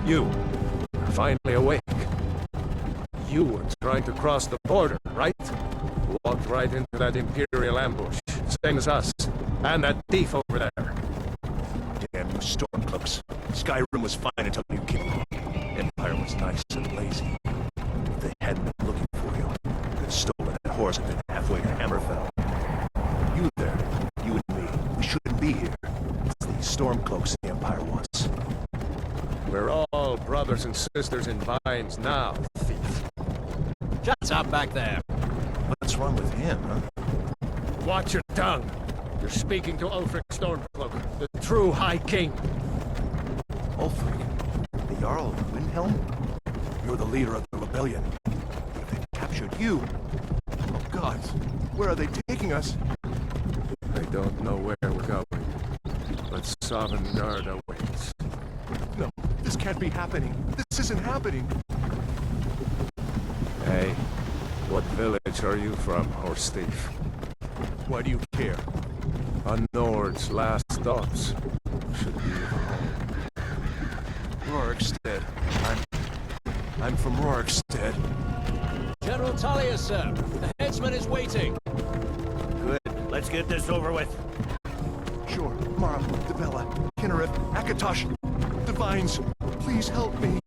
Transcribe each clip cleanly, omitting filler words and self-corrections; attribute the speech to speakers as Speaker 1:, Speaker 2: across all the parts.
Speaker 1: You, you're finally awake. You were trying to cross the border, right? Walked right into that Imperial ambush, same as us, and that thief over there.
Speaker 2: Damn you Stormcloaks. Skyrim was fine until you came along. Empire was nice and lazy. If they hadn't been looking for you, they'd have stolen that horse and been halfway to Hammerfell. You there, you and me, we shouldn't be here. It's these Stormcloaks the Empire wants.
Speaker 1: We're all brothers and sisters in vines now, thief.
Speaker 3: Shut up back there.
Speaker 2: What's wrong with him, huh?
Speaker 1: Watch your tongue. You're speaking to Ulfric Stormcloak, the true High King.
Speaker 2: Ulfric? The Jarl of Windhelm? You're the leader of the rebellion. If they captured you... Oh God, where are they taking us?
Speaker 1: I don't know where we're going, but Sovngarde awaits.
Speaker 2: No, this can't be happening. This isn't happening.
Speaker 1: Hey, what village are you from, horse thief?
Speaker 2: Why do you care?
Speaker 1: A Nord's last thoughts should be of home.
Speaker 2: Rorikstead. I'm from Rorikstead.
Speaker 3: General Tullius, sir. The headsman is waiting.
Speaker 4: Good. Let's get this over with.
Speaker 2: Sure. Mara, Debella, Kinnereth, Akatosh, Divines, please help me.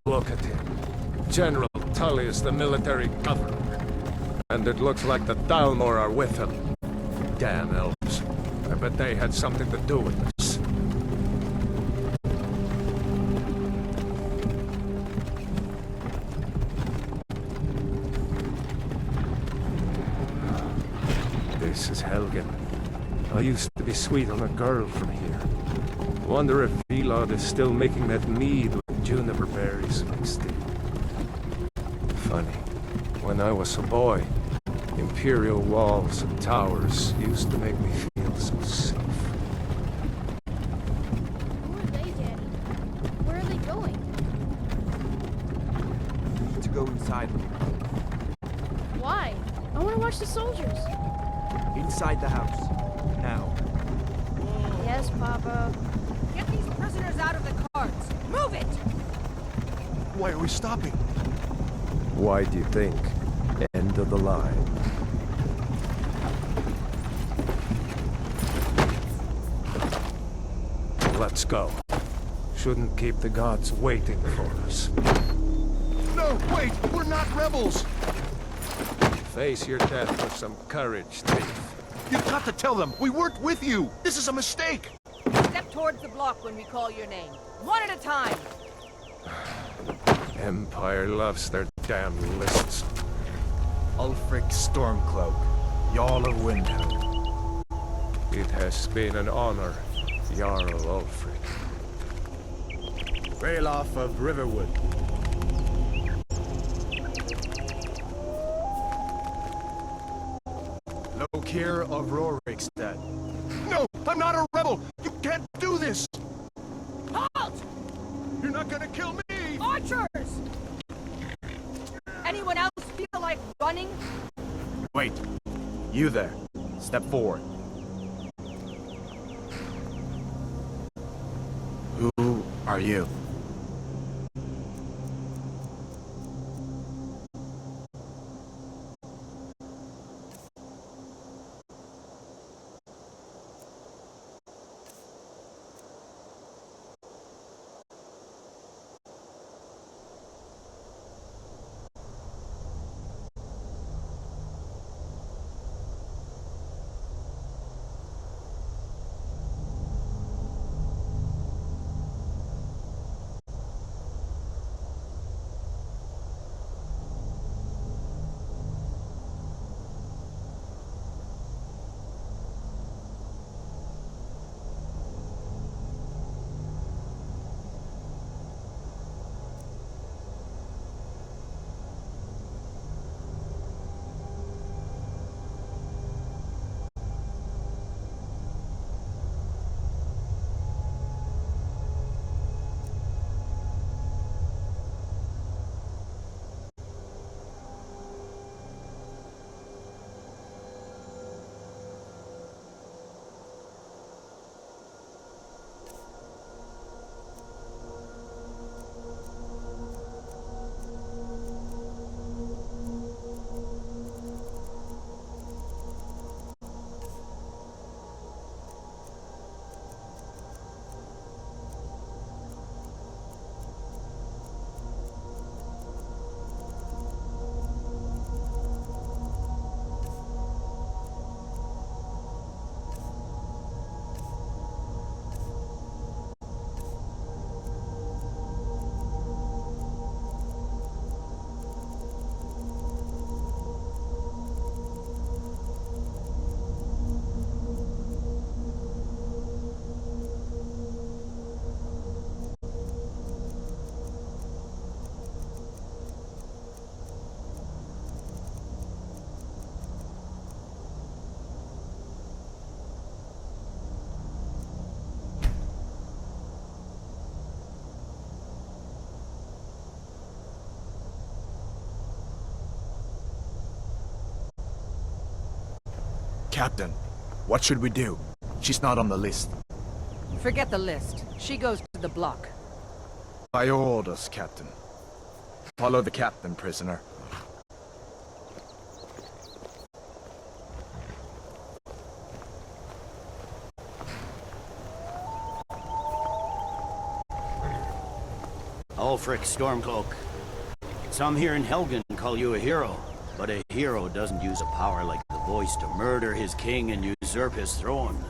Speaker 1: Look at him. General Tullius, the military governor. And it looks like the Thalmor are with him. Damn elves. I bet they had something to do with this. This is Helgen. I used to be sweet on a girl from here. Wonder if Vilod is still making that mead with juniper berries mixed in. Funny. When I was a boy, Imperial walls and towers used to make me feel so safe.
Speaker 5: Who are they, Daddy? Where are they going?
Speaker 6: To go inside.
Speaker 5: Why? I want to watch the soldiers.
Speaker 6: Inside the house. Now.
Speaker 5: Yes, Papa.
Speaker 7: Get these prisoners out of the carts! Move it!
Speaker 2: Why are we stopping?
Speaker 1: Why do you think? End of the line. Let's go. Shouldn't keep the gods waiting for us.
Speaker 2: No, wait! We're not rebels!
Speaker 1: Face your death with some courage, thief.
Speaker 2: You've got to tell them! We weren't with you! This is a mistake!
Speaker 7: Step towards the block when we call your name. One at a time!
Speaker 1: Empire loves their damn lists.
Speaker 6: Ulfric Stormcloak, Jarl of Windhelm.
Speaker 1: It has been an honor, Jarl Ulfric.
Speaker 6: Ralof of Riverwood. Lokir of Rorikstead.
Speaker 2: No! I'm not a rebel! You can't do this!
Speaker 7: Halt!
Speaker 2: You're not gonna kill me!
Speaker 7: Archers! Anyone else feel like running?
Speaker 6: Wait. You there. Step forward. Who are you? Captain, what should we do? She's not on the list.
Speaker 7: Forget the list. She goes to the block.
Speaker 6: By your orders, Captain. Follow the captain, prisoner.
Speaker 4: Ulfric Stormcloak. Some here in Helgen call you a hero, but a hero doesn't use a power like the voice to murder his king and usurp his throne.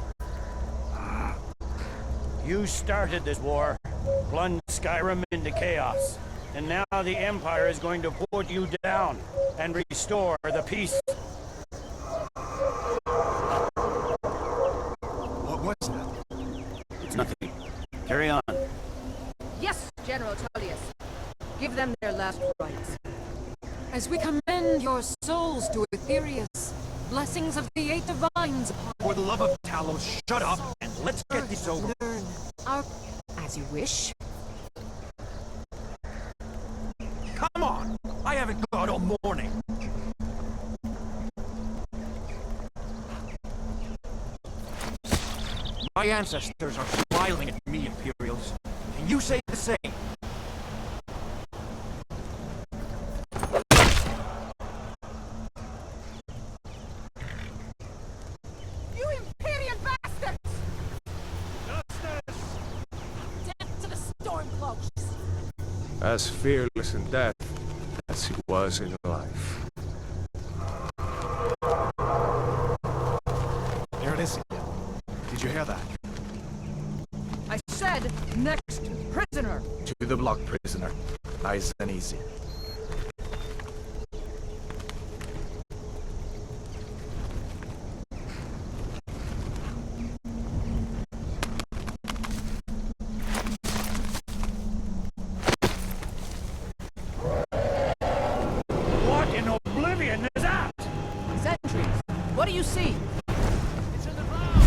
Speaker 4: You started this war, plunged Skyrim into chaos, and now the Empire is going to put you down and restore the peace.
Speaker 6: What was that?
Speaker 4: It's nothing. Carry on.
Speaker 7: Yes, General Tullius. Give them their last rites.
Speaker 8: As we commend your souls to Aetherius, blessings of the eight divines upon
Speaker 2: For the love of Talos, shut up and let's get this over.
Speaker 8: learn our... As you wish.
Speaker 2: Come on! I haven't got all morning. My ancestors are smiling at me, Imperials. Can you say the same?
Speaker 7: You Imperial bastards!
Speaker 8: Death to the Stormcloaks!
Speaker 1: As fearless in death as he was in life.
Speaker 6: There it is again. Did you hear that?
Speaker 7: I said, next prisoner!
Speaker 6: To the block, prisoner. Nice and easy.
Speaker 4: What in oblivion is that?
Speaker 7: Sentries, what do you see?
Speaker 3: It's in the ground!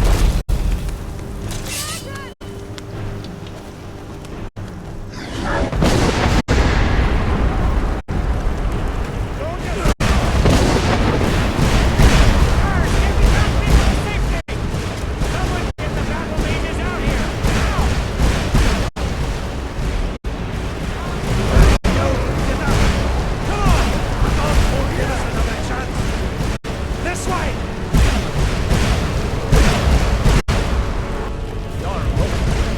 Speaker 2: This way!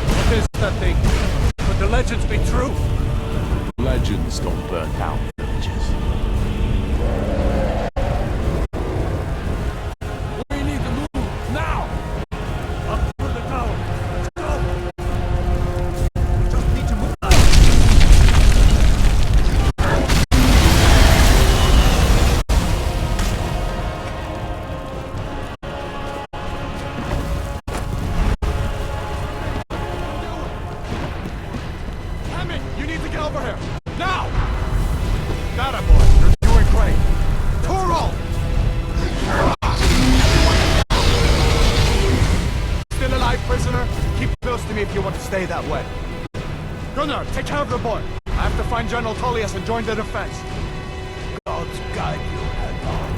Speaker 1: What is that thing? Could the legends be true?
Speaker 9: Legends don't burn down villages.
Speaker 1: We need to move now!
Speaker 2: Up to the tower. Let's go! Just need to move.
Speaker 6: Hammond, you need to get over here! Now! Got it, boy. You're doing great. Toro! Still alive, prisoner? Keep close to me if you want to stay that way. Gunnar, take care of the boy. I have to find General Tullius and join the defense. God's guide you, Hagar.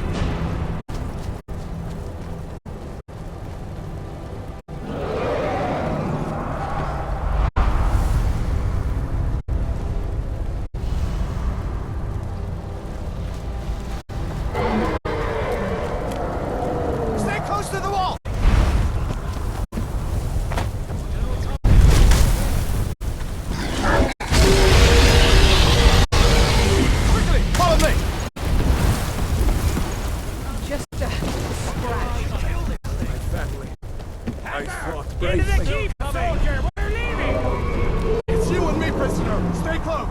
Speaker 6: Stay close to the wall! Quickly, follow me!
Speaker 7: Just a scratch.
Speaker 1: My family. I fought
Speaker 4: Get to the
Speaker 1: bravely.
Speaker 4: keep, soldier! We're leaving!
Speaker 6: It's you and me, prisoner. Stay close.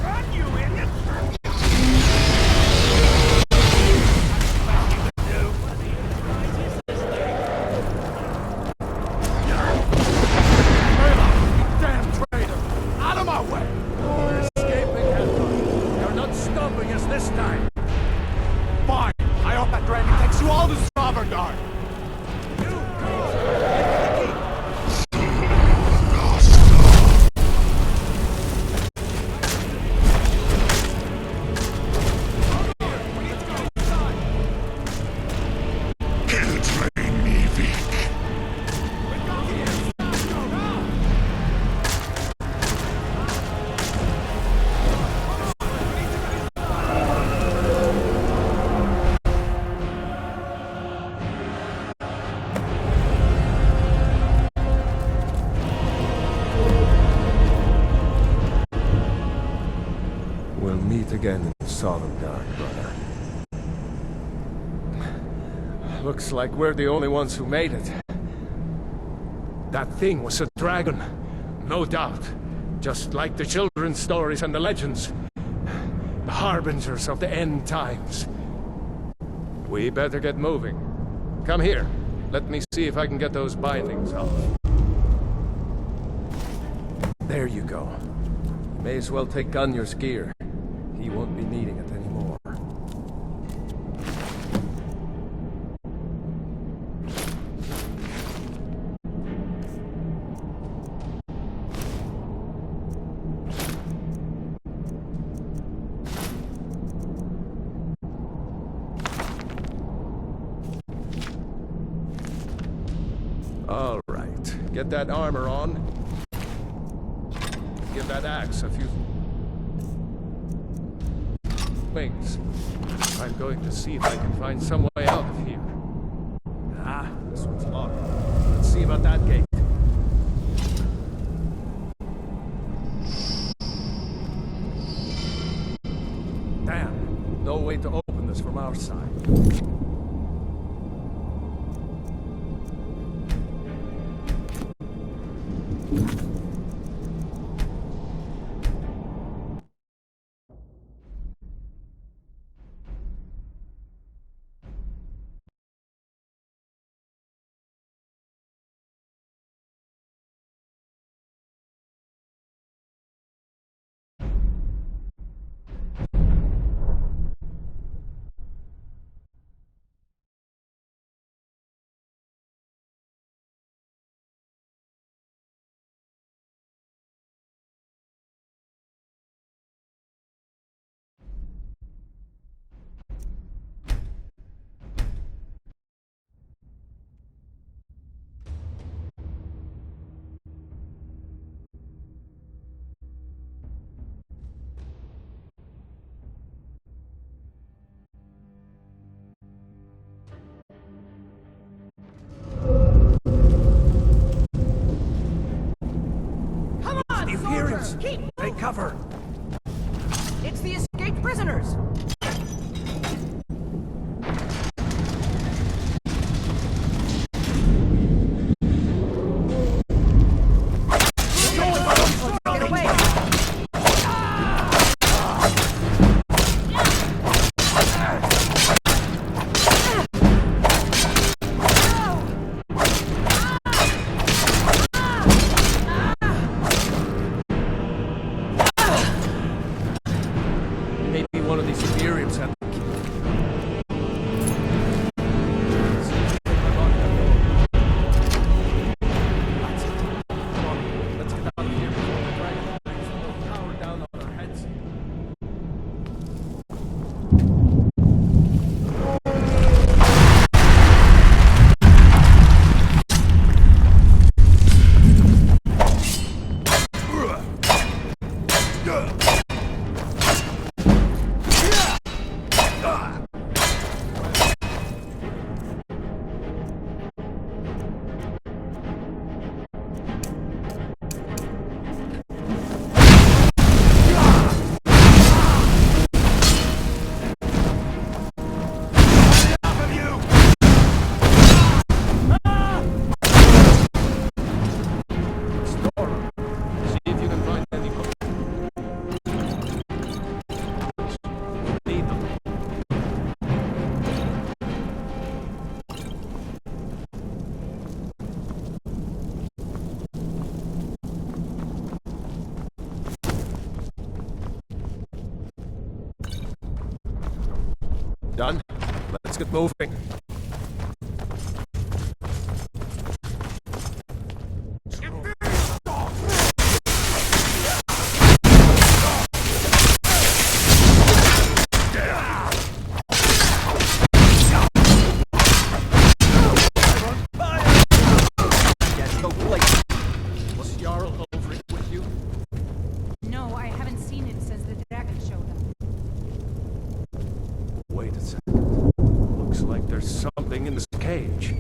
Speaker 4: Run, you idiot!
Speaker 6: Damn traitor! Out of my way!
Speaker 1: We're escaping, Helga. You're not stopping us this time.
Speaker 6: Fine. I hope that Granny takes you all to Sovngarde.
Speaker 1: again in the solemn dark, brother. Looks like we're the only ones who made it. That thing was a dragon, no doubt. Just like the children's stories and the legends. The harbingers of the end times. We better get moving. Come here. Let me see if I can get those bindings off. There you go. May as well take Gunjar's gear. He won't be needing it anymore. All right, get that armor on. Give that axe a few wings. I'm going to see if I can find some way out of here. Ah, this one's locked. Let's see about that gate. Damn, no way to open this from our side.
Speaker 7: Take cover! It's the escaped prisoners! Get away!
Speaker 1: One of these Imperiums had the key. Come on, let's get out of here before the dragon brings more power down on our heads. Done? Let's get moving. Was Jarl over it with you?
Speaker 8: No, I haven't seen him since the dragon showed up.
Speaker 1: Wait a second. Looks like there's something in this cage.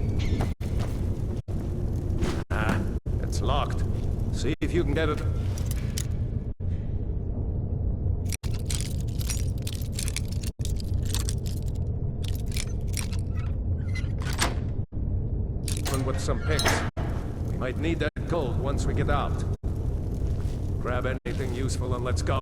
Speaker 1: Ah, it's locked. See if you can get it. in with some picks. We might need that gold once we get out. Grab anything useful and let's go.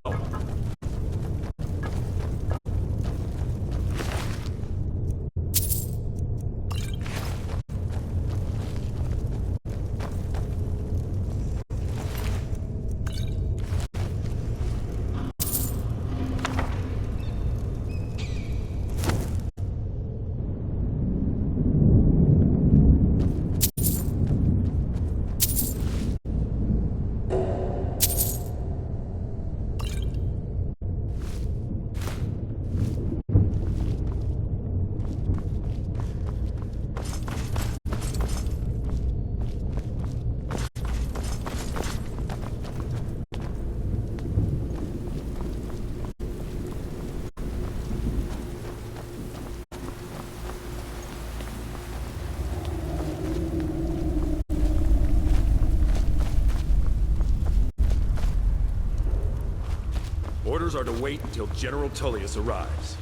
Speaker 2: Orders are to wait until General Tullius arrives.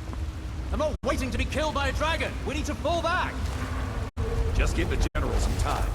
Speaker 3: I'm not waiting to be killed by a dragon. We need to fall back.
Speaker 2: Just give the General some time.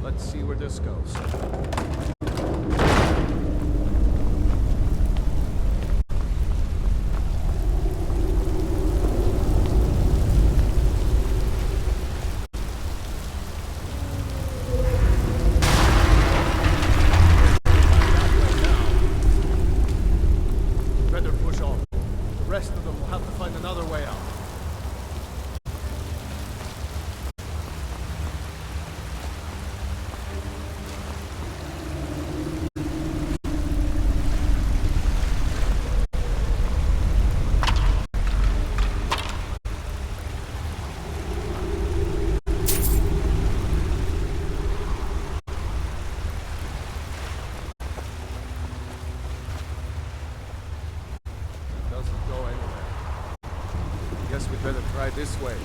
Speaker 1: Let's see where this goes.
Speaker 6: Better push on. The rest of them will have to find another way out.
Speaker 1: Doesn't go anywhere. Guess we'd better try this way.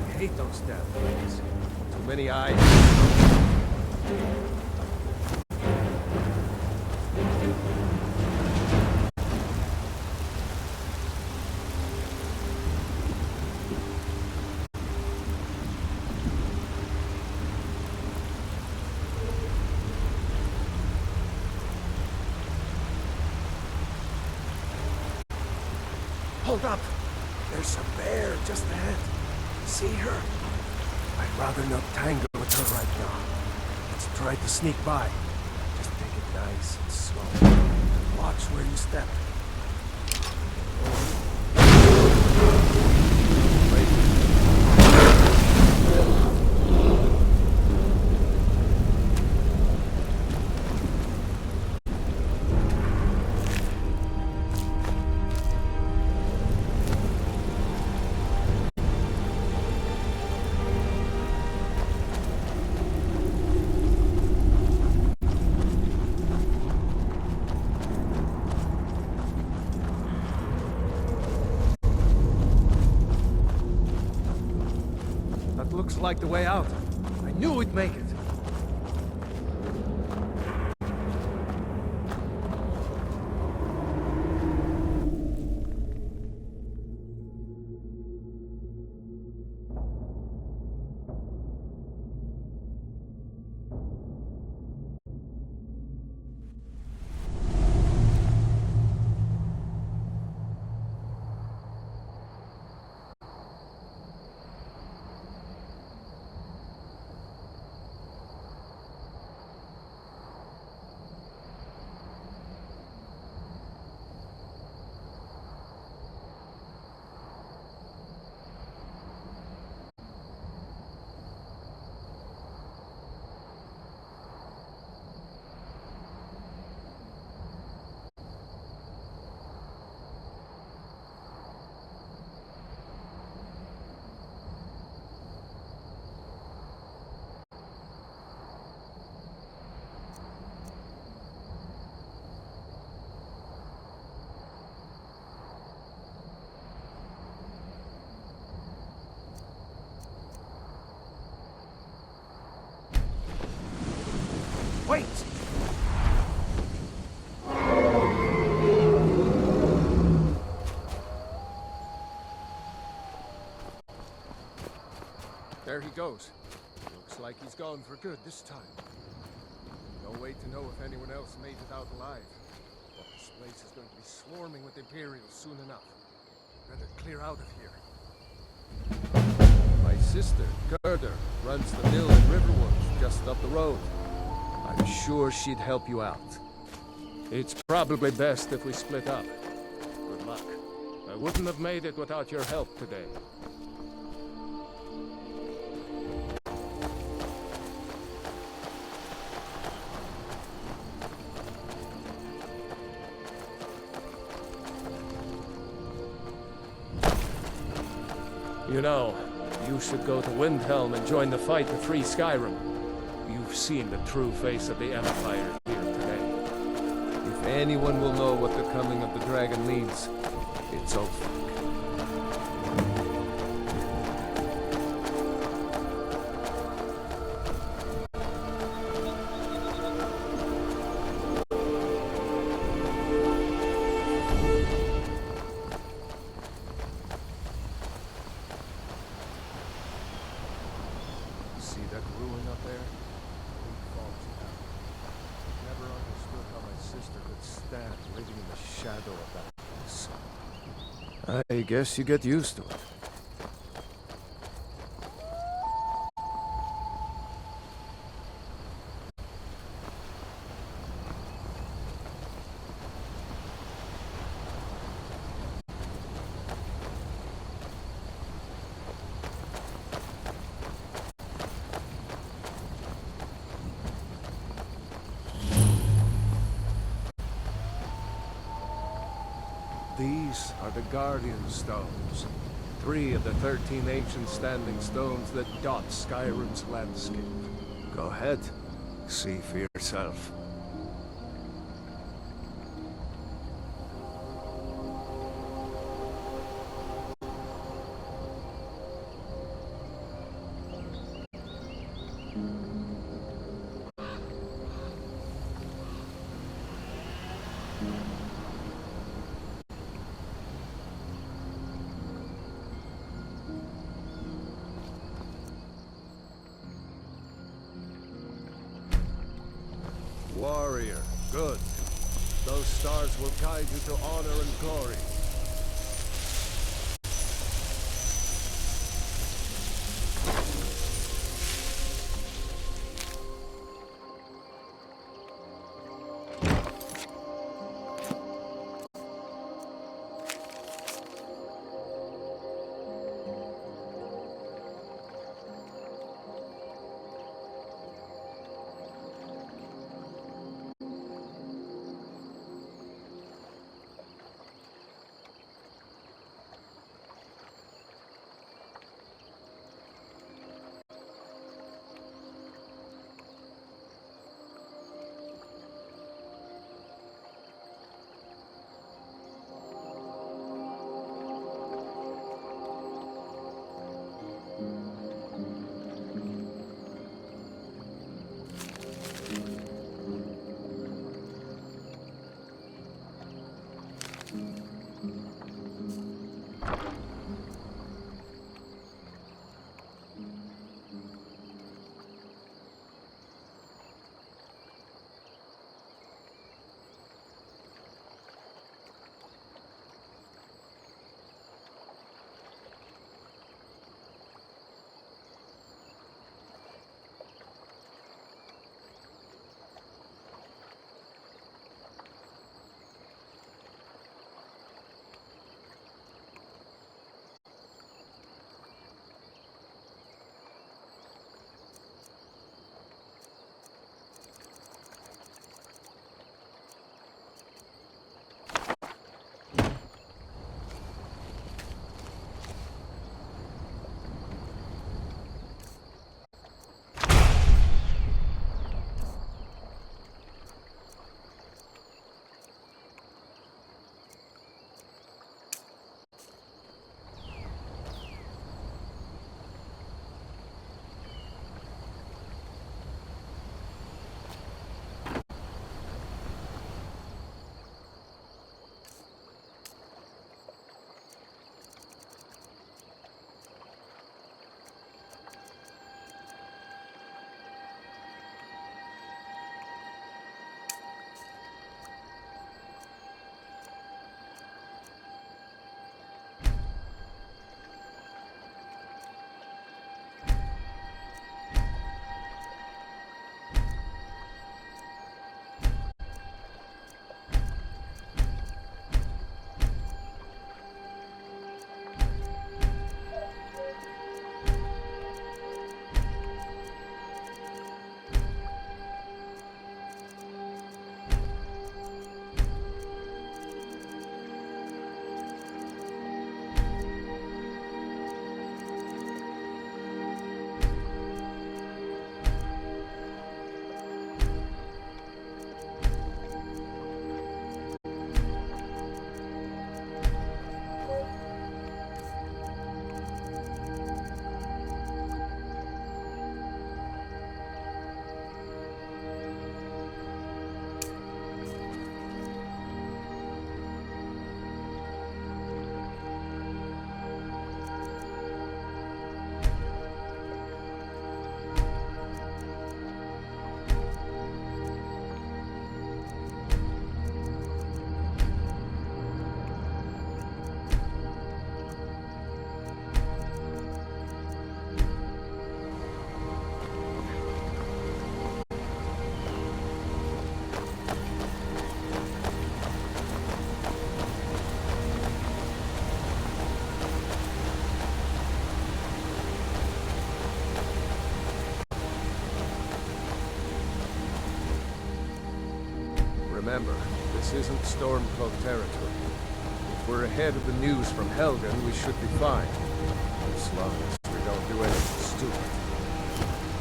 Speaker 1: I hate those damn things. Too many eyes. Hold up! There's a bear just ahead. See her? I'd rather not tangle with her right now. Let's try to sneak by. Just take it nice and slow. Watch where you step. Looks like the way out. I knew we'd make it. there he goes. Looks like he's gone for good this time. No way to know if anyone else made it out alive. But this place is going to be swarming with Imperials soon enough. Better clear out of here. My sister, Gerda, runs the mill in Riverwood, just up the road. I'm sure she'd help you out. It's probably best if we split up. Good luck. I wouldn't have made it without your help today. You know, you should go to Windhelm and join the fight to free Skyrim. You've seen the true face of the Empire here today. If anyone will know what the coming of the dragon means, it's Ulfric. See that ruin up there? Big falls down. Never understood how my sister could stand living in the shadow of that place. I guess you get used to it. These are the Guardian Stones. 3 of the 13 ancient standing stones that dot Skyrim's landscape. Go ahead. See for yourself. Warrior, good. Those stars will guide you to honor and glory. This isn't Stormcloak territory. If we're ahead of the news from Helgen, we should be fine. As long as we don't do anything stupid.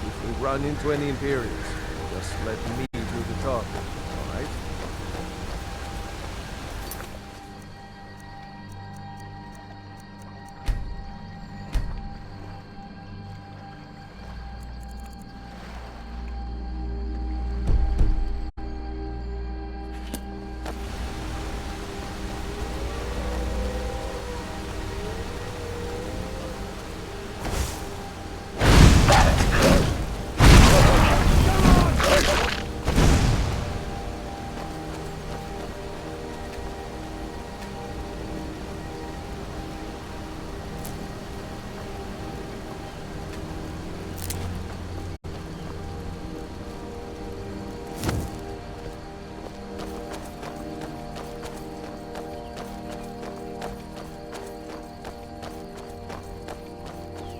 Speaker 1: If we run into any Imperials, just let me do the talking, alright?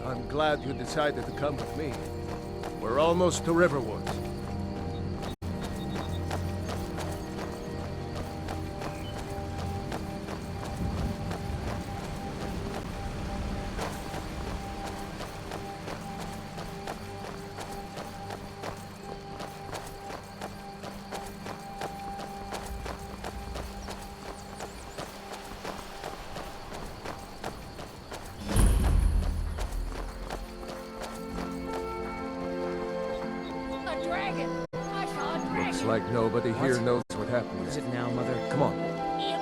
Speaker 1: I'm glad you decided to come with me. We're almost to Riverwood. Looks like nobody here knows what happened.
Speaker 10: Is it now, Mother?
Speaker 1: Come on.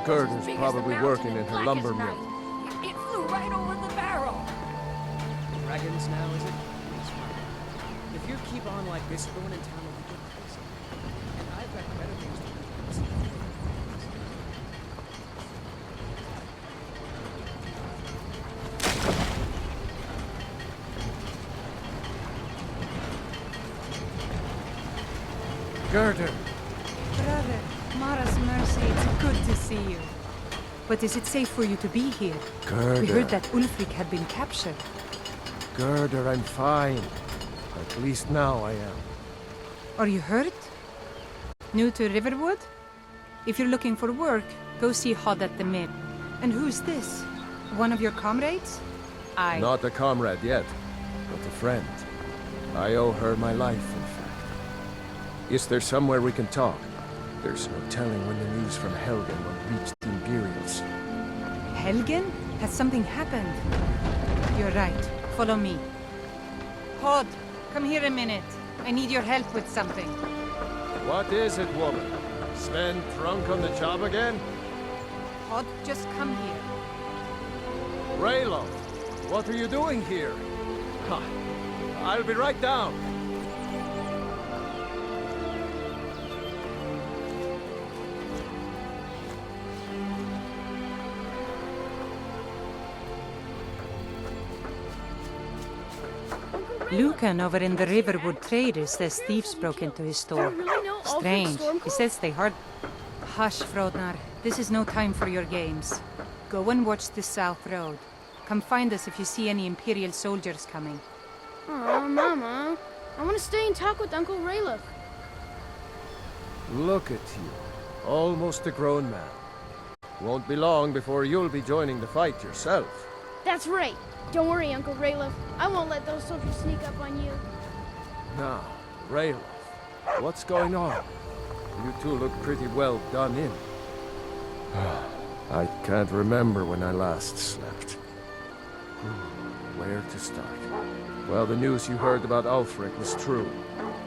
Speaker 1: Gerda's probably working in her lumber mill.
Speaker 8: It flew right over the barrel.
Speaker 10: Dragons now, is it? Smart. If you keep on like this, everyone in town will go crazy. And I've got better things to do.
Speaker 1: Gerda!
Speaker 11: Brother, Mara's mercy, it's good to see you. But is it safe for you to be here?
Speaker 1: Gerda.
Speaker 11: We heard that Ulfric had been captured.
Speaker 1: Gerda, I'm fine. At least now I am.
Speaker 11: Are you hurt? New to Riverwood? If you're looking for work, go see Hod at the mill. And who's this? One of your comrades?
Speaker 1: Not a comrade yet, but a friend. I owe her my life, in fact. Is there somewhere we can talk? There's no telling when the news from Helgen will reach the Imperials.
Speaker 11: Helgen? Has something happened? You're right. Follow me. Hod, come here a minute. I need your help with something.
Speaker 1: What is it, woman? Sven drunk on the job again?
Speaker 11: Hod, just come here.
Speaker 1: Raylo, what are you doing here? Ha, I'll be right down.
Speaker 11: Lucan over in the Riverwood Traders says thieves broke into his store. Strange. He says they hard... Hush, Frodnar. This is no time for your games. Go and watch the South Road. Come find us if you see any Imperial soldiers coming.
Speaker 5: Aw, Mama. I want to stay and talk with Uncle Raylock.
Speaker 1: Look at you. Almost a grown man. Won't be long before you'll be joining the fight yourself.
Speaker 5: That's right. Don't worry, Uncle Raylock. I won't let those soldiers sneak up on you.
Speaker 1: Now, Raylo, what's going on? You two look pretty well done in. I can't remember when I last slept. Where to start? Well, the news you heard about Ulfric was true.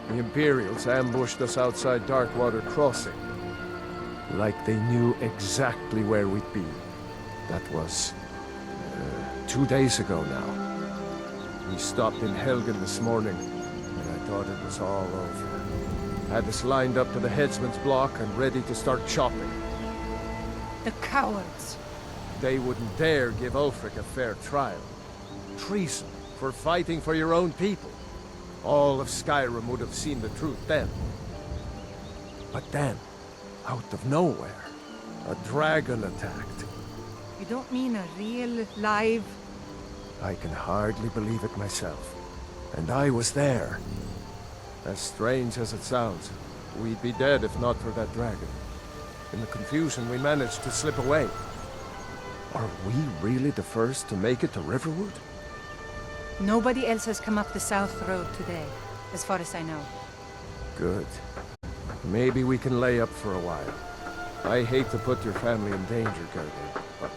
Speaker 1: The Imperials ambushed us outside Darkwater Crossing. Like they knew exactly where we'd be. That was... 2 days ago now. We stopped in Helgen this morning, and I thought it was all over. Had us lined up to the headsman's block and ready to start chopping.
Speaker 11: The cowards.
Speaker 1: They wouldn't dare give Ulfric a fair trial. Treason for fighting for your own people. All of Skyrim would have seen the truth then. But then, out of nowhere, a dragon attacked.
Speaker 11: You don't mean a real, live...
Speaker 1: I can hardly believe it myself. And I was there. As strange as it sounds, we'd be dead if not for that dragon. In the confusion, we managed to slip away. Are we really the first to make it to Riverwood?
Speaker 11: Nobody else has come up the South Road today, as far as I know.
Speaker 1: Good. Maybe we can lay up for a while. I hate to put your family in danger, Gerda, but...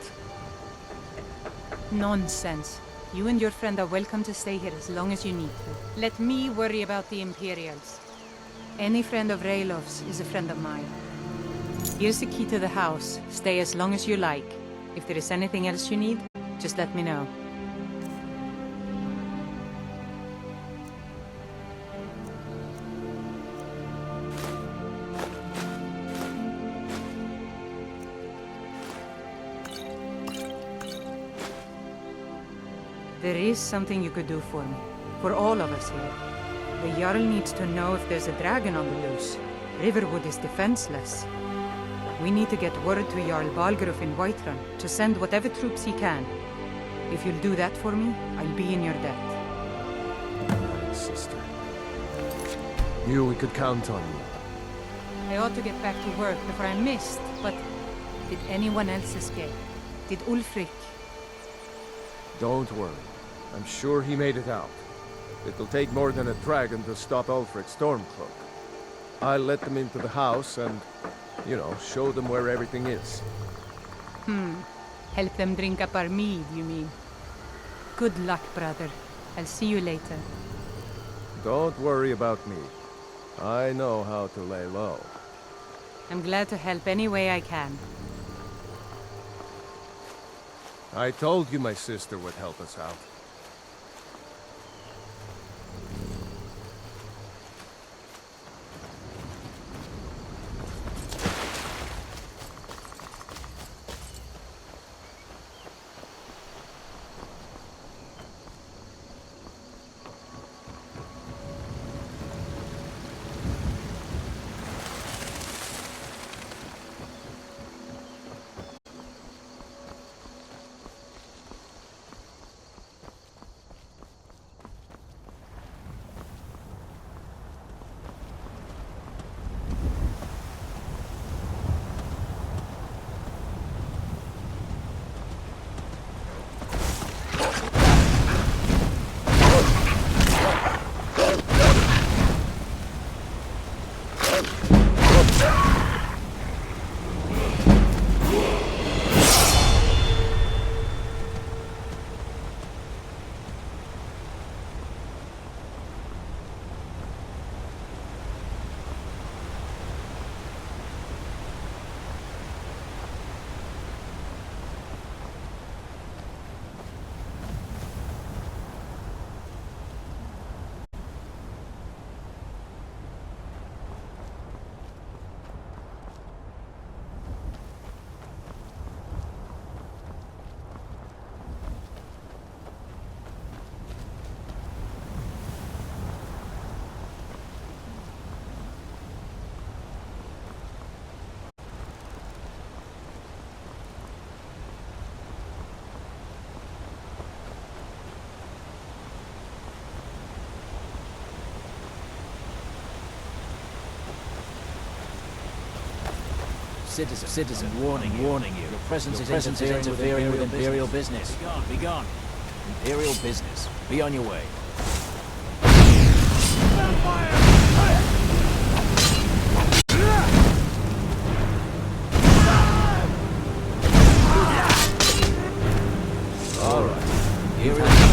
Speaker 11: Nonsense. You and your friend are welcome to stay here as long as you need to. Let me worry about the Imperials. Any friend of Raylov's is a friend of mine. Here's the key to the house. Stay as long as you like. If there is anything else you need, just let me know. There is something you could do for me. For all of us here. The Jarl needs to know if there's a dragon on the loose. Riverwood is defenseless. We need to get word to Jarl Balgruuf in Whiterun to send whatever troops he can. If you'll do that for me, I'll be in your debt.
Speaker 1: My sister. Knew we could count on you.
Speaker 11: I ought to get back to work before I'm missed, but did anyone else escape? Did Ulfric?
Speaker 1: Don't worry. I'm sure he made it out. It'll take more than a dragon to stop Ulfric's Stormcloak. I'll let them into the house and, you know, show them where everything is.
Speaker 11: Help them drink up our mead, you mean? Good luck, brother. I'll see you later.
Speaker 1: Don't worry about me. I know how to lay low.
Speaker 11: I'm glad to help any way I can.
Speaker 1: I told you my sister would help us out.
Speaker 3: Citizen, warning you. Your presence is interfering with Imperial business. Be gone. Imperial business. Be on your way.
Speaker 1: All right.
Speaker 3: Here it is.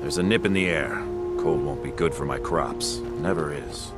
Speaker 2: There's a nip in the air. Cold won't be good for my crops. Never is.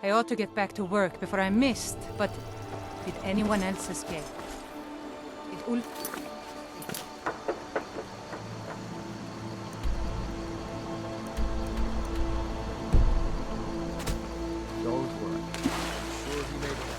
Speaker 11: I ought to get back to work before I missed, but did anyone else escape? Did Ulf...
Speaker 10: Don't worry. I'm sure he made it out.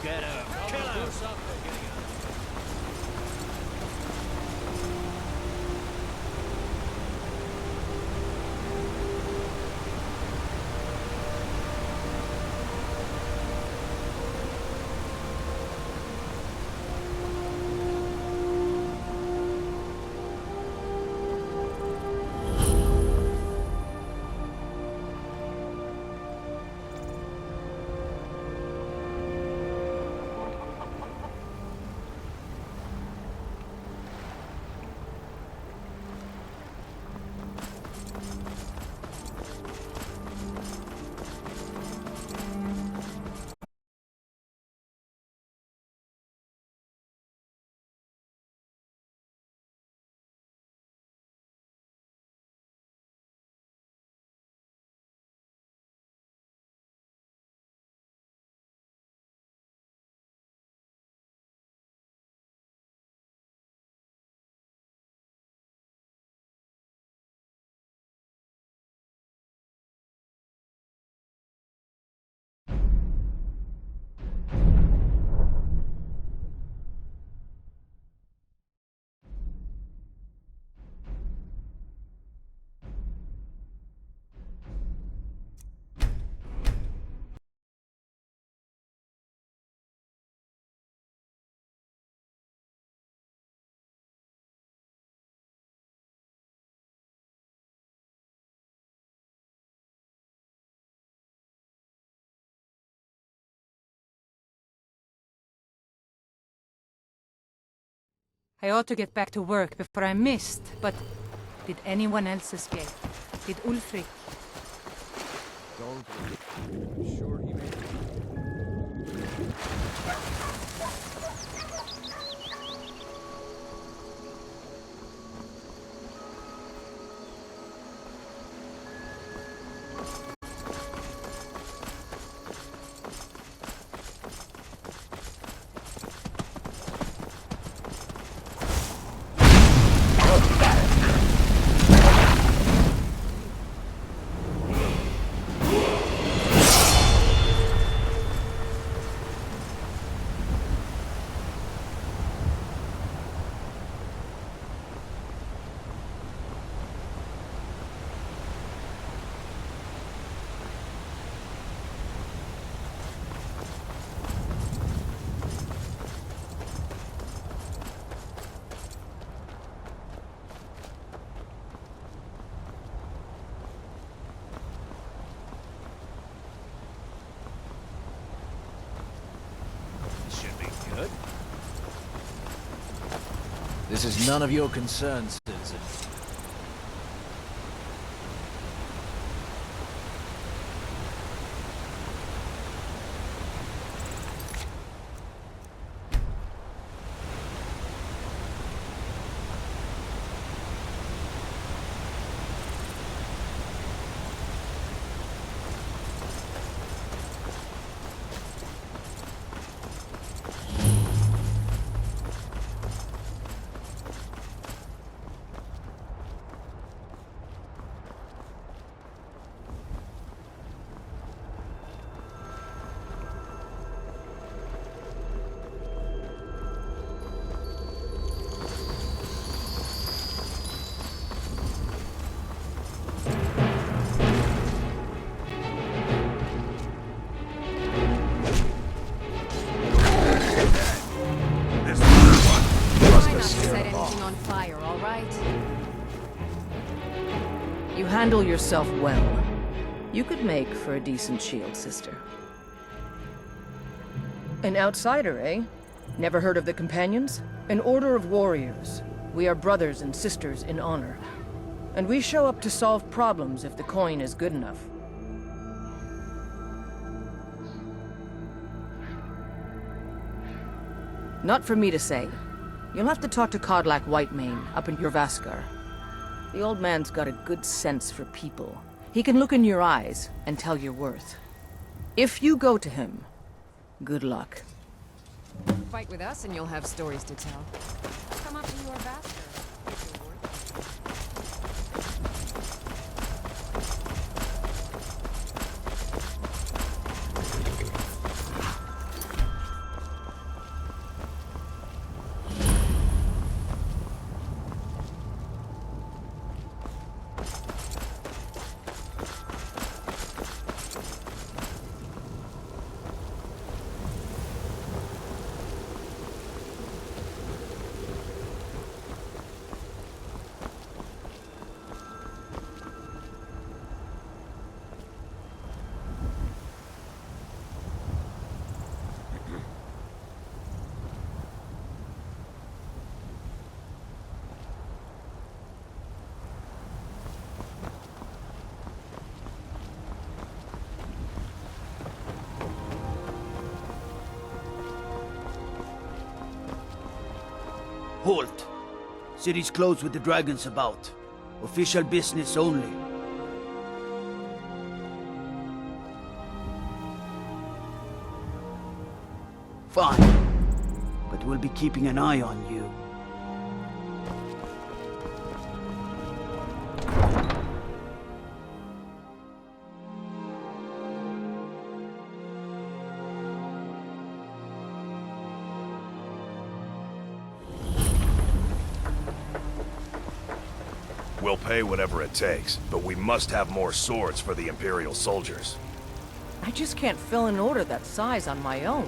Speaker 4: Get him! Kill him!
Speaker 11: I ought to get back to work before I missed, but did anyone else escape? Did Ulfric?
Speaker 10: Don't worry. I'm sure he made it out.
Speaker 3: This is none of your concern, citizen.
Speaker 7: You handle yourself well. You could make for a decent shield, sister. An outsider, eh? Never heard of the Companions? An order of warriors. We are brothers and sisters in honor. And we show up to solve problems if the coin is good enough. Not for me to say. You'll have to talk to Codlac Whitemane up in Jorvaskar. The old man's got a good sense for people. He can look in your eyes and tell your worth. If you go to him, good luck.
Speaker 8: Fight with us and you'll have stories to tell. Come up to Jorvaskar.
Speaker 4: Halt! City's closed with the dragons about. Official business only. Fine. But we'll be keeping an eye on you.
Speaker 2: We'll pay whatever it takes, but we must have more swords for the Imperial soldiers.
Speaker 7: I just can't fill an order that size on my own.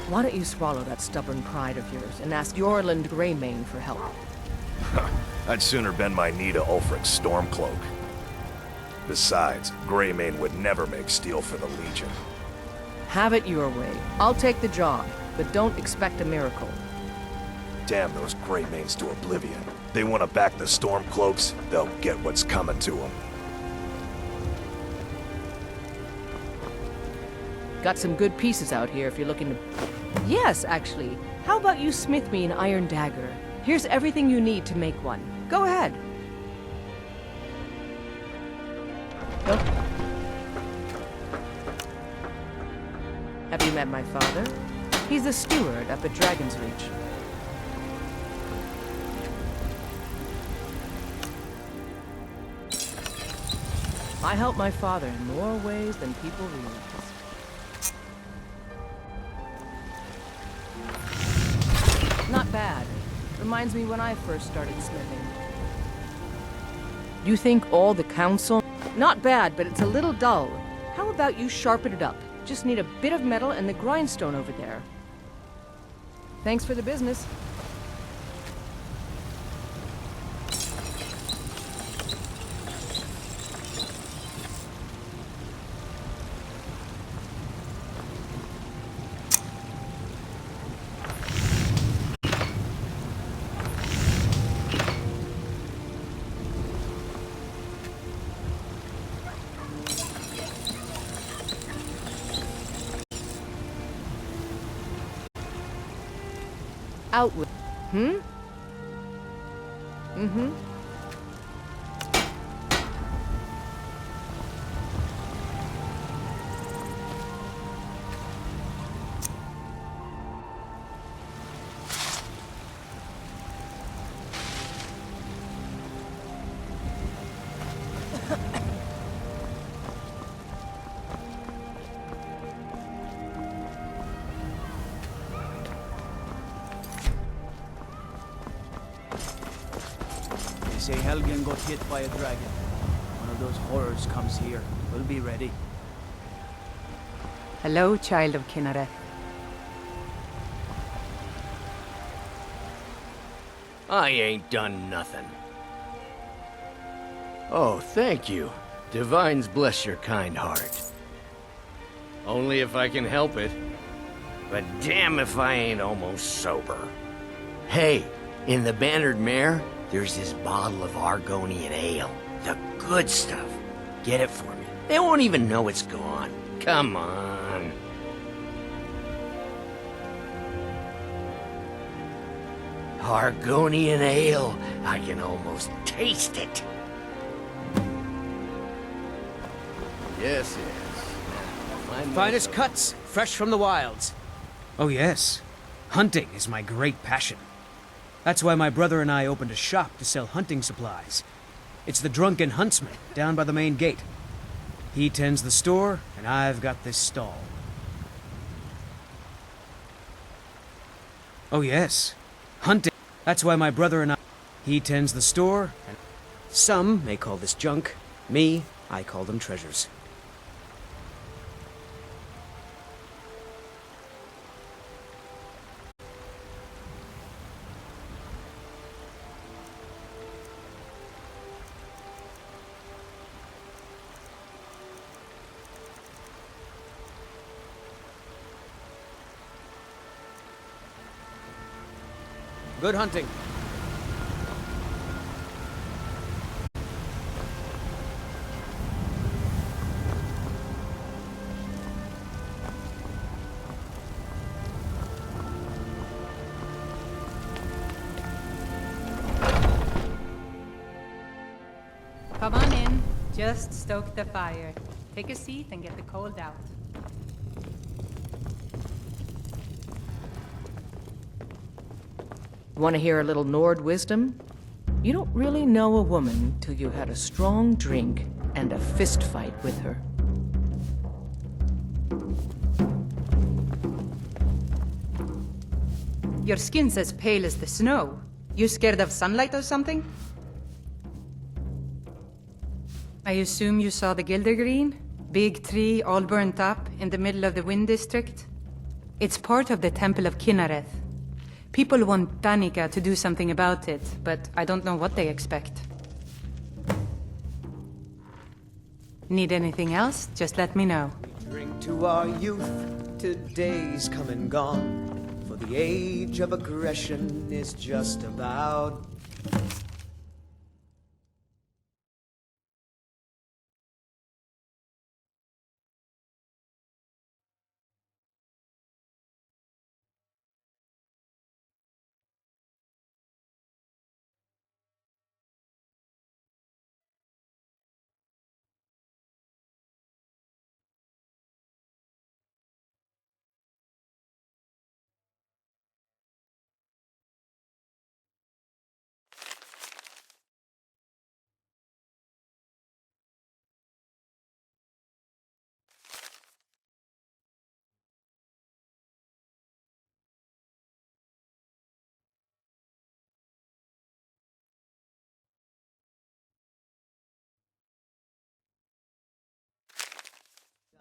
Speaker 7: Why don't you swallow that stubborn pride of yours and ask Yorland Greymane for help?
Speaker 2: I'd sooner bend my knee to Ulfric's Stormcloak. Besides, Greymane would never make steel for the Legion.
Speaker 7: Have it your way. I'll take the job, but don't expect a miracle.
Speaker 2: Damn those Greymanes to oblivion. They want to back the Stormcloaks, they'll get what's coming to them.
Speaker 7: Got some good pieces out here if you're looking to Yes, actually. How about you smith me an iron dagger? Here's everything you need to make one. Go ahead. Nope. Have you met my father? He's a steward up at Dragon's Reach. I help my father in more ways than people realize. Not bad. Reminds me when I first started smithing. You think all the council... Not bad, but it's a little dull. How about you sharpen it up? Just need a bit of metal and the grindstone over there. Thanks for the business. Out with... Mm-hmm.
Speaker 10: Say Helgen got hit by a dragon. One of those horrors comes here. We'll be ready.
Speaker 11: Hello, child of Kinnareth.
Speaker 4: I ain't done nothing. Oh, thank you. Divines bless your kind heart. Only if I can help it. But damn if I ain't almost sober. Hey, in the Bannered Mare, there's this bottle of Argonian ale. The good stuff. Get it for me. They won't even know it's gone. Come on. Argonian ale. I can almost taste it. Yes, yes.
Speaker 10: Finest cuts, fresh from the wilds. Oh yes, hunting is my great passion. That's why my brother and I opened a shop to sell hunting supplies. It's the Drunken Huntsman, down by the main gate. He tends the store, and I've got this stall. Oh yes, hunting. That's why my brother and I... He tends the store, and... Some may call this junk. Me, I call them treasures. Good hunting.
Speaker 11: Come on in. Just stoke the fire. Take a seat and get the cold out.
Speaker 7: Want to hear a little Nord wisdom? You don't really know a woman till you had a strong drink and a fist fight with her.
Speaker 11: Your skin's as pale as the snow. You scared of sunlight or something? I assume you saw the Gildergreen? Big tree all burnt up in the middle of the Wind District? It's part of the Temple of Kinnareth. People want Danica to do something about it, but I don't know what they expect. Need anything else? Just let me know.
Speaker 10: Drink to our youth, today's come and gone. For the age of aggression is just about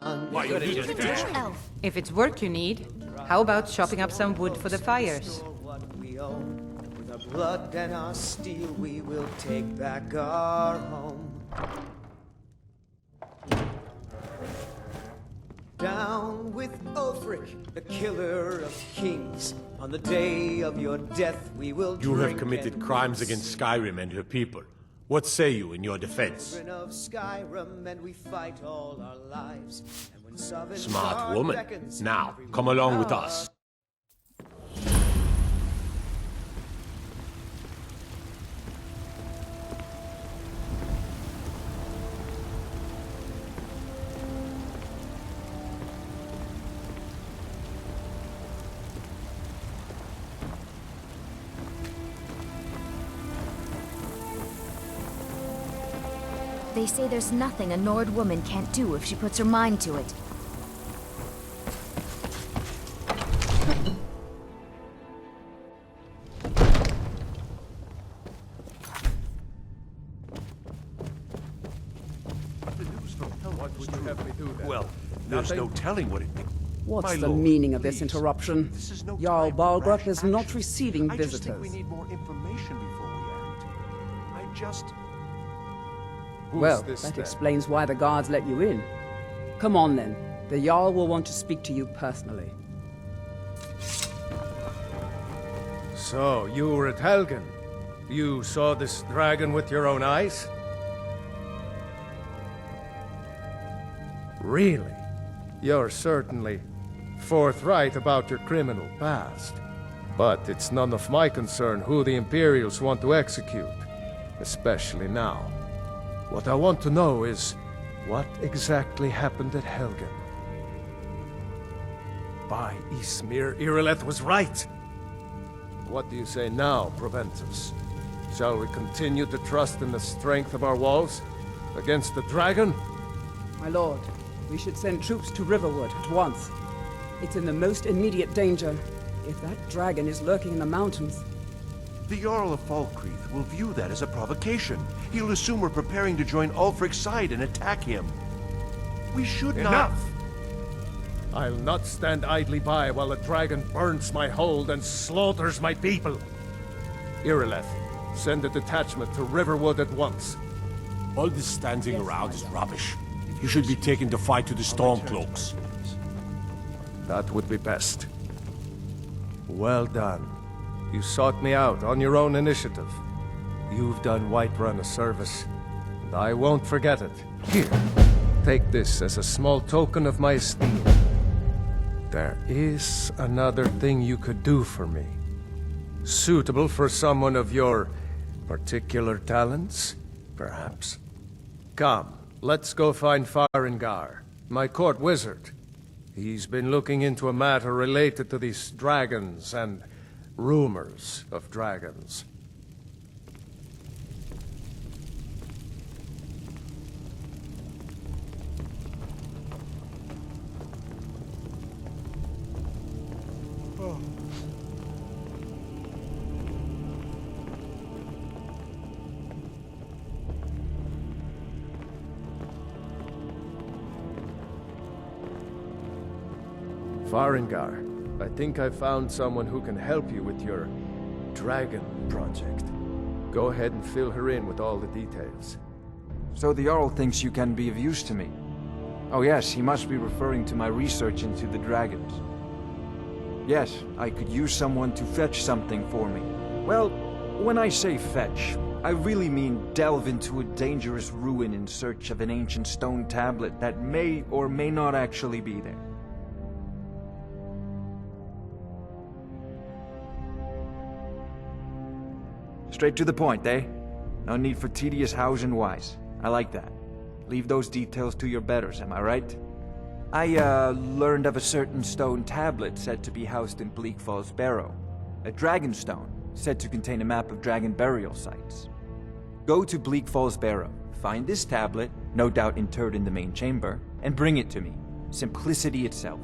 Speaker 2: Why you need
Speaker 8: Keep it down, elf.
Speaker 11: If it's work you need, how about chopping up some wood for the fires?
Speaker 12: What we own. With our blood and our steel, we will take back our home. Down with Ulfric, the killer of kings. On the day of your death, we will
Speaker 13: You
Speaker 12: drink
Speaker 13: have committed
Speaker 12: and
Speaker 13: crimes against Skyrim and her people. What say you in your defense?
Speaker 12: children of Skyrim, and we fight all our lives. And when Sovngarde
Speaker 13: Smart woman.
Speaker 12: beckons,
Speaker 13: Now, come along with us.
Speaker 14: They say there's nothing a Nord woman can't do if she puts her mind to it.
Speaker 1: What would you have me do then?
Speaker 2: Well, there's no telling what it means.
Speaker 15: What's
Speaker 2: My
Speaker 15: the
Speaker 2: lord,
Speaker 15: meaning of this
Speaker 2: please.
Speaker 15: interruption?
Speaker 2: This is no
Speaker 15: Jarl
Speaker 2: time for
Speaker 15: Balgrup
Speaker 2: rash
Speaker 15: is not
Speaker 2: action.
Speaker 15: receiving
Speaker 2: I just think we
Speaker 15: visitors.
Speaker 2: need more information before we act. I just...
Speaker 15: Well,
Speaker 1: this
Speaker 15: that
Speaker 1: then?
Speaker 15: explains why the guards let you in. Come on then. The Jarl will want to speak to you personally.
Speaker 1: So, you were at Helgen. You saw this dragon with your own eyes? Really? You're certainly forthright about your criminal past. But it's none of my concern who the Imperials want to execute, especially now. What I want to know is, what exactly happened at Helgen? By Ysmir, Irileth was right! What do you say now, Proventus? Shall we continue to trust in the strength of our walls? Against the dragon?
Speaker 15: My lord, we should send troops to Riverwood at once. It's in the most immediate danger. If that dragon is lurking in the mountains...
Speaker 2: The Jarl of Falkreath will view that as a provocation. He'll assume we're preparing to join Ulfric's side and attack him. We should not...
Speaker 1: Enough! I'll not stand idly by while the dragon burns my hold and slaughters my people. Irileth, send a detachment to Riverwood at once.
Speaker 13: All this standing around is rubbish. You should be taken to fight to the Stormcloaks.
Speaker 1: That would be best. Well done. You sought me out on your own initiative. You've done Whiterun a service, and I won't forget it. Here, take this as a small token of my esteem. There is another thing you could do for me. Suitable for someone of your particular talents, perhaps. Come, let's go find Farengar, my court wizard. He's been looking into a matter related to these dragons and rumors of dragons. Farengar, I think I found someone who can help you with your dragon project. Go ahead and fill her in with all the details.
Speaker 16: So the Jarl thinks you can be of use to me. Oh yes, he must be referring to my research into the dragons. Yes, I could use someone to fetch something for me. Well, when I say fetch, I really mean delve into a dangerous ruin in search of an ancient stone tablet that may or may not actually be there. Straight to the point, eh? No need for tedious hows and whys. I like that. Leave those details to your betters, am I right? I, learned of a certain stone tablet said to be housed in Bleak Falls Barrow. A dragon stone, said to contain a map of dragon burial sites. Go to Bleak Falls Barrow, find this tablet, no doubt interred in the main chamber, and bring it to me. Simplicity itself.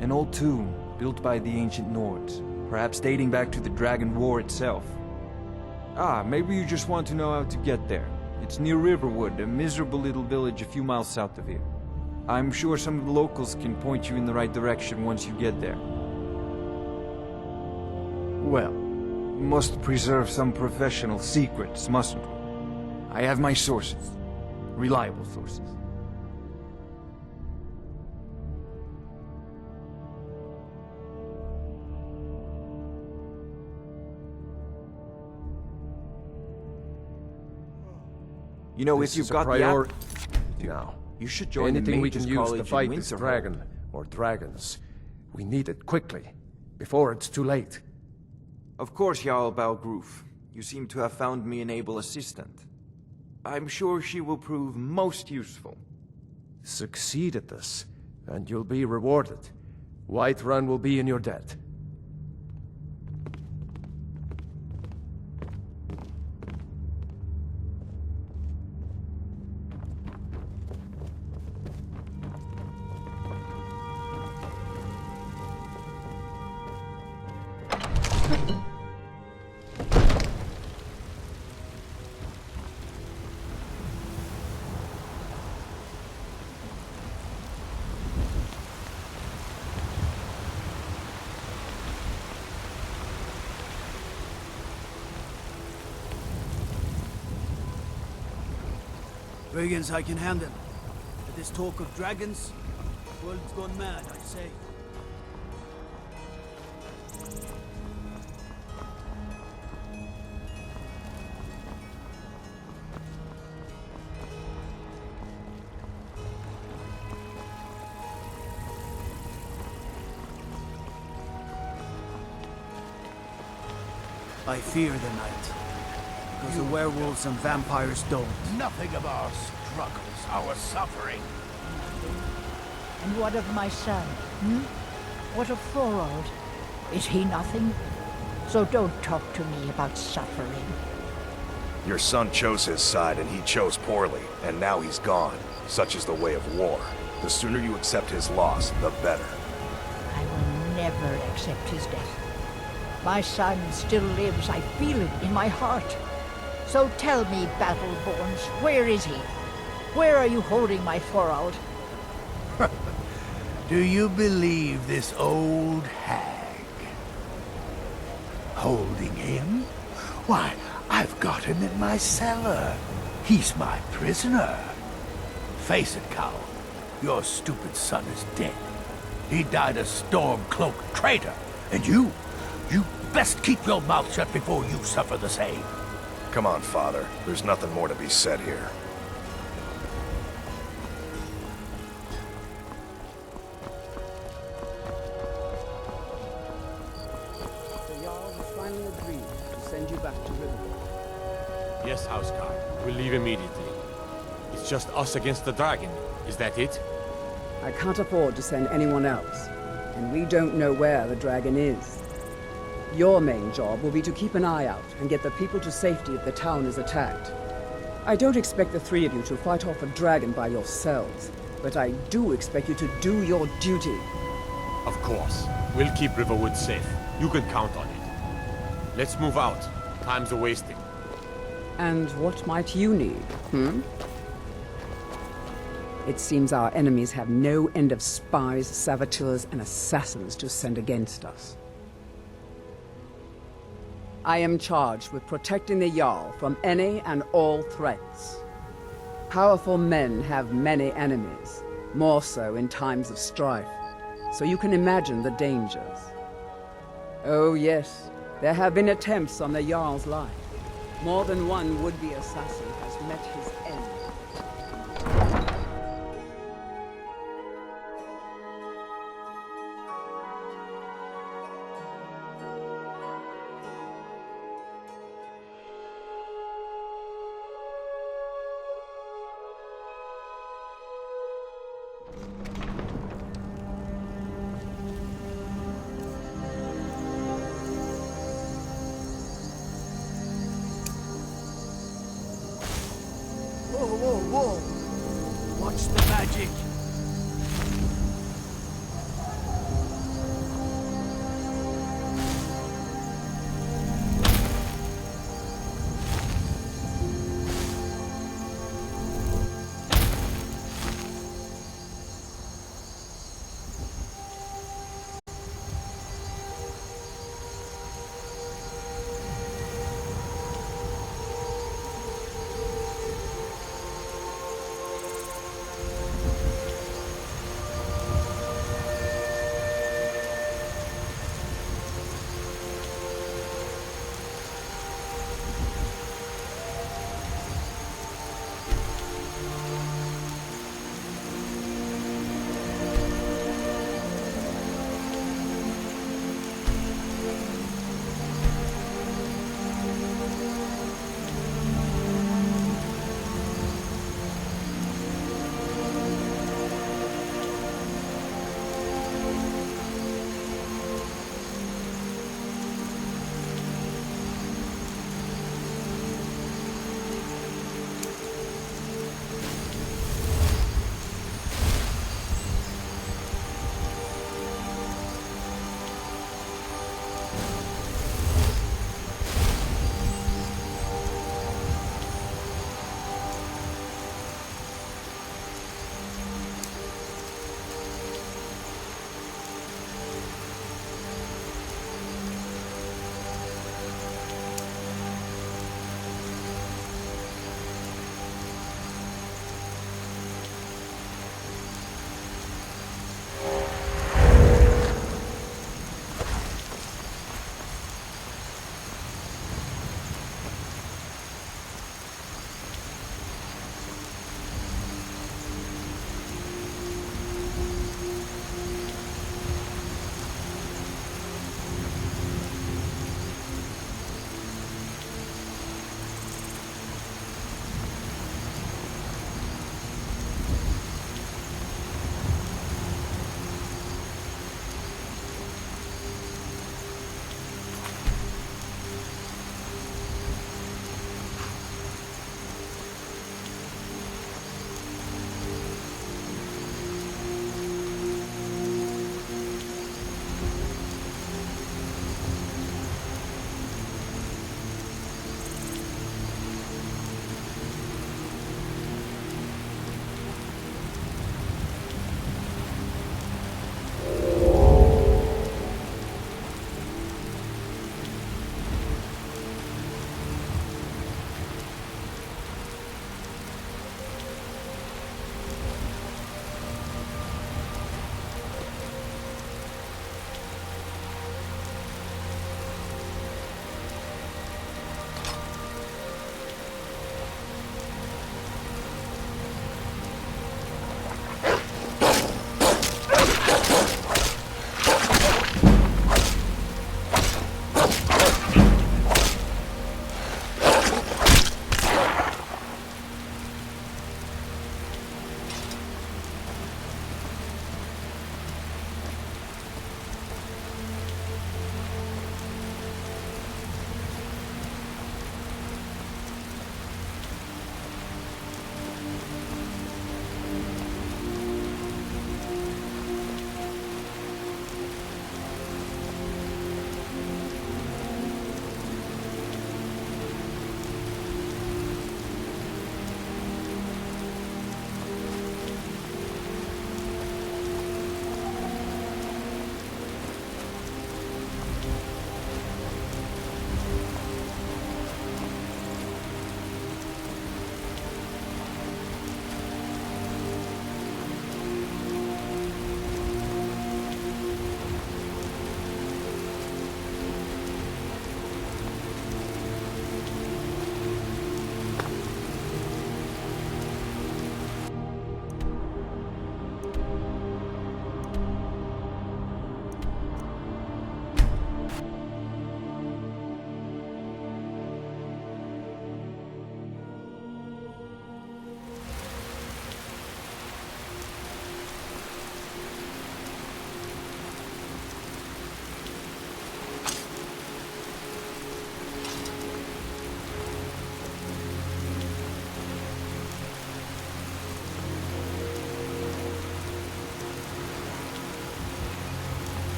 Speaker 16: An old tomb, built by the ancient Nords, perhaps dating back to the Dragon War itself. Ah, maybe you just want to know how to get there. It's near Riverwood, a miserable little village a few miles south of here. I'm sure some of the locals can point you in the right direction once you get there. Well, must preserve some professional secrets, mustn't we? I have my sources. Reliable sources. You know, if you've got
Speaker 1: priority
Speaker 16: the
Speaker 1: now,
Speaker 16: you should join
Speaker 1: anything
Speaker 16: the
Speaker 1: we
Speaker 16: Mages
Speaker 1: can use
Speaker 16: College
Speaker 1: to
Speaker 16: in
Speaker 1: fight this
Speaker 16: Winterhold.
Speaker 1: dragon or dragons. We need it quickly, before it's too late.
Speaker 16: Of course, Jarl Balgroof. You seem to have found me an able assistant. I'm sure she will prove most useful.
Speaker 1: Succeed at this, and you'll be rewarded. Whiterun will be in your debt.
Speaker 17: Brigands I can handle. But this talk of dragons, the world's gone mad, I say. I fear the night. Because the werewolves and vampires don't.
Speaker 18: Nothing of our struggles, our suffering.
Speaker 19: And what of my son? What of Thorold? Is he nothing? So don't talk to me about suffering.
Speaker 2: Your son chose his side and he chose poorly, and now he's gone. Such is the way of war. The sooner you accept his loss, the better.
Speaker 19: I will never accept his death. My son still lives, I feel it in my heart. So tell me, Battleborns, where is he? Where are you holding my Thorold?
Speaker 18: Do you believe this old hag? Holding him? Why, I've got him in my cellar. He's my prisoner. Face it, coward. Your stupid son is dead. He died a storm-cloaked traitor. And you best keep your mouth shut before you suffer the same.
Speaker 2: Come on, Father. There's nothing more to be said here.
Speaker 15: The Jarl has finally agreed to send you back to Riverwood.
Speaker 13: Yes, Houseguard. We'll leave immediately. It's just us against the dragon. Is that it?
Speaker 15: I can't afford to send anyone else, and we don't know where the dragon is. Your main job will be to keep an eye out and get the people to safety if the town is attacked. I don't expect the three of you to fight off a dragon by yourselves, but I do expect you to do your duty.
Speaker 13: Of course. We'll keep Riverwood safe. You can count on it. Let's move out. Time's a-wasting.
Speaker 15: And what might you need, It seems our enemies have no end of spies, saboteurs, and assassins to send against us. I am charged with protecting the Jarl from any and all threats. Powerful men have many enemies, more so in times of strife, so you can imagine the dangers. Oh yes, there have been attempts on the Jarl's life. More than one would-be assassin has met his end.
Speaker 17: Oh,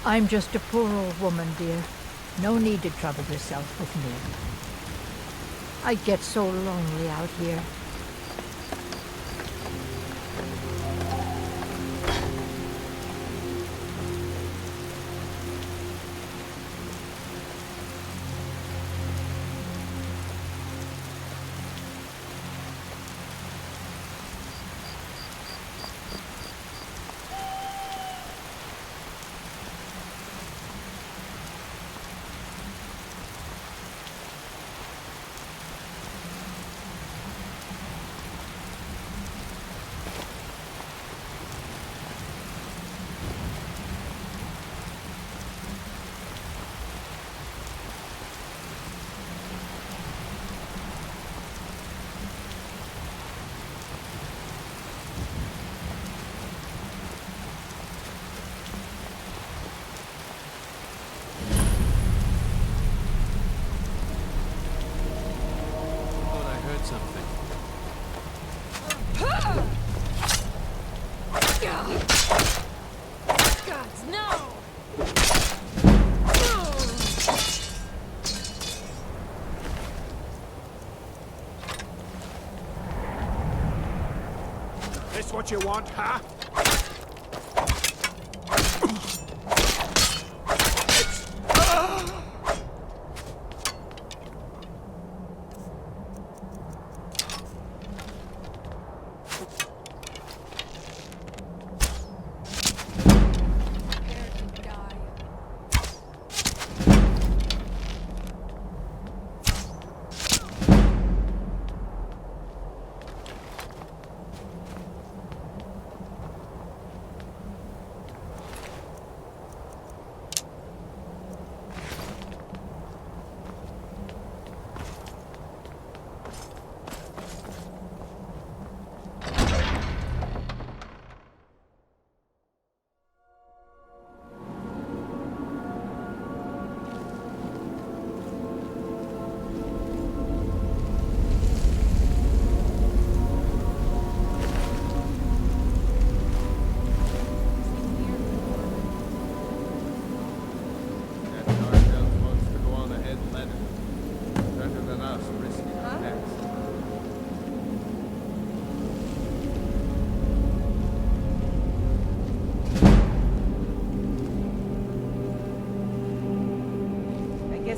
Speaker 19: I'm just a poor old woman, dear. No need to trouble yourself with me. I get so lonely out here.
Speaker 8: Gods, no!
Speaker 6: This what you want, huh?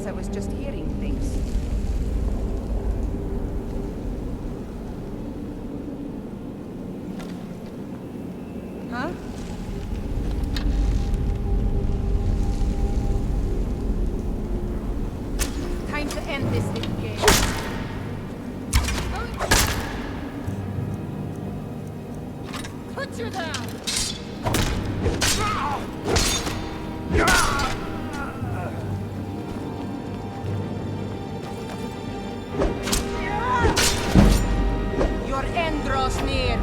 Speaker 7: I was just hearing things. Huh? Time to end this little game.
Speaker 8: Put you down!
Speaker 7: Your end draws near.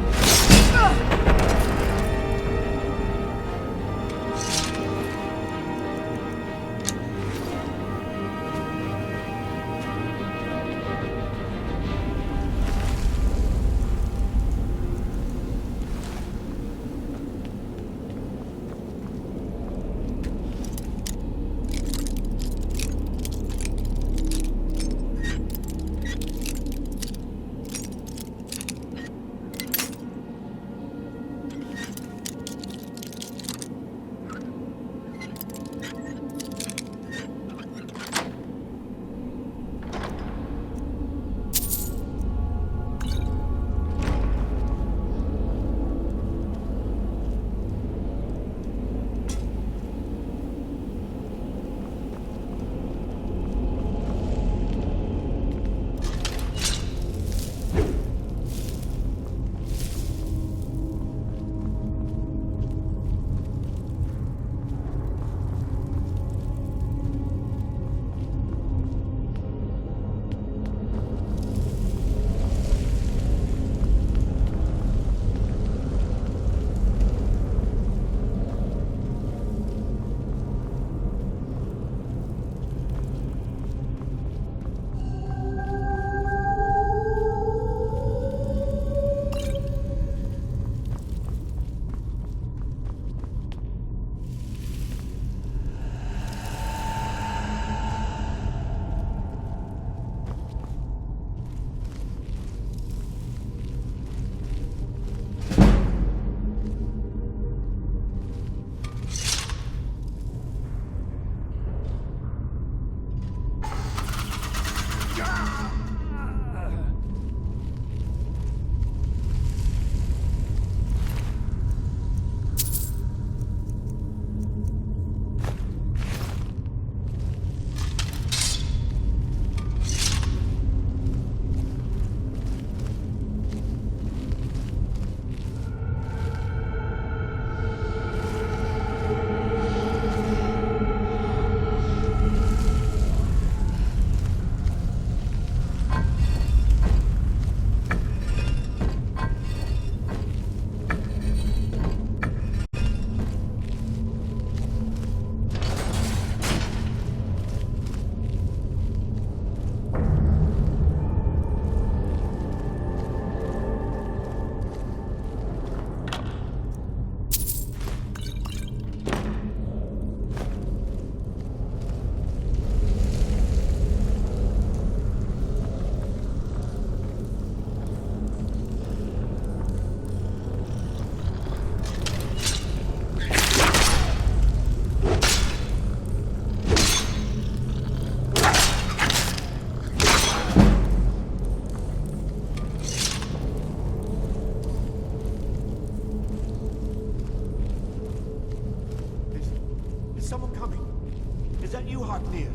Speaker 18: that you, Hartnir?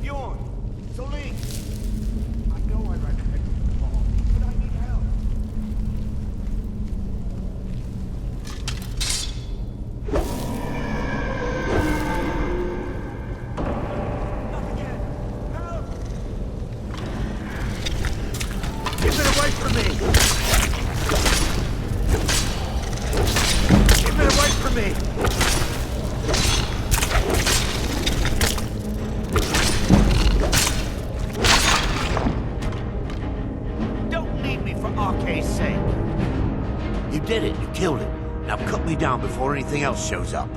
Speaker 18: Bjorn? Soling? I know I recommend you all, but I need help.
Speaker 2: Keep it away from me! Keep it away from me!
Speaker 18: Don't leave me for Arcade's sake. You did it. You killed it. Now cut me down before anything else shows up.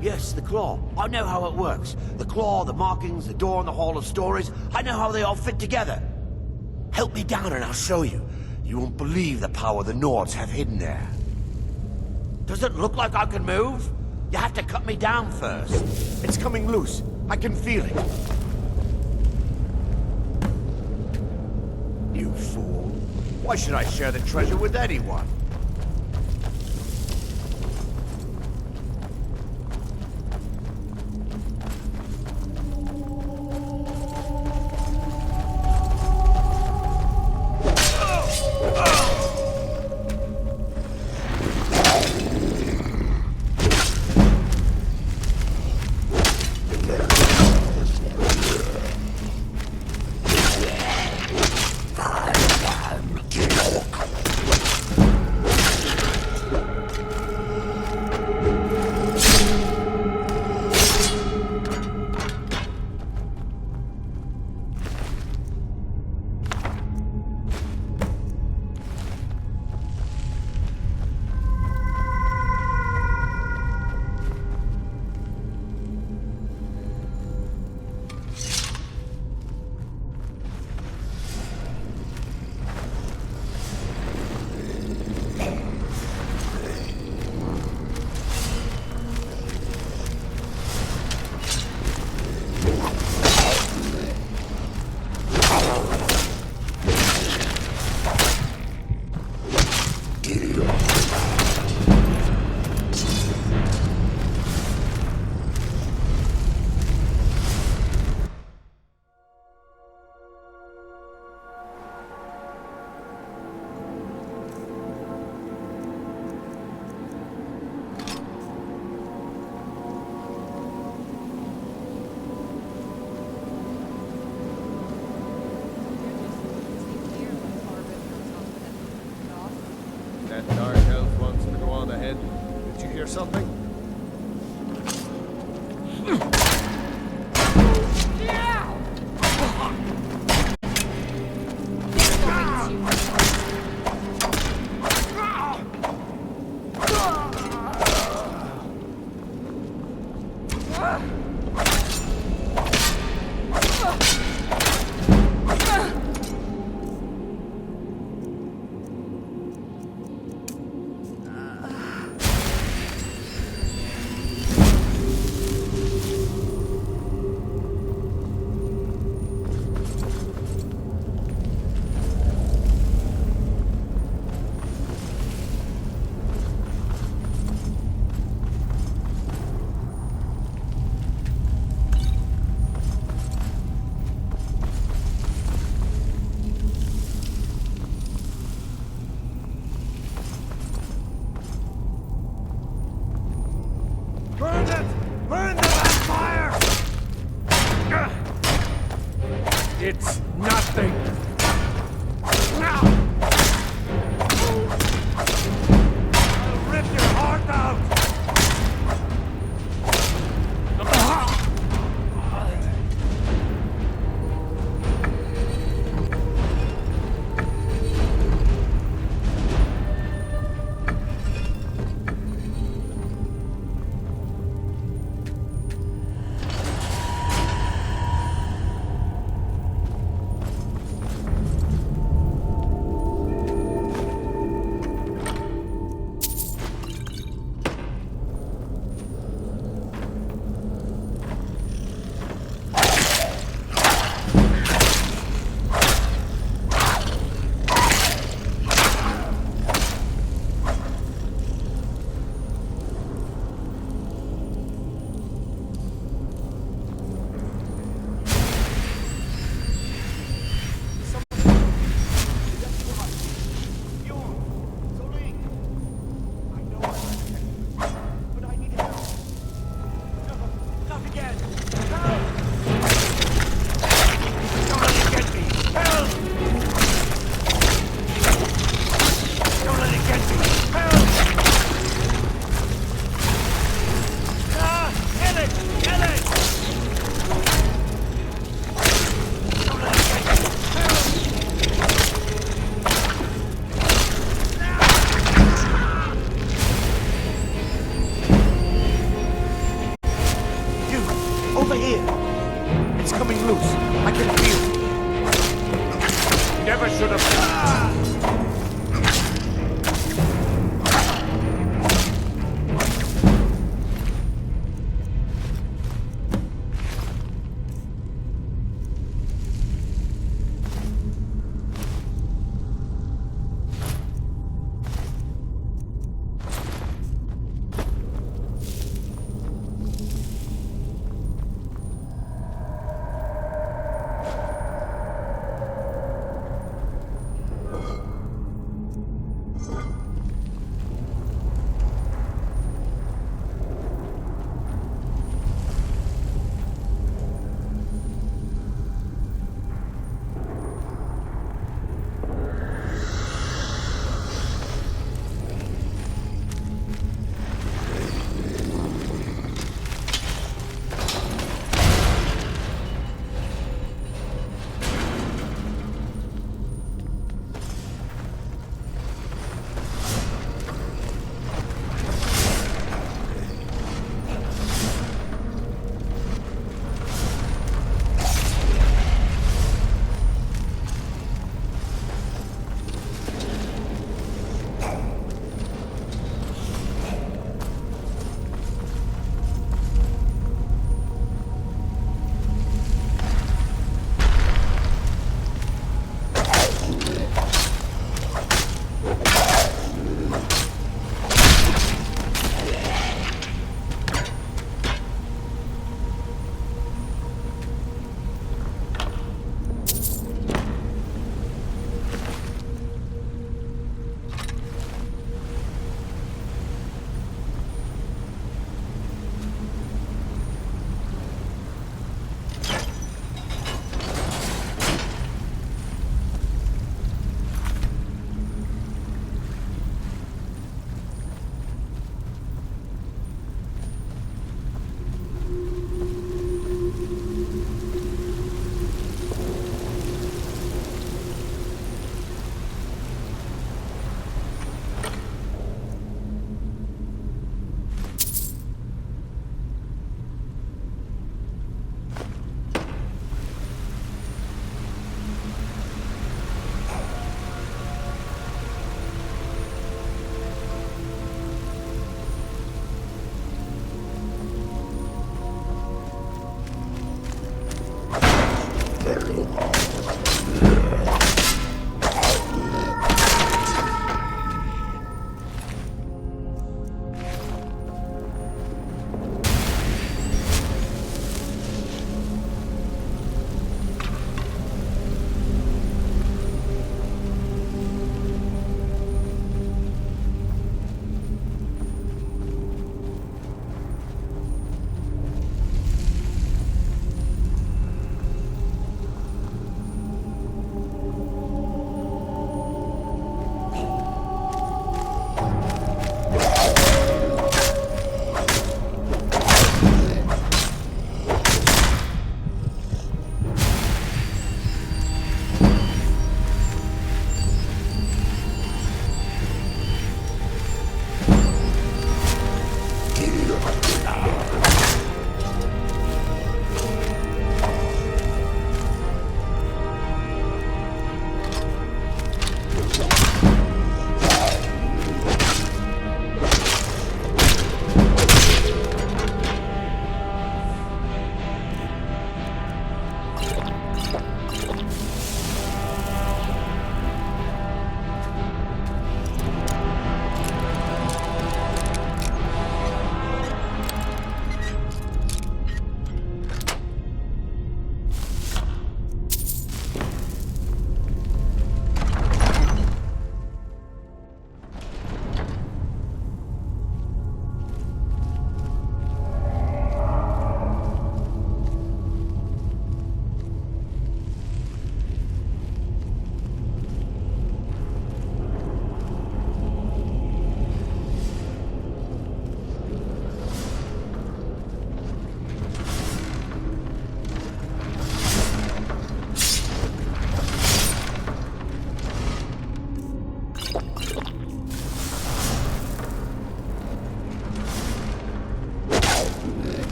Speaker 18: Yes, the claw. I know how it works. The claw, the markings, the door in the Hall of Stories. I know how they all fit together. Help me down and I'll show you. You won't believe the power the Nords have hidden there. Does it look like I can move? You have to cut me down first. It's coming loose. I can feel it. You fool. Why should I share the treasure with anyone?
Speaker 1: That dark elf wants to go on ahead. Did you hear something?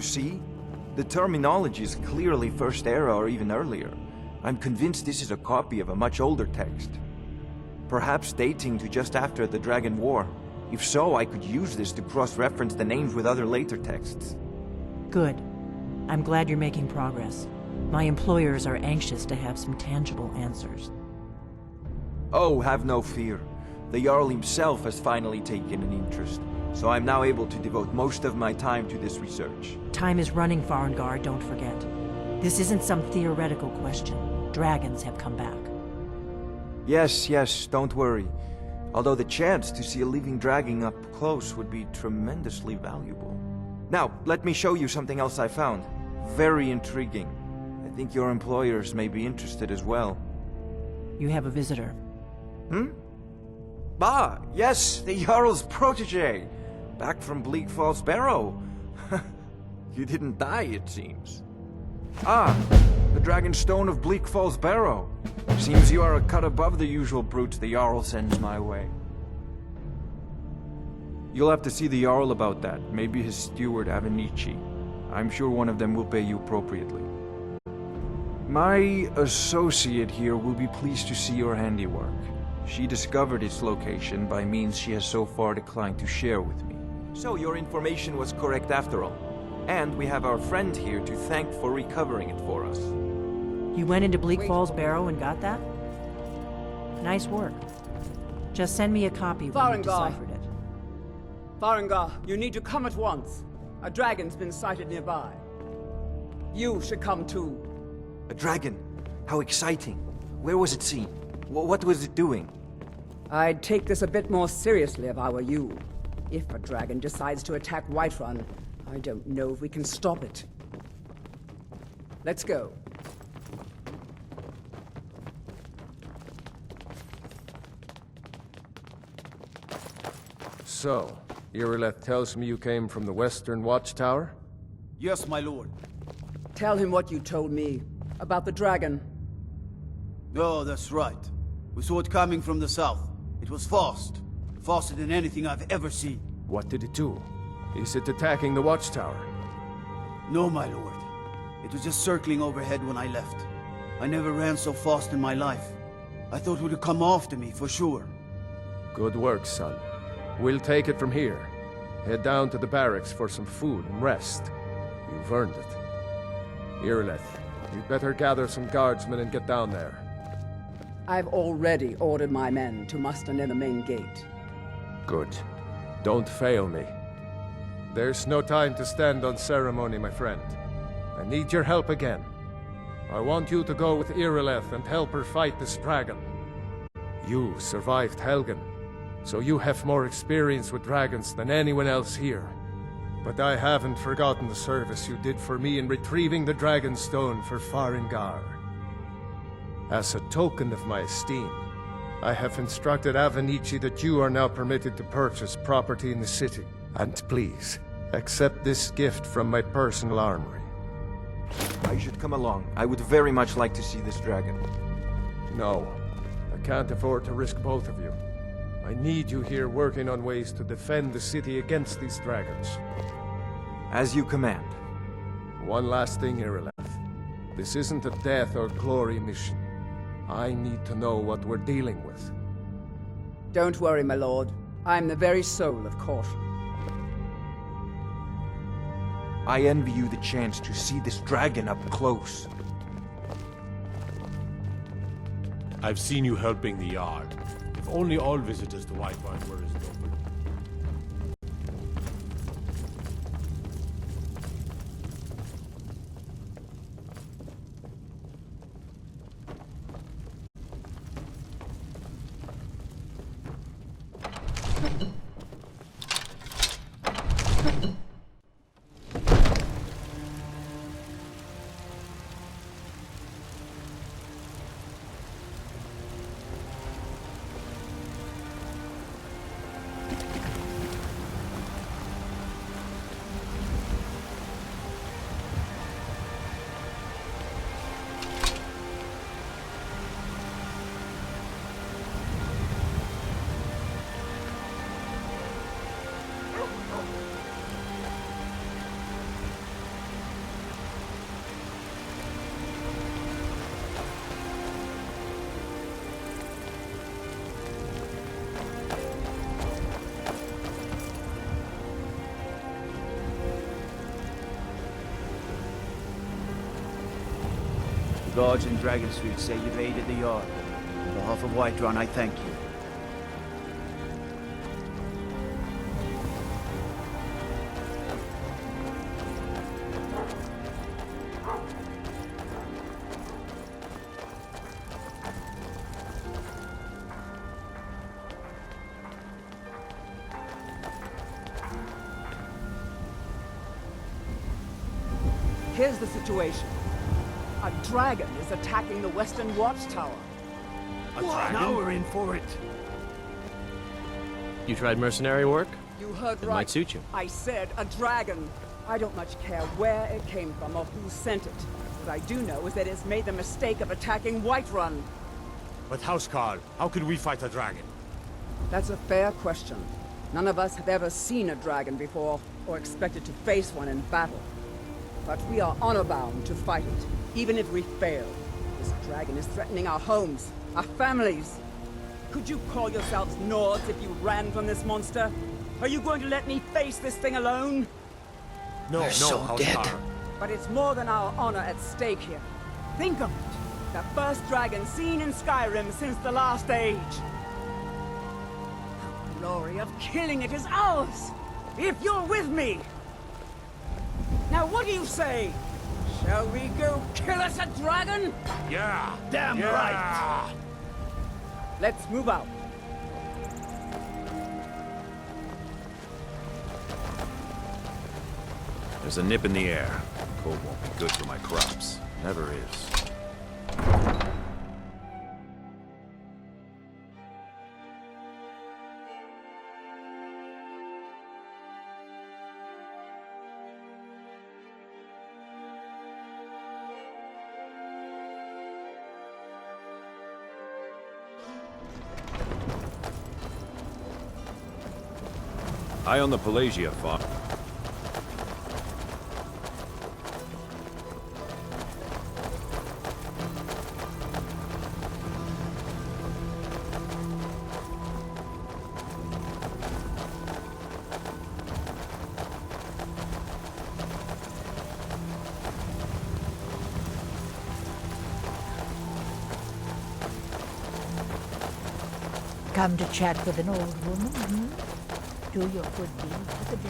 Speaker 16: see? The terminology is clearly First Era or even earlier. I'm convinced this is a copy of a much older text. Perhaps dating to just after the Dragon War. If so, I could use this to cross-reference the names with other later texts.
Speaker 20: Good. I'm glad you're making progress. My employers are anxious to have some tangible answers.
Speaker 16: Oh, have no fear. The Jarl himself has finally taken an interest, so I'm now able to devote most of my time to this research.
Speaker 20: Time is running, Farengar, don't forget. This isn't some theoretical question. Dragons have come back.
Speaker 16: Yes, don't worry. Although the chance to see a living dragon up close would be tremendously valuable. Now, let me show you something else I found. Very intriguing. I think your employers may be interested as well.
Speaker 20: You have a visitor.
Speaker 16: Ah, yes, the Jarl's protege. Back from Bleak Falls Barrow. You didn't die, it seems. Ah, the Dragon Stone of Bleak Falls Barrow. Seems you are a cut above the usual brutes the Jarl sends my way. You'll have to see the Jarl about that. Maybe his steward, Avenici. I'm sure one of them will pay you appropriately. My associate here will be pleased to see your handiwork. She discovered its location by means she has so far declined to share with me. So your information was correct after all. And we have our friend here to thank for recovering it for us.
Speaker 20: You went into Bleak Falls Barrow and got that? Nice work. Just send me a copy when you deciphered it.
Speaker 15: Farengar, you need to come at once. A dragon's been sighted nearby. You should come too.
Speaker 16: A dragon? How exciting. Where was it seen? What was it doing?
Speaker 15: I'd take this a bit more seriously if I were you. If a dragon decides to attack Whiterun, I don't know if we can stop it. Let's go.
Speaker 1: So, Irileth tells me you came from the Western Watchtower?
Speaker 17: Yes, my lord.
Speaker 15: Tell him what you told me about the dragon.
Speaker 17: Oh, that's right. We saw it coming from the south. It was fast. Faster than anything I've ever seen.
Speaker 1: What did it do? Is it attacking the Watchtower?
Speaker 17: No, my lord. It was just circling overhead when I left. I never ran so fast in my life. I thought it would come after me, for sure.
Speaker 1: Good work, son. We'll take it from here. Head down to the barracks for some food and rest. You've earned it. Irileth, you'd better gather some guardsmen and get down there.
Speaker 15: I've already ordered my men to muster near the main gate.
Speaker 1: Good. Don't fail me. There's no time to stand on ceremony, my friend. I need your help again. I want you to go with Irileth and help her fight this dragon. You survived Helgen, so you have more experience with dragons than anyone else here. But I haven't forgotten the service you did for me in retrieving the Dragon Stone for Farengar. As a token of my esteem, I have instructed Avenici that you are now permitted to purchase property in the city. And please, accept this gift from my personal armory.
Speaker 16: I should come along. I would very much like to see this dragon.
Speaker 1: No, I can't afford to risk both of you. I need you here working on ways to defend the city against these dragons.
Speaker 16: As you command.
Speaker 1: One last thing, Irileth. This isn't a death or glory mission. I need to know what we're dealing with.
Speaker 15: Don't worry, my lord. I'm the very soul of caution.
Speaker 16: I envy you the chance to see this dragon up close.
Speaker 13: I've seen you helping the Yard. If only all visitors to Whiterun were as noble.
Speaker 17: guards in Dragon Street say you've aided the Yard. On behalf of Whiterun, I thank you.
Speaker 15: Here's the situation. A dragon is attacking the Western Watchtower.
Speaker 18: A dragon? Now we're in for it.
Speaker 21: You tried mercenary work?
Speaker 15: You heard
Speaker 21: It
Speaker 15: right.
Speaker 21: might suit you.
Speaker 15: I said a dragon. I don't much care where it came from or who sent it. What I do know is that it's made the mistake of attacking Whiterun.
Speaker 13: But Housecarl, how could we fight a dragon?
Speaker 15: That's a fair question. None of us have ever seen a dragon before, or expected to face one in battle. But we are honor-bound to fight it, even if we fail. This dragon is threatening our homes, our families. Could you call yourselves Nords if you ran from this monster? Are you going to let me face this thing alone?
Speaker 13: No, Housecarl.
Speaker 15: But it's more than our honor at stake here. Think of it. The first dragon seen in Skyrim since the last age. The glory of killing it is ours, if you're with me. Now what do you say? Shall we go kill us a dragon?
Speaker 13: Yeah!
Speaker 18: Damn right!
Speaker 15: Let's move out.
Speaker 2: There's a nip in the air. Cold won't be good for my crops. Never is. Eye on the Pelagia farm.
Speaker 19: Come to chat with an old woman, hmm? Do your good deed for the day.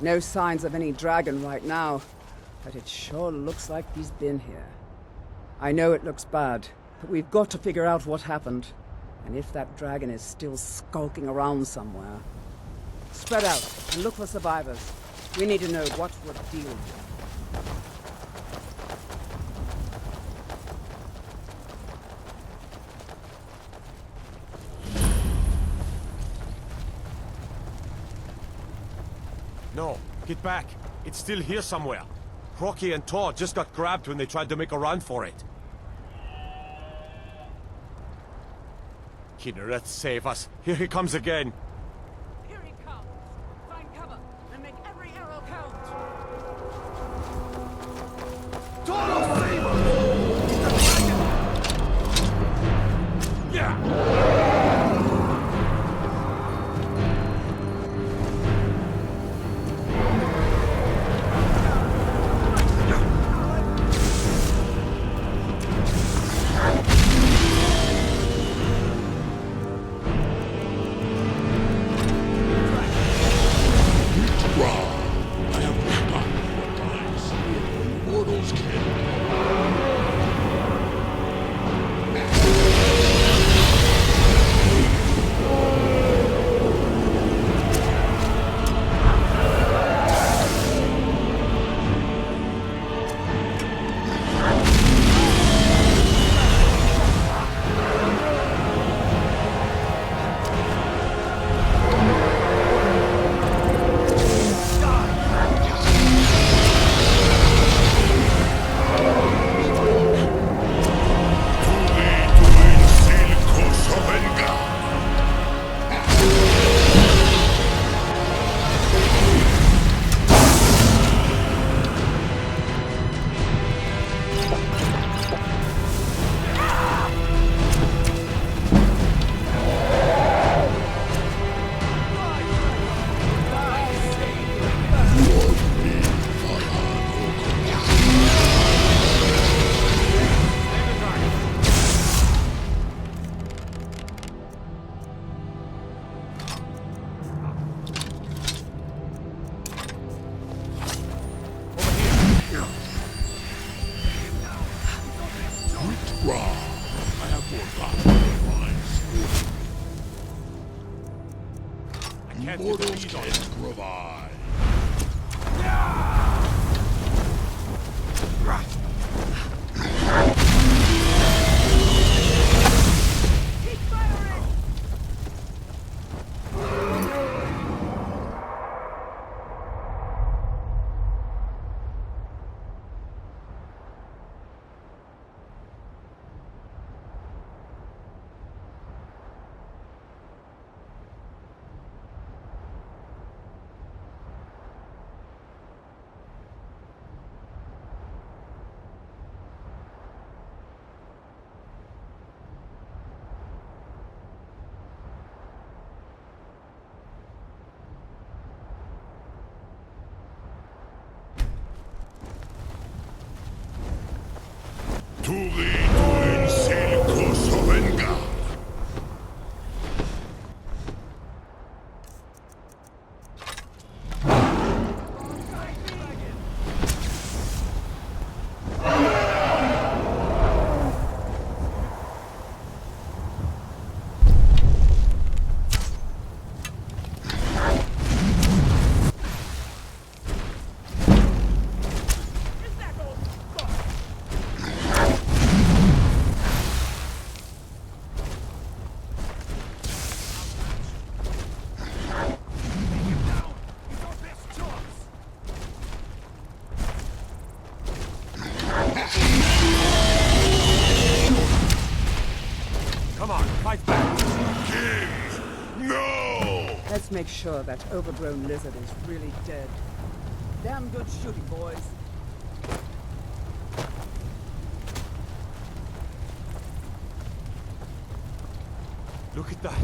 Speaker 15: No signs of any dragon right now, but it sure looks like he's been here. I know it looks bad, but we've got to figure out what happened, and if that dragon is still skulking around somewhere. Spread out and look for survivors. We need to know what we're dealing with.
Speaker 13: No, get back. It's still here somewhere. Crocky and Tor just got grabbed when they tried to make a run for it. Kinnereth, save us. Here he comes again.
Speaker 15: Here he comes. Find cover and make every arrow count.
Speaker 18: I have forgotten the divine sword. Mortals can't provide.
Speaker 15: Let's make sure that overgrown lizard is really dead. Damn good shooting, boys.
Speaker 13: Look at that.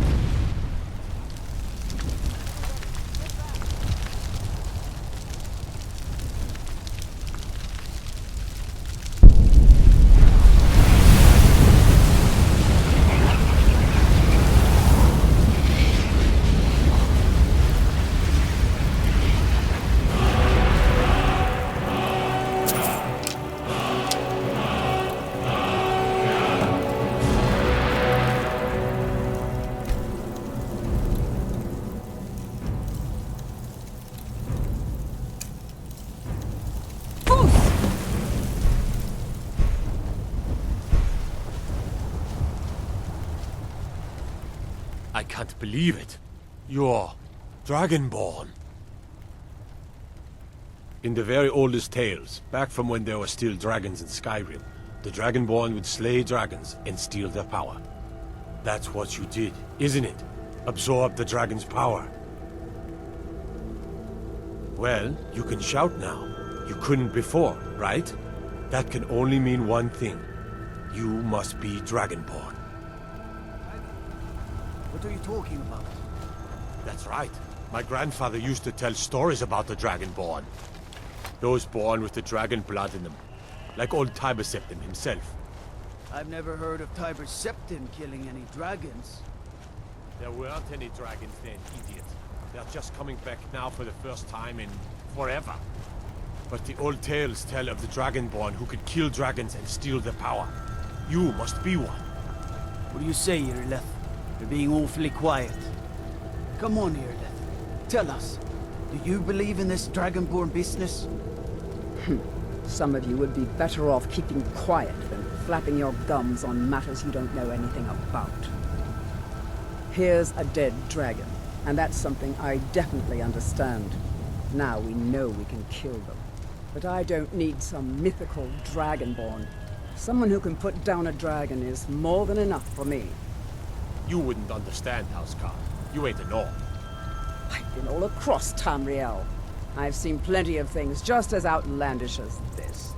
Speaker 13: I can't believe it. You're Dragonborn. In the very oldest tales, back from when there were still dragons in Skyrim, the Dragonborn would slay dragons and steal their power. That's what you did, isn't it? Absorb the dragon's power. Well, you can shout now. You couldn't before, right? That can only mean one thing. You must be Dragonborn.
Speaker 17: What are you talking about?
Speaker 13: That's right. My grandfather used to tell stories about the Dragonborn. Those born with the dragon blood in them. Like old Tiber Septim himself.
Speaker 17: I've never heard of Tiber Septim killing any dragons.
Speaker 13: There weren't any dragons then, idiot. They're just coming back now for the first time in forever. But the old tales tell of the Dragonborn who could kill dragons and steal their power. You must be one.
Speaker 17: What do you say, Irileth? You're being awfully quiet. Come on, Irileth. Tell us. Do you believe in this Dragonborn business?
Speaker 15: Some of you would be better off keeping quiet than flapping your gums on matters you don't know anything about. Here's a dead dragon, and that's something I definitely understand. Now we know we can kill them. But I don't need some mythical Dragonborn. Someone who can put down a dragon is more than enough for me.
Speaker 13: You wouldn't understand, Housecarl. You ain't a North.
Speaker 15: I've been all across Tamriel. I've seen plenty of things just as outlandish as this.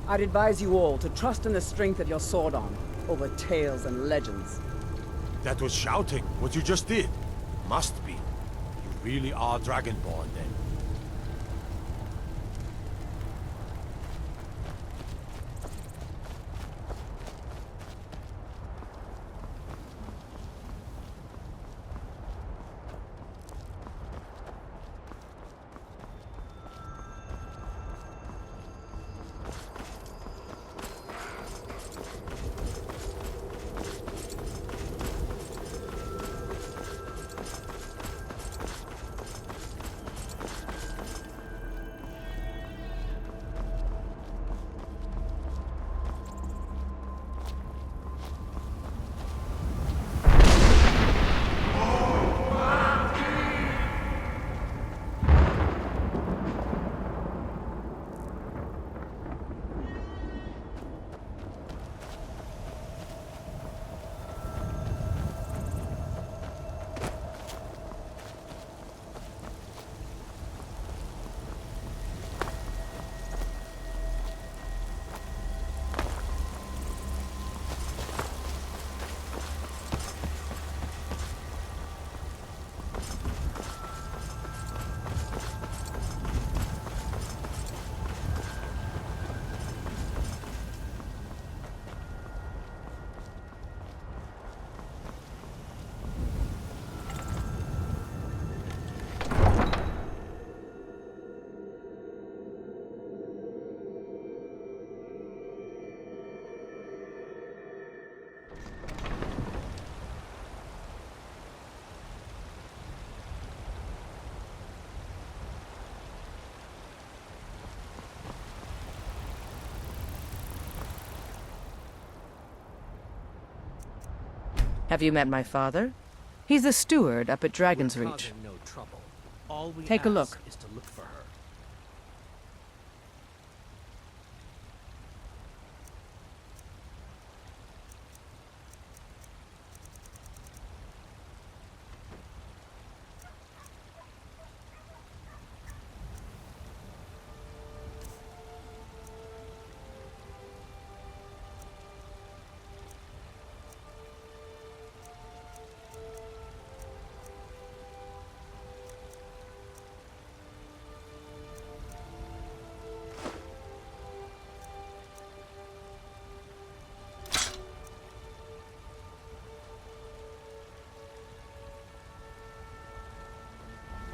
Speaker 15: I'd advise you all to trust in the strength of your sword arm over tales and legends.
Speaker 13: That was shouting, what you just did. Must be. You really are Dragonborn, then.
Speaker 7: Have you met my father? He's the steward up at Dragon's Reach.
Speaker 21: No trouble. All we
Speaker 7: Take a look.
Speaker 21: ask is to look for her.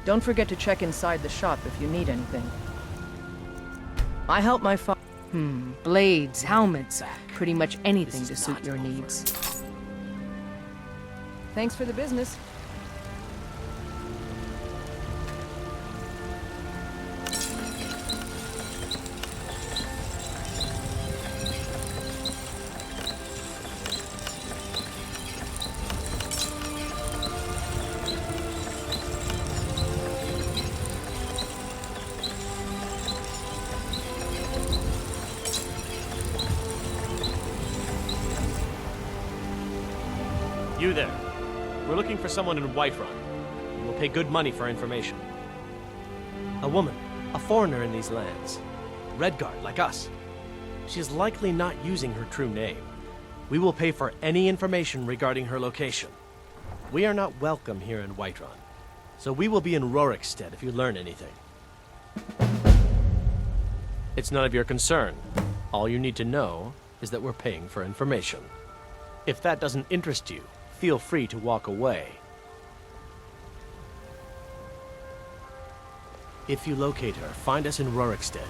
Speaker 7: Don't forget to check inside the shop if you need anything. I help my father. Blades, helmets, pretty much anything to suit your needs. Thanks for the business.
Speaker 21: You there. We're looking for someone in Whiterun. We'll pay good money for information. A woman, a foreigner in these lands. Redguard, like us. She's likely not using her true name. We will pay for any information regarding her location. We are not welcome here in Whiterun, so we will be in Rorikstead if you learn anything. It's none of your concern. All you need to know is that we're paying for information. If that doesn't interest you, feel free to walk away. If you locate her, find us in Rorikstead.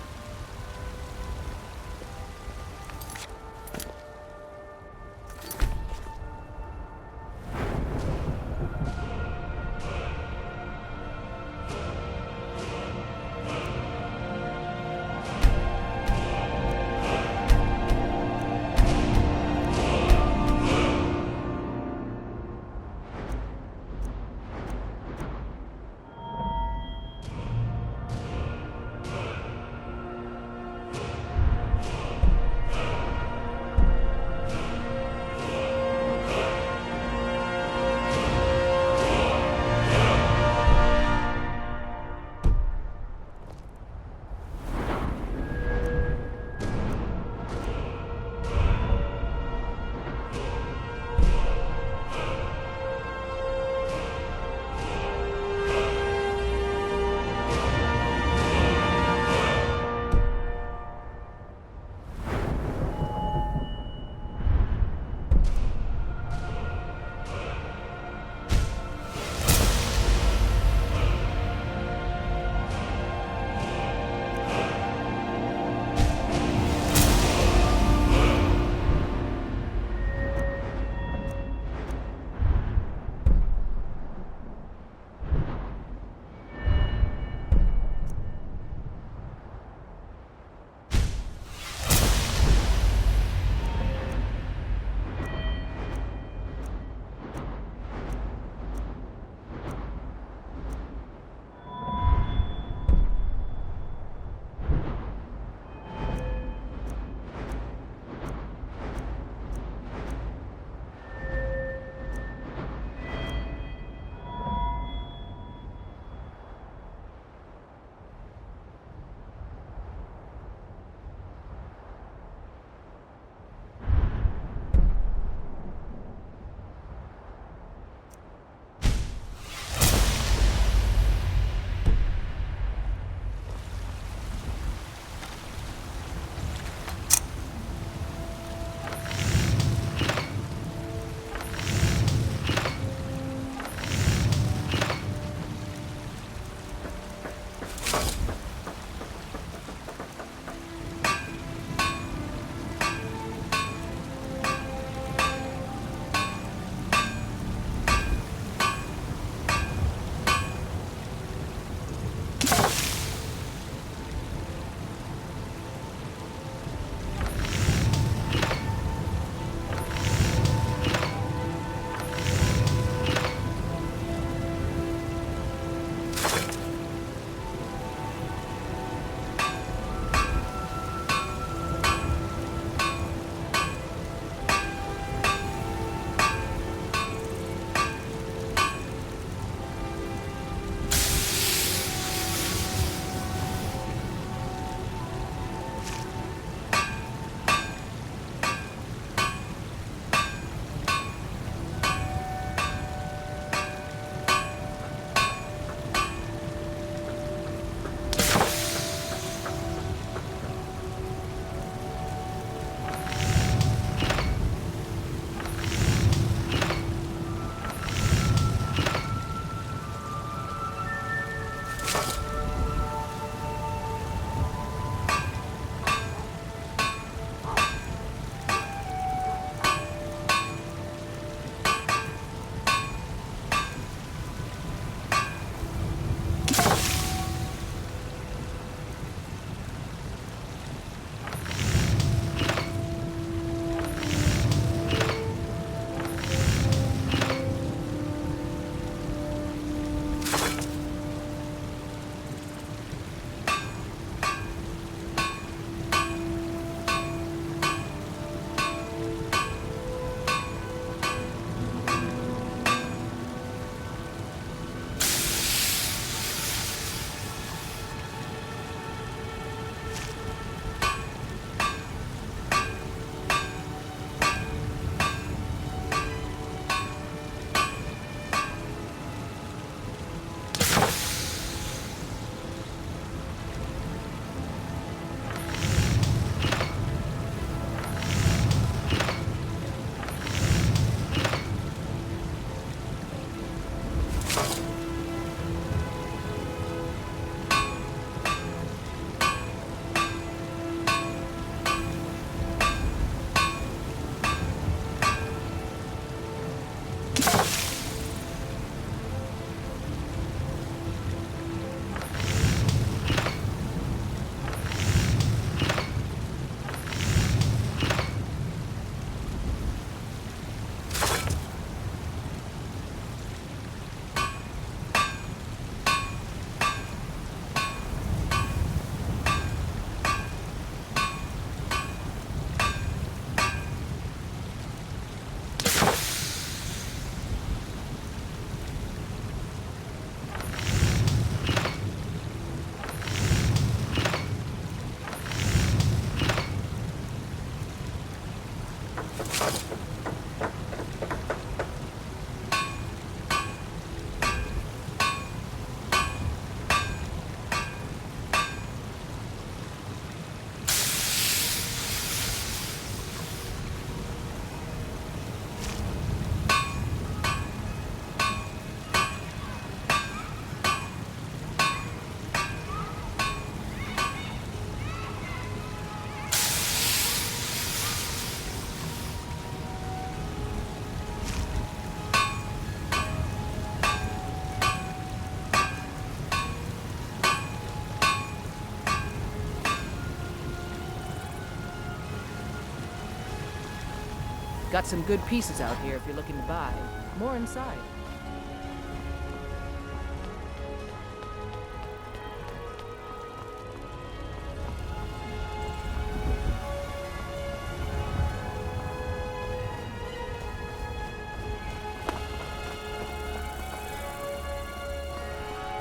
Speaker 7: Got some good pieces out here if you're looking to buy. More inside.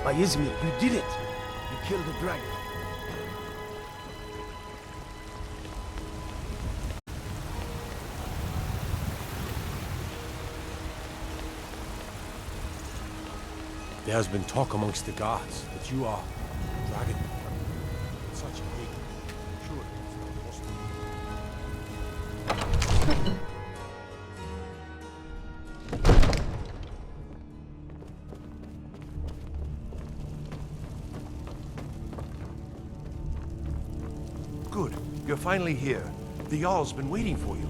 Speaker 17: By Izmir, you did it! You killed the dragon.
Speaker 13: There has been talk amongst the guards that you are dragon. Such a big, sure, it's not possible.
Speaker 2: Good. You're finally here. The Jarl's been waiting for you.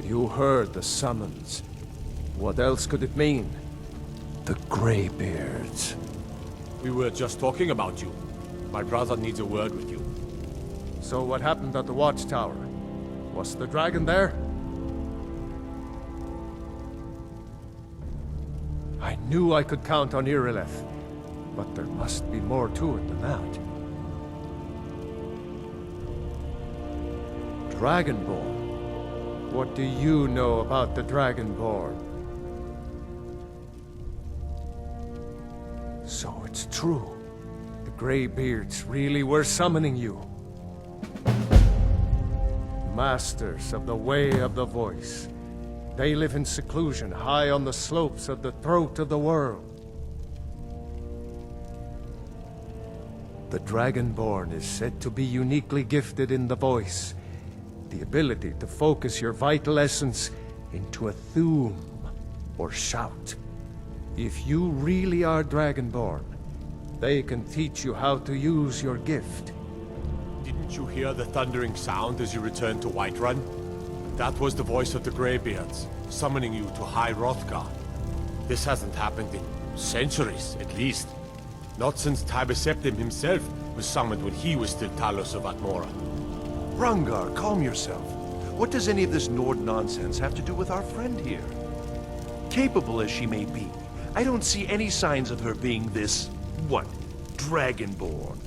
Speaker 1: You heard the summons. What else could it mean? The Greybeards.
Speaker 13: We were just talking about you. My brother needs a word with you.
Speaker 1: So what happened at the watchtower? Was the dragon there? I knew I could count on Irileth, but there must be more to it than that. Dragonborn? What do you know about the Dragonborn? So it's true. The Greybeards really were summoning you. Masters of the Way of the Voice. They live in seclusion, high on the slopes of the throat of the world. The Dragonborn is said to be uniquely gifted in the voice. The ability to focus your vital essence into a thum, or shout. If you really are Dragonborn, they can teach you how to use your gift.
Speaker 13: Didn't you hear the thundering sound as you returned to Whiterun? That was the voice of the Greybeards, summoning you to High Hrothgar. This hasn't happened in centuries, at least. Not since Tibeseptim himself was summoned when he was still Talos of Atmora.
Speaker 2: Rungar, calm yourself. What does any of this Nord nonsense have to do with our friend here? Capable as she may be, I don't see any signs of her being this, what, Dragonborn.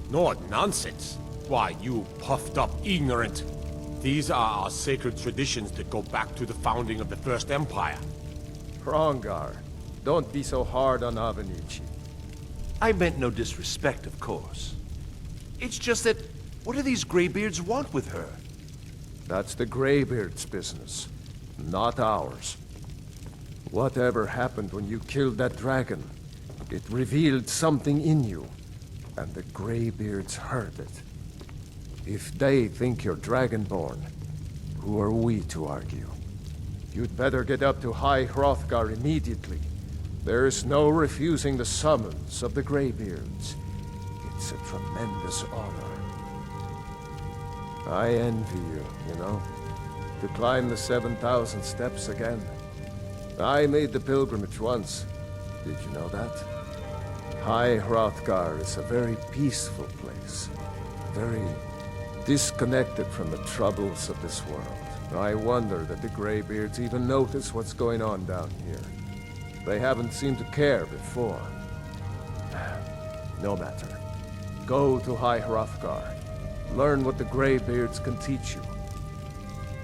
Speaker 13: Nord nonsense? Why, you puffed up ignorant. These are our sacred traditions that go back to the founding of the First Empire.
Speaker 1: Hrongar, don't be so hard on Avenici.
Speaker 2: I meant no disrespect, of course. It's just that, what do these Greybeards want with her?
Speaker 1: That's the Greybeards' business, not ours. Whatever happened when you killed that dragon, it revealed something in you, and the Greybeards heard it. If they think you're Dragonborn, who are we to argue? You'd better get up to High Hrothgar immediately. There's no refusing the summons of the Greybeards. It's a tremendous honor. I envy you, you know, to climb the 7,000 steps again. I made the pilgrimage once. Did you know that? High Hrothgar is a very peaceful place. Very disconnected from the troubles of this world. I wonder that the Greybeards even notice what's going on down here. They haven't seemed to care before. No matter. Go to High Hrothgar. Learn what the Greybeards can teach you.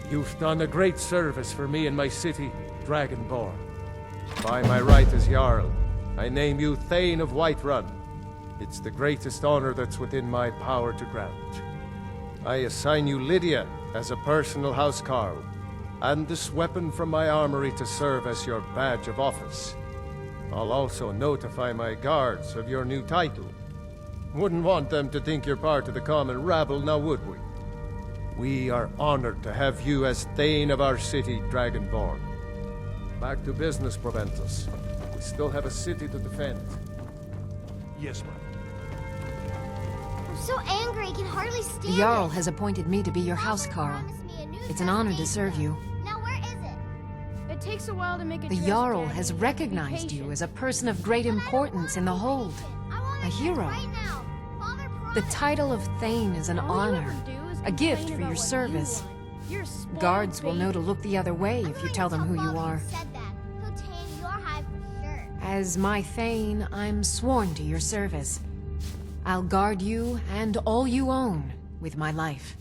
Speaker 1: You've done a great service for me and my city, Dragonborn. By my right as Jarl, I name you Thane of Whiterun. It's the greatest honor that's within my power to grant.
Speaker 13: I assign you Lydia as a personal housecarl, and this weapon from my armory to serve as your badge of office. I'll also notify my guards of your new title. Wouldn't want them to think you're part of the common rabble, now would we? We are honored to have you as Thane of our city, Dragonborn. Back to business, Proventus. We still have a city to defend.
Speaker 2: Yes, ma'am.
Speaker 9: I'm so angry I can hardly stand
Speaker 8: The Jarl
Speaker 9: it.
Speaker 8: has appointed me to be your housecarl. It's an honor to serve you.
Speaker 9: Now where is it?
Speaker 5: It takes a while to make a
Speaker 8: The
Speaker 5: dress,
Speaker 8: Jarl
Speaker 5: Daddy.
Speaker 8: has
Speaker 5: You have to be
Speaker 8: recognized you
Speaker 5: patient.
Speaker 8: as a person of great importance in the hold. A hero. The title of Thane is an
Speaker 5: All you
Speaker 8: honor,
Speaker 5: ever do is
Speaker 8: a
Speaker 5: complain
Speaker 8: gift for
Speaker 5: about
Speaker 8: your
Speaker 5: what you
Speaker 8: service.
Speaker 5: want. You're a spoiled
Speaker 8: Guards will know
Speaker 5: baby.
Speaker 8: to look the other way if you tell them who you are.
Speaker 9: Said that. He'll tame your hide for sure.
Speaker 8: As my Thane, I'm sworn to your service. I'll guard you and all you own with my life.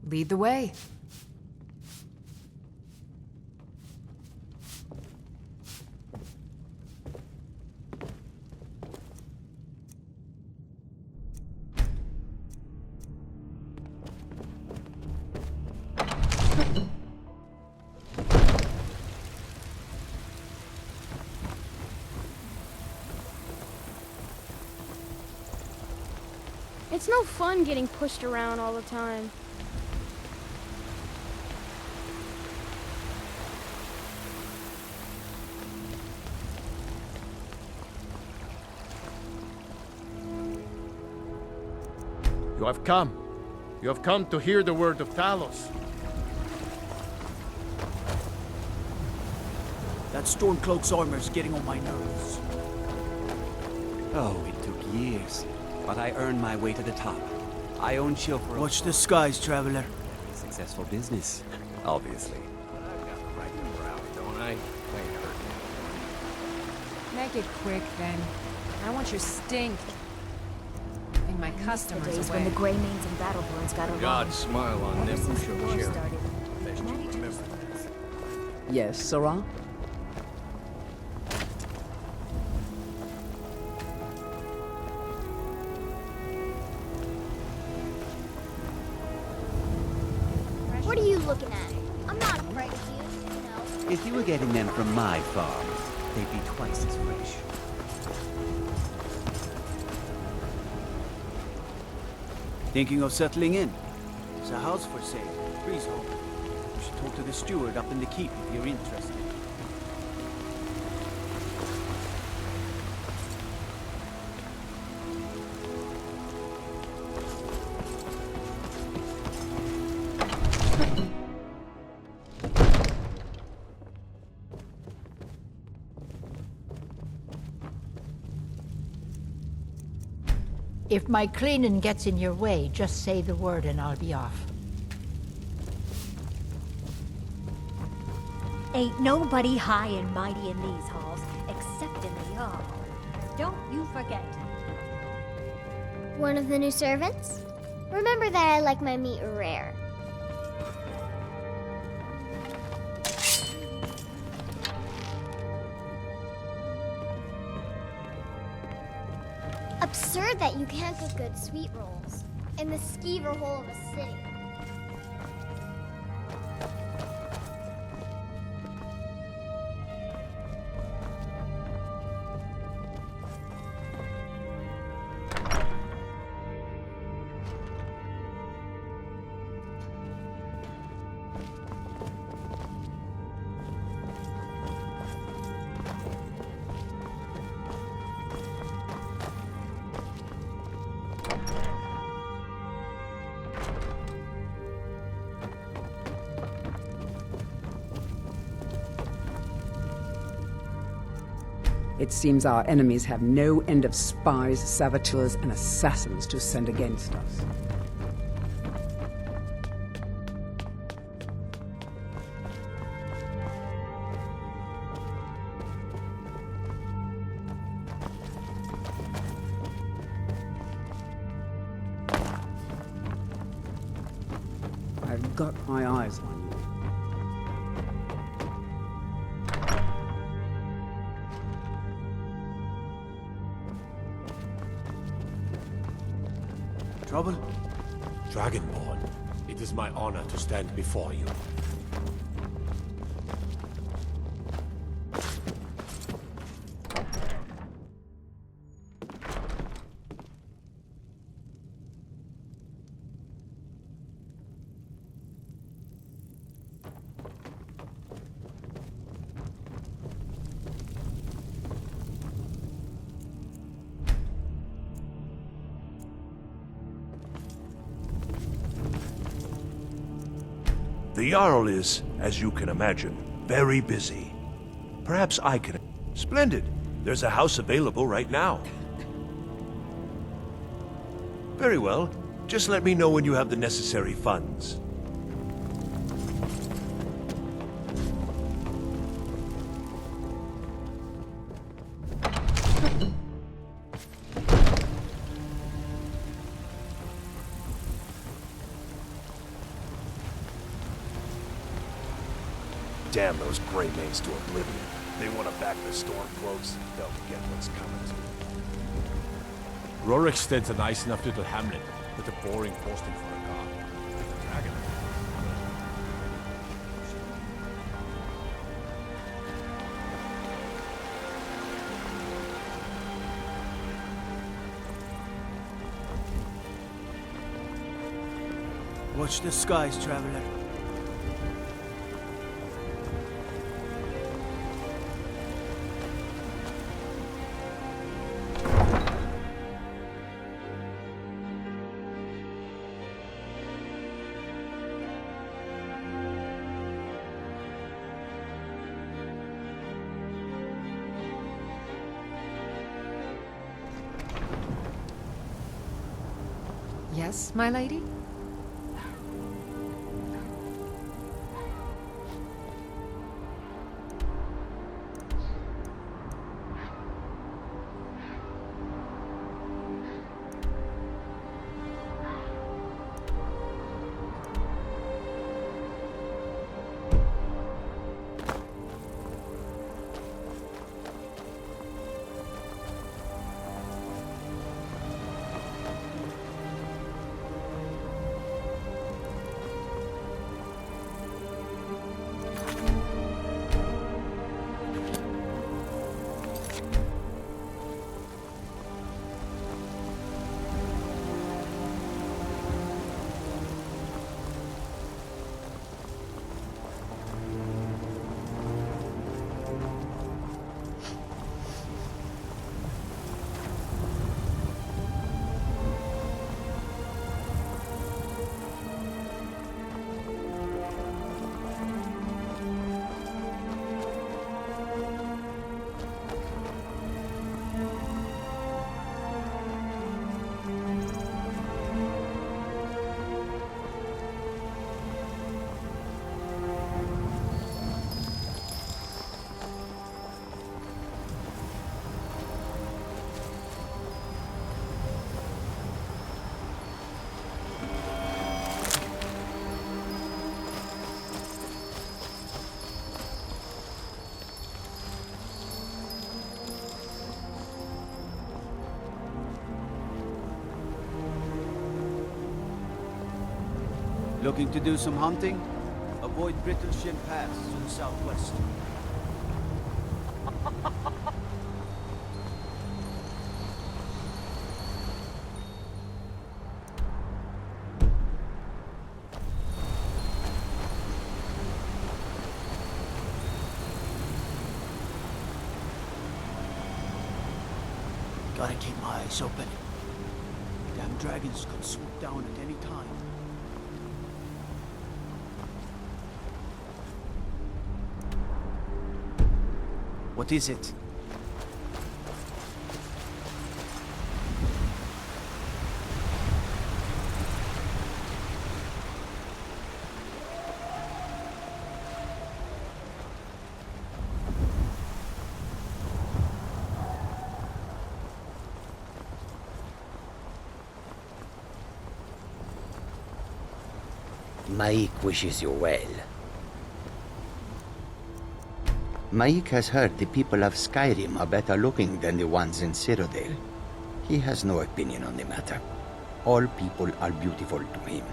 Speaker 8: Lead the way.
Speaker 5: It's no fun getting pushed around all the time.
Speaker 13: You have come. You have come to hear the word of Talos.
Speaker 17: That Stormcloak's armor's getting on my nerves.
Speaker 22: Oh, it took years, but I earned my way to the top. I own Chill for
Speaker 17: Watch the skies, traveler.
Speaker 22: successful business, obviously.
Speaker 4: Don't I?
Speaker 8: Make it quick, then. I want your stink. And my
Speaker 14: The
Speaker 8: customers
Speaker 14: days
Speaker 8: away.
Speaker 14: when the Greymanes and Battleborns got along.
Speaker 4: God smile on
Speaker 14: Ever
Speaker 4: them,
Speaker 14: since the war
Speaker 4: sure.
Speaker 14: started.
Speaker 4: Best you
Speaker 14: Many
Speaker 4: remember.
Speaker 15: Yes, Sarah?
Speaker 9: What are you looking at? I'm not afraid of you, you know.
Speaker 22: If you were getting them from my farm, they'd be twice as fresh.
Speaker 17: Thinking of settling in? There's a house for sale. Freehold. You should talk to the steward up in the keep if you're interested.
Speaker 19: If my cleaning gets in your way, just say the word and I'll be off.
Speaker 14: Ain't nobody high and mighty in these halls, except in the Jarl. Don't you forget.
Speaker 9: One of the new servants? Remember that I like my meat rare. Absurd that you can't cook good sweet rolls in the skeever hole of a city.
Speaker 15: It seems our enemies have no end of spies, saboteurs, and assassins to send against us. I've got my eyes on you.
Speaker 17: Trouble?
Speaker 13: Dragonborn, it is my honor to stand before you.
Speaker 2: The Jarl is, as you can imagine, very busy. Perhaps I can... Splendid! There's a house available right now. Very well. Just let me know when you have the necessary funds. Damn those Grey Manes to oblivion. They want to back the Stormcloaks. They'll get what's coming to them.
Speaker 13: Roriksted's a nice enough little hamlet, but a boring posting for a car. With a dragon.
Speaker 17: Watch the skies, traveler.
Speaker 8: Yes, my lady?
Speaker 17: Looking to do some hunting? Avoid Brittleshin Pass to the southwest. Gotta keep my eyes open. Damn dragons could swoop down at any time. What is it?
Speaker 3: Maik wishes you well. Maik has heard the people of Skyrim are better looking than the ones in Cyrodiil. He has no opinion on the matter. All people are beautiful to him.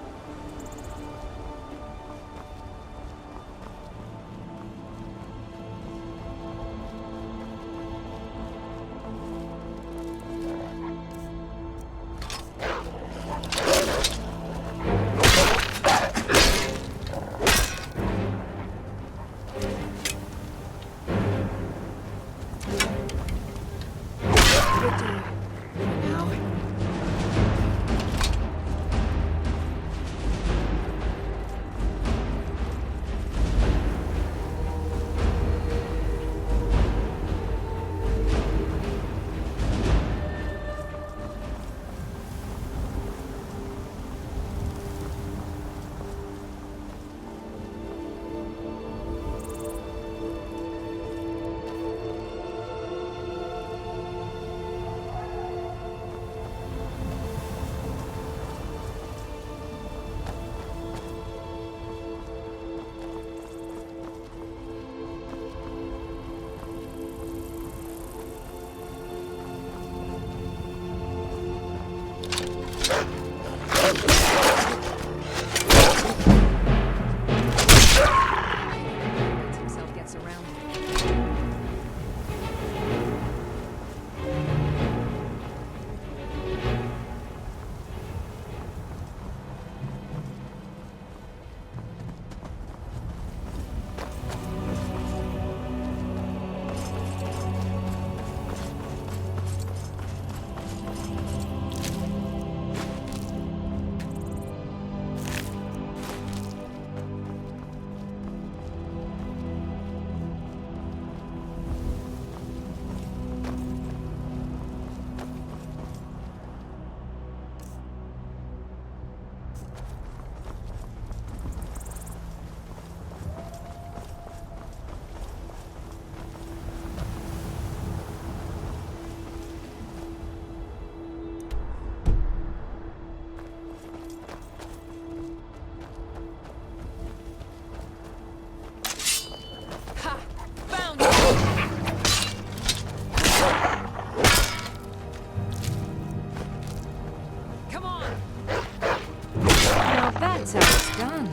Speaker 8: That's how it's done.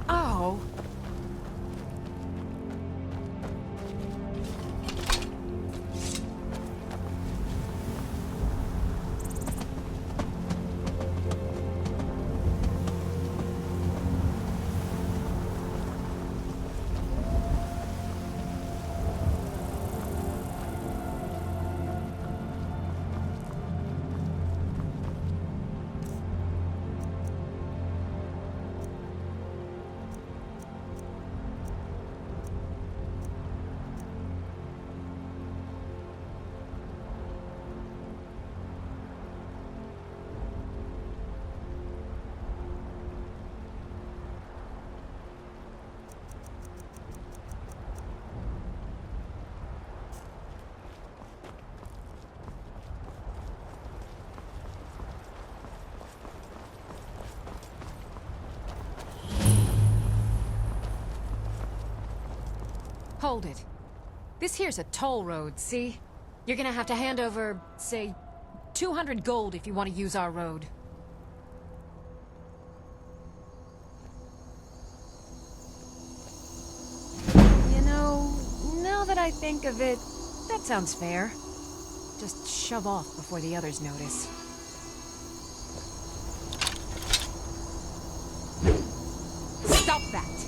Speaker 8: Oh. Hold it. This here's a toll road, see? You're gonna have to hand over, say, 200 gold if you want to use our road. You know, now that I think of it, that sounds fair. Just shove off before the others notice. Stop that!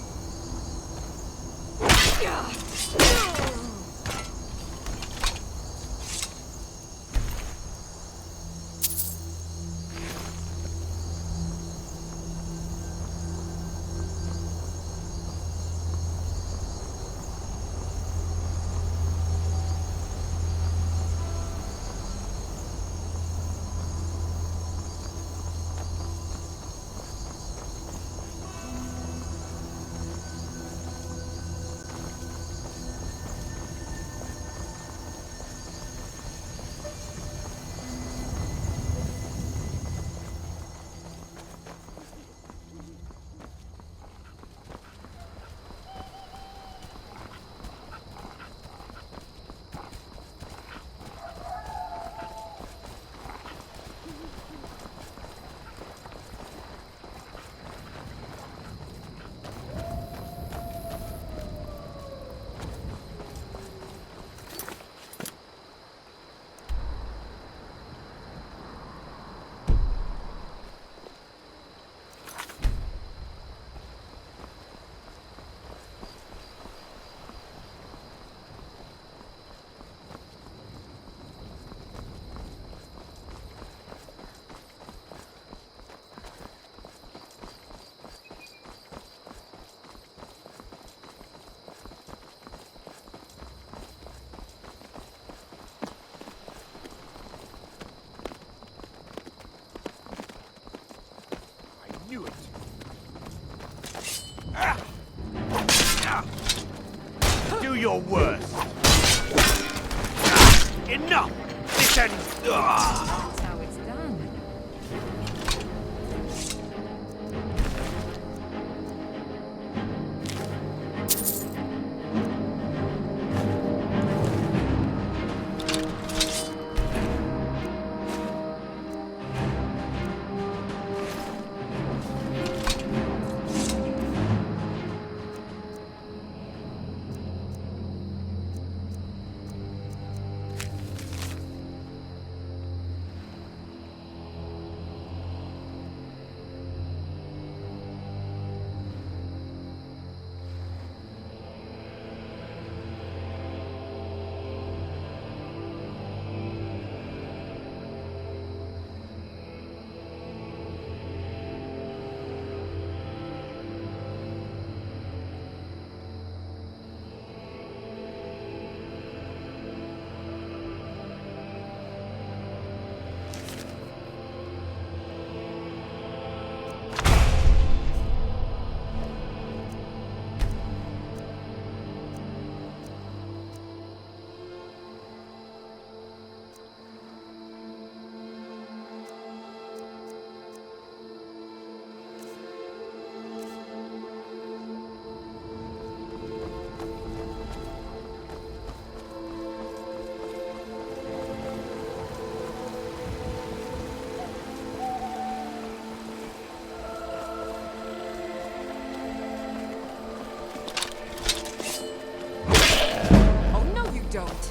Speaker 18: your worst. Enough! Listen!
Speaker 8: That's how it's done. Don't.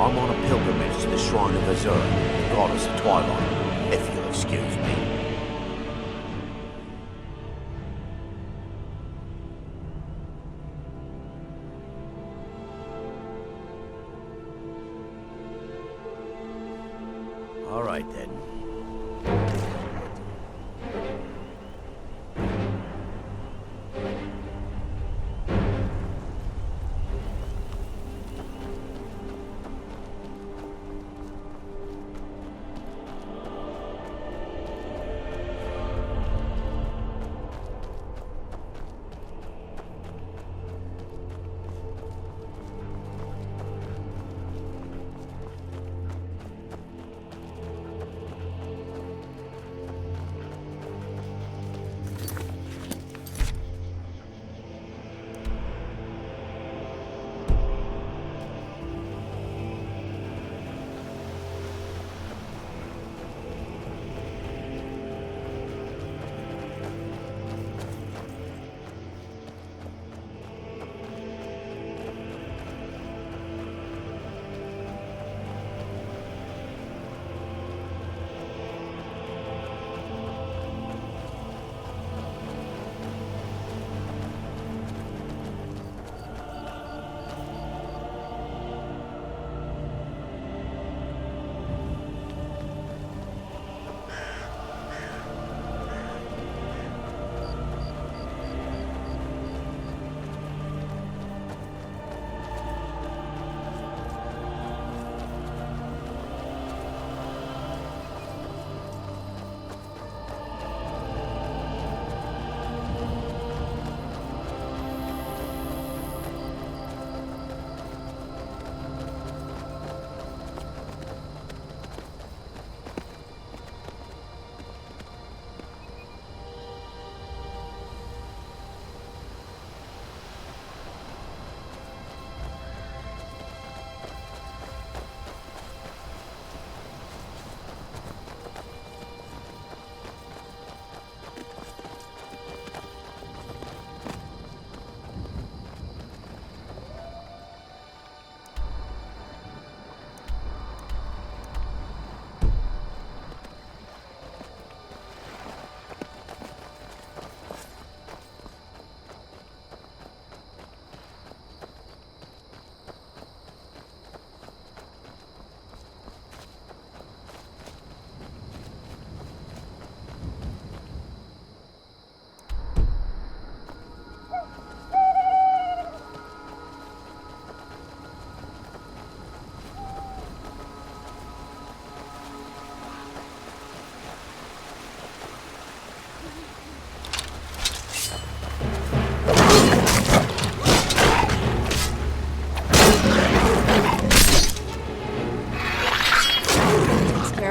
Speaker 18: I'm on a pilgrimage to the shrine of Azura, the goddess of twilight, if you'll excuse me. All right, then.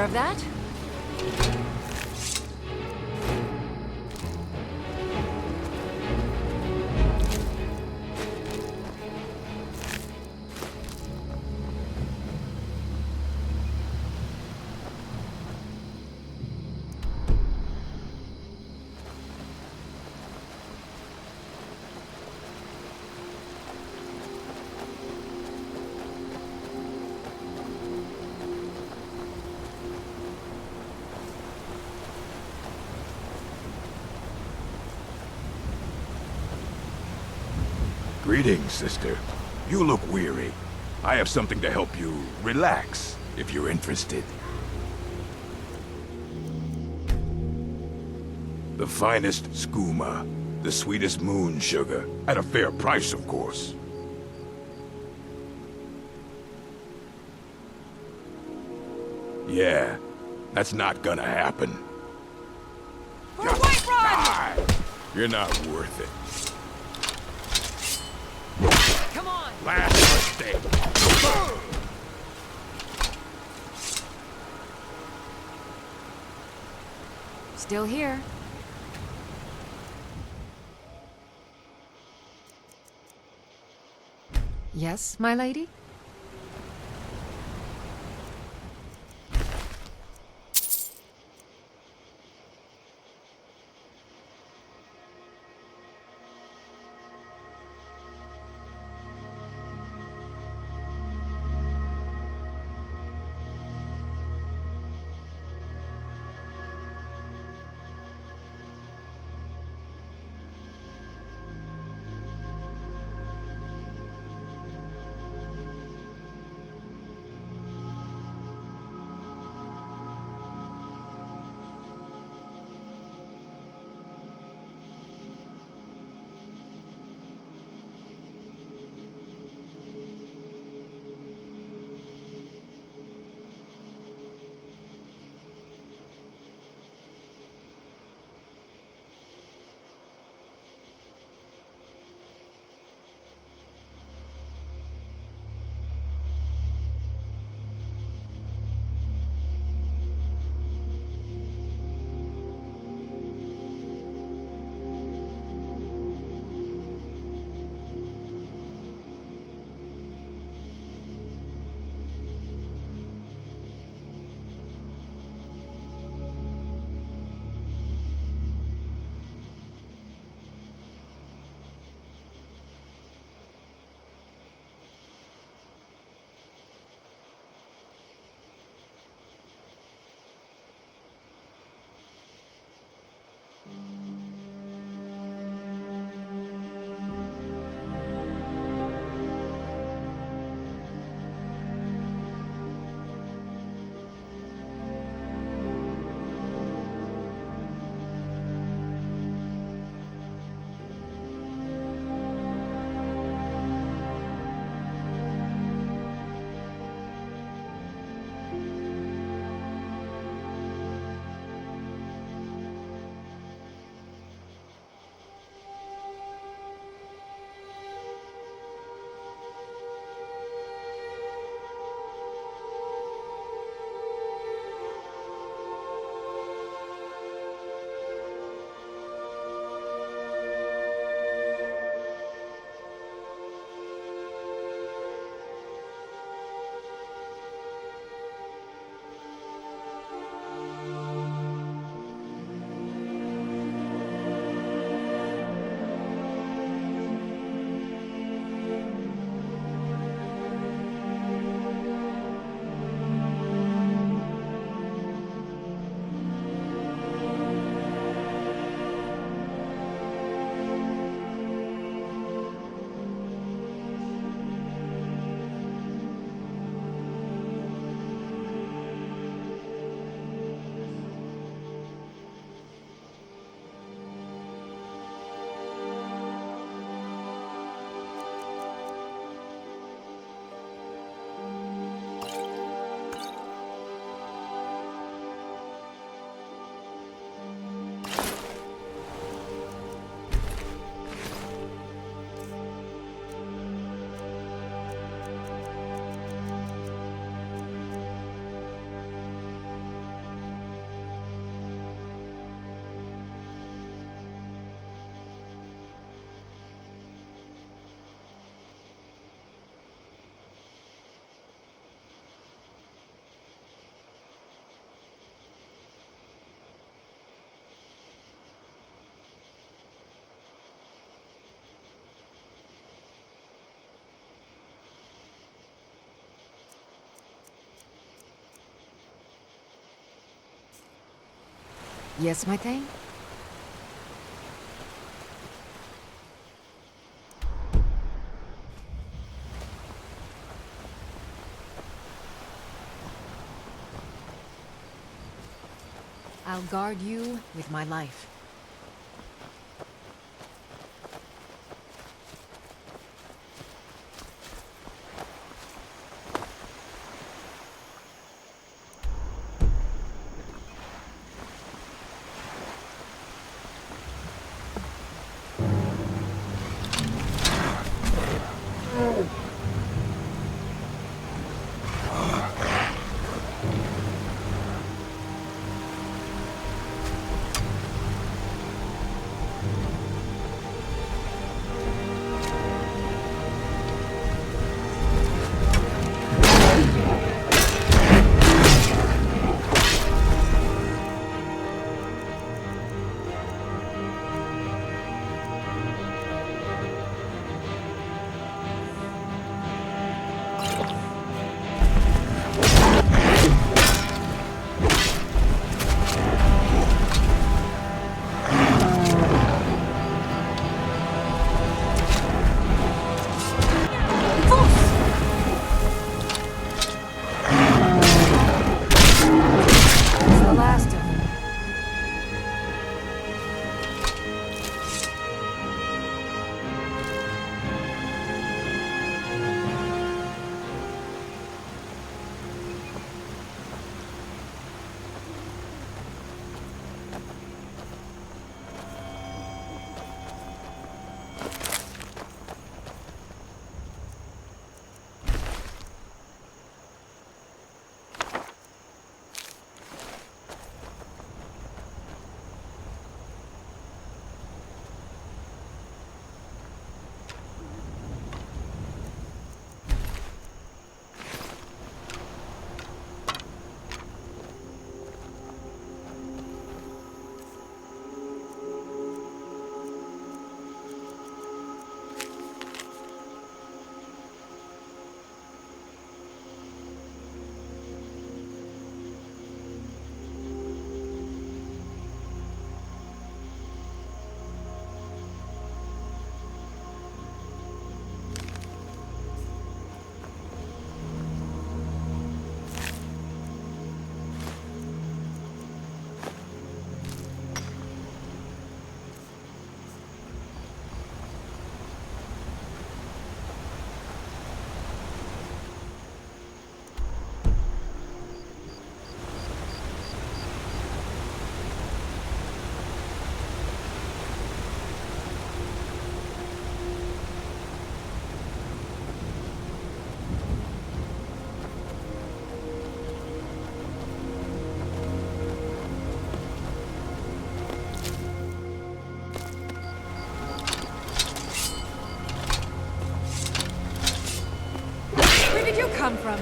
Speaker 8: of that.
Speaker 18: Greetings, sister. You look weary. I have something to help you relax, if you're interested. The finest skooma, the sweetest moon sugar, at a fair price, of course. Yeah, that's not gonna happen. Just die! You're not worth it.
Speaker 8: Come on!
Speaker 18: Last mistake.
Speaker 8: Still here. Yes, my lady? Yes, my thing? I'll guard you with my life. Come from?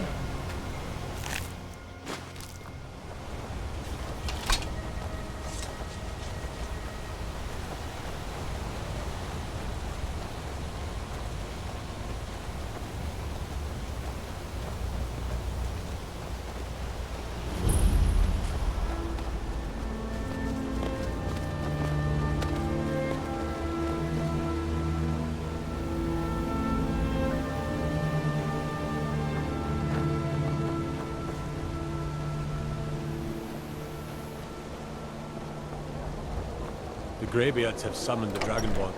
Speaker 13: The Greybeards have summoned the Dragonborn.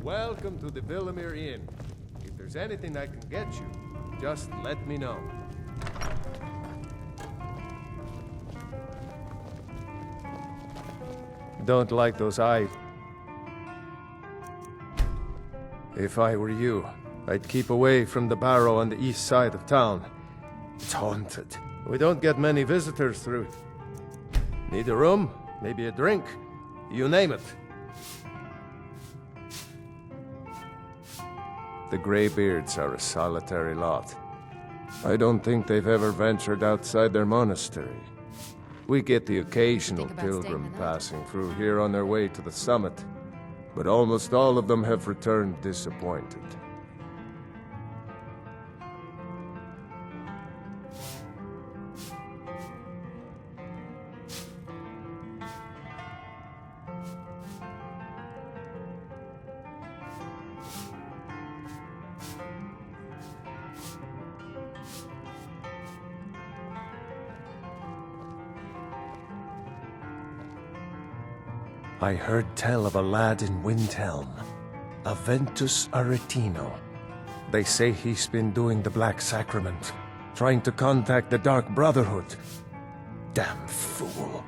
Speaker 1: Welcome to the Villamere Inn. If there's anything I can get you, just let me know. Don't like those eyes. If I were you, I'd keep away from the barrow on the east side of town. It's haunted. We don't get many visitors through it. Need a room? Maybe a drink? You name it. The Greybeards are a solitary lot. I don't think they've ever ventured outside their monastery. We get the occasional pilgrim passing through here on their way to the summit, but almost all of them have returned disappointed. I heard tell of a lad in Windhelm, Aventus Aretino. They say he's been doing the Black Sacrament, trying to contact the Dark Brotherhood. Damn fool.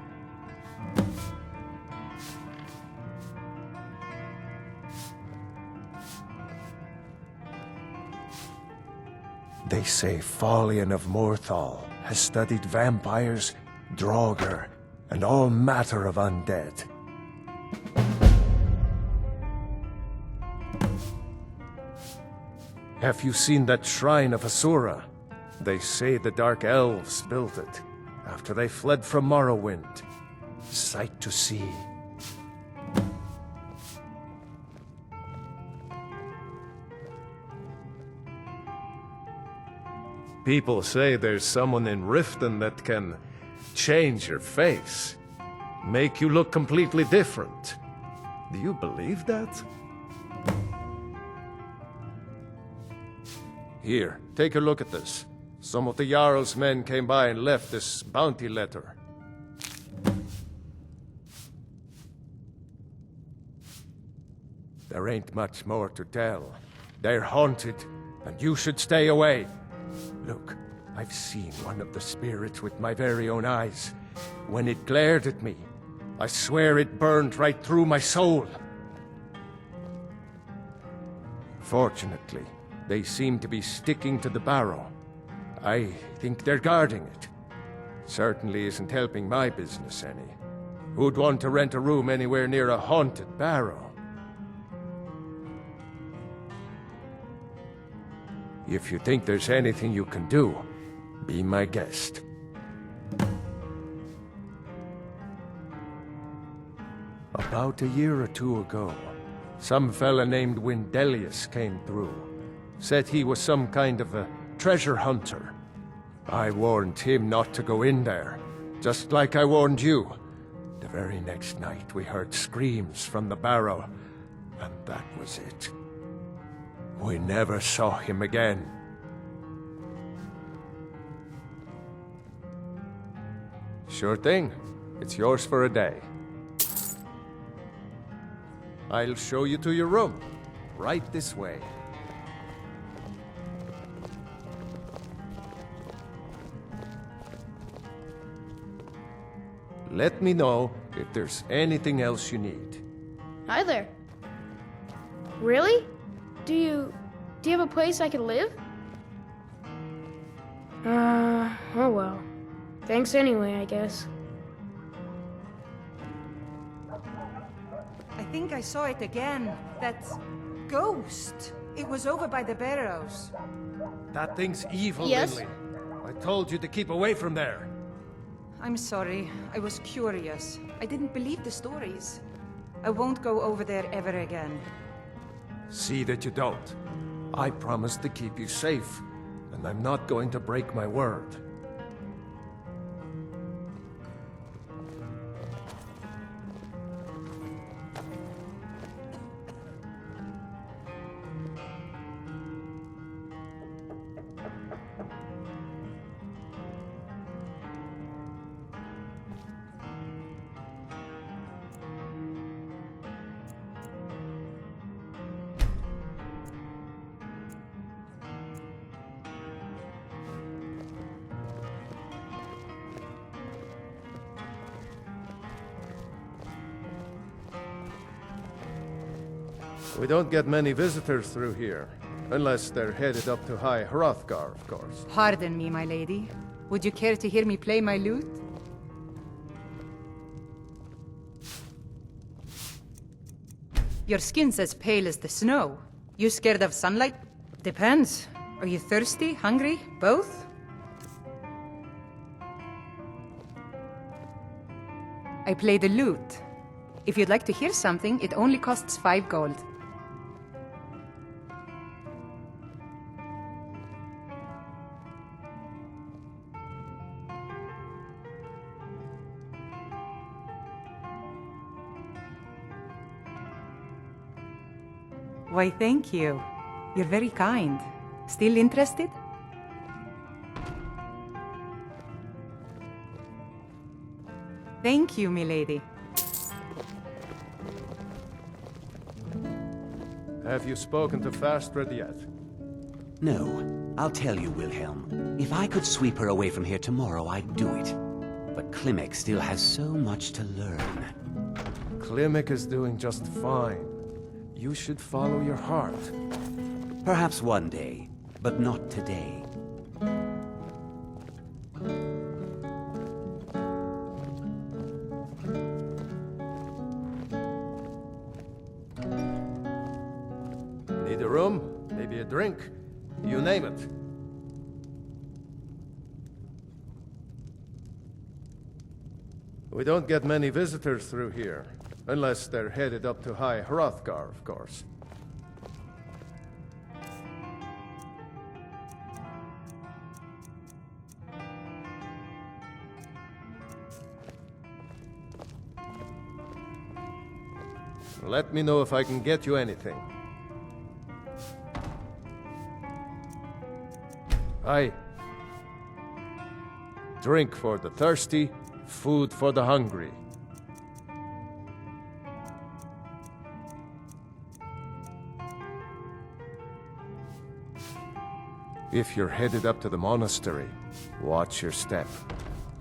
Speaker 1: They say Falion of Morthal has studied vampires, Draugr, and all matter of undead. Have you seen that shrine of Asura? They say the Dark Elves built it, after they fled from Morrowind. Sight to see. People say there's someone in Riften that can change your face, make you look completely different. Do you believe that? Here, take a look at this. Some of the Jarl's men came by and left this bounty letter. There ain't much more to tell. They're haunted, and you should stay away. Look, I've seen one of the spirits with my very own eyes. When it glared at me, I swear it burned right through my soul. Fortunately, they seem to be sticking to the barrow. I think they're guarding it. Certainly isn't helping my business any. Who'd want to rent a room anywhere near a haunted barrow? If you think there's anything you can do, be my guest. About a year or two ago, some fella named Windelius came through. Said he was some kind of a treasure hunter. I warned him not to go in there, just like I warned you. The very next night we heard screams from the barrow, and that was it. We never saw him again. Sure thing. It's yours for a day. I'll show you to your room. Right this way. Let me know if there's anything else you need.
Speaker 5: Hi there. Really? Do you have a place I can live? Oh well. Thanks anyway, I guess.
Speaker 10: I think I saw it again. That ghost. It was over by the barrows.
Speaker 1: That thing's evil,
Speaker 5: Yes?
Speaker 1: Lily. I told you to keep away from there.
Speaker 10: I'm sorry. I was curious. I didn't believe the stories. I won't go over there ever again.
Speaker 1: See that you don't. I promised to keep you safe, and I'm not going to break my word. We don't get many visitors through here, unless they're headed up to High Hrothgar, of course.
Speaker 10: Pardon me, my lady. Would you care to hear me play my lute? Your skin's as pale as the snow. You scared of sunlight? Depends. Are you thirsty, hungry, both? I play the lute. If you'd like to hear something, it only costs 5 gold. Why, thank you. You're very kind. Still interested? Thank you, milady.
Speaker 1: Have you spoken to Fastred yet?
Speaker 22: No. I'll tell you, Wilhelm. If I could sweep her away from here tomorrow, I'd do it. But Klimek still has so much to learn.
Speaker 1: Klimek is doing just fine. You should follow your heart.
Speaker 22: Perhaps one day, but not today.
Speaker 1: Need a room? Maybe a drink? You name it. We don't get many visitors through here. Unless they're headed up to High Hrothgar, of course. Let me know if I can get you anything. Aye. Drink for the thirsty, food for the hungry. If you're headed up to the monastery, watch your step.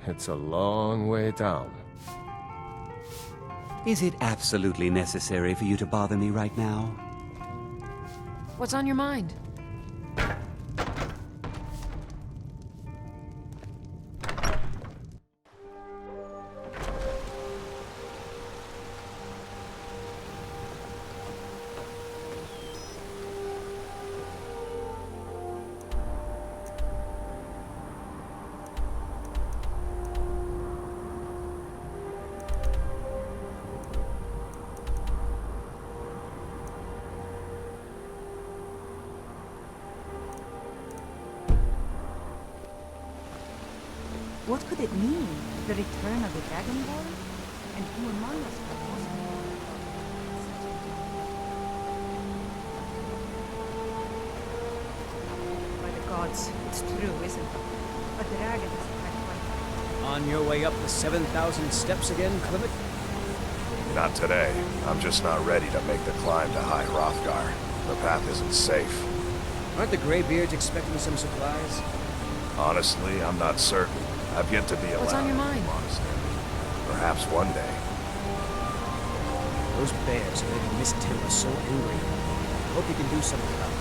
Speaker 1: It's a long way down.
Speaker 22: Is it absolutely necessary for you to bother me right now?
Speaker 8: What's on your mind?
Speaker 10: What could it mean? The return of the Dragonborn? And who among us could possibly... By the gods, it's true, isn't it? A dragon is
Speaker 21: On your way up the 7,000 steps again, Klimek?
Speaker 2: Not today. I'm just not ready to make the climb to High Hrothgar. The path isn't safe.
Speaker 21: Aren't the Greybeards expecting some supplies?
Speaker 2: Honestly, I'm not certain. I've yet to be allowed.
Speaker 8: What's on your mind?
Speaker 2: Perhaps one day.
Speaker 21: Those bears are making Miss Timber so angry. I hope you can do something about it.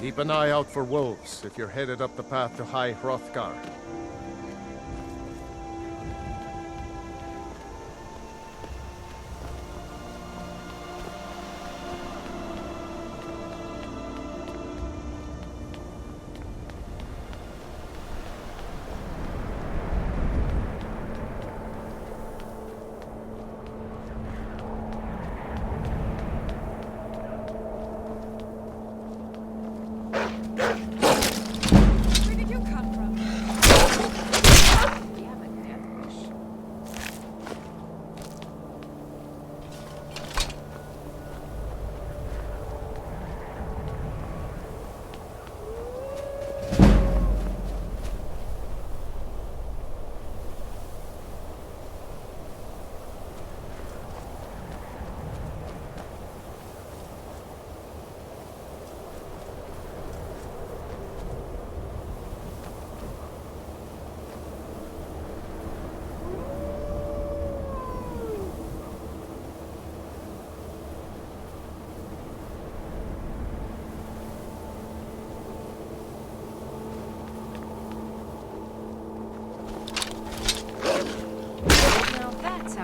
Speaker 1: Keep an eye out for wolves if you're headed up the path to High Hrothgar.
Speaker 8: Where did you come from?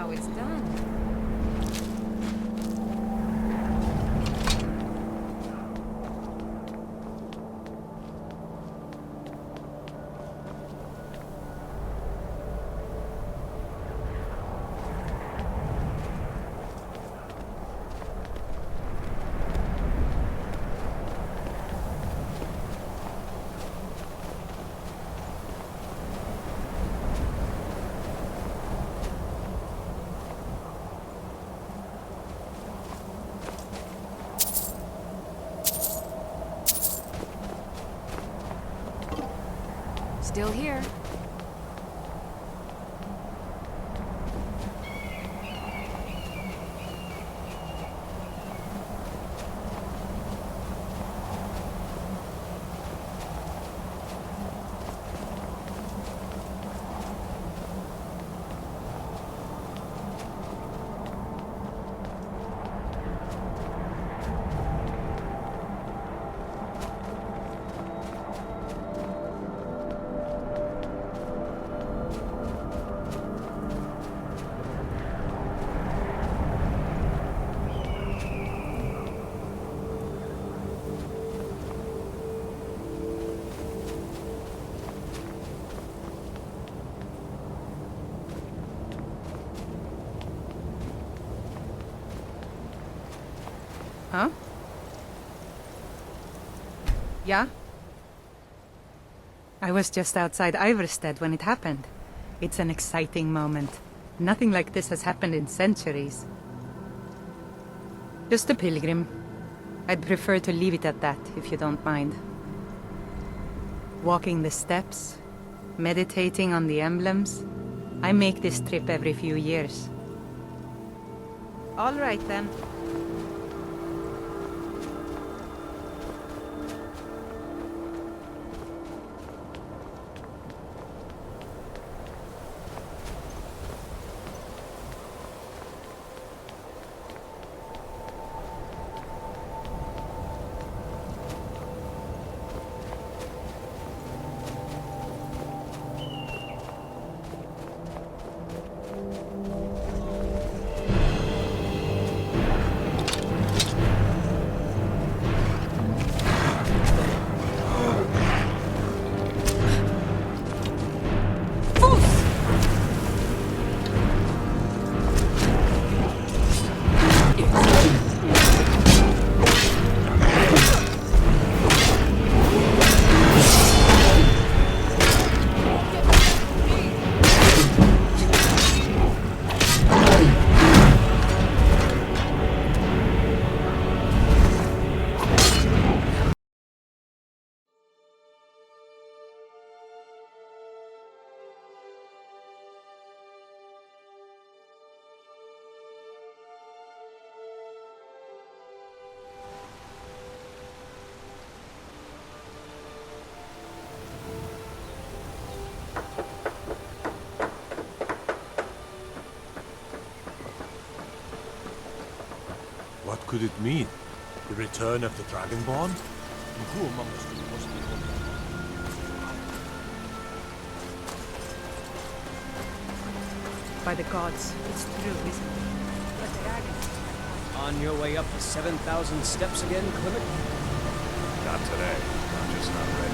Speaker 10: how it's done.
Speaker 8: Still here.
Speaker 10: Huh? Yeah? I was just outside Iverstead when it happened. It's an exciting moment. Nothing like this has happened in centuries. Just a pilgrim. I'd prefer to leave it at that, if you don't mind. Walking the steps, meditating on the emblems. I make this trip every few years. All right, then.
Speaker 13: What could it mean? The return of the Dragonborn? And who among us could possibly want
Speaker 10: By the gods, it's true, isn't it?
Speaker 21: On your way up the 7,000 steps again, Clement?
Speaker 2: Not today. I'm just not ready.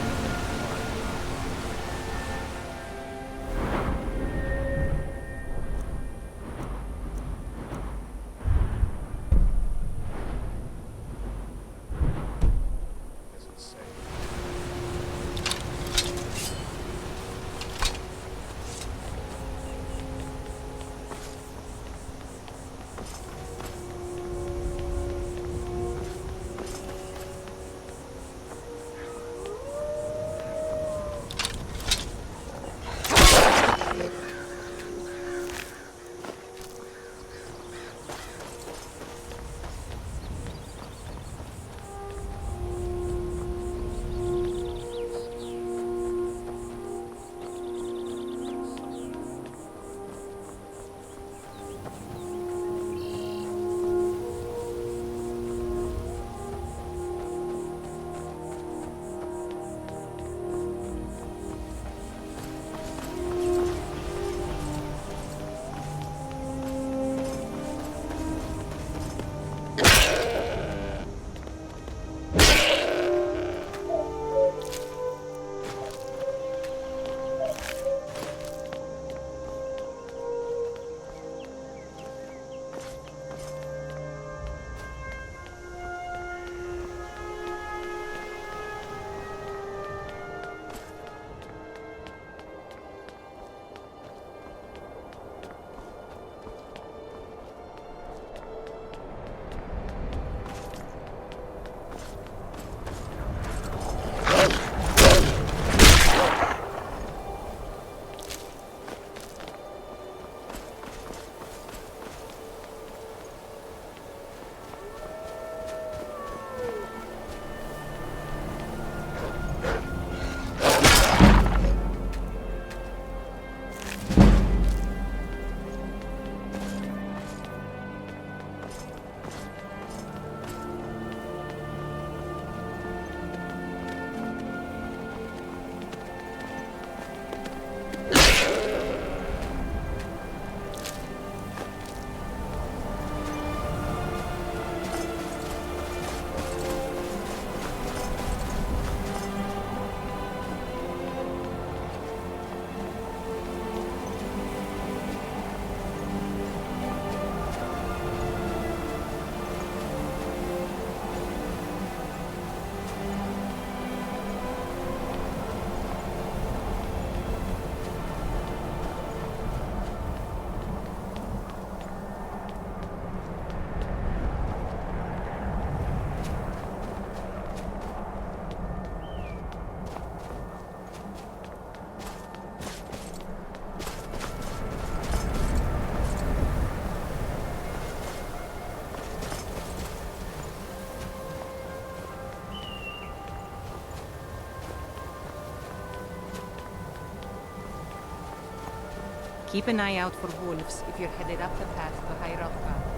Speaker 10: Keep an eye out for wolves if you're headed up the path to Hyralka.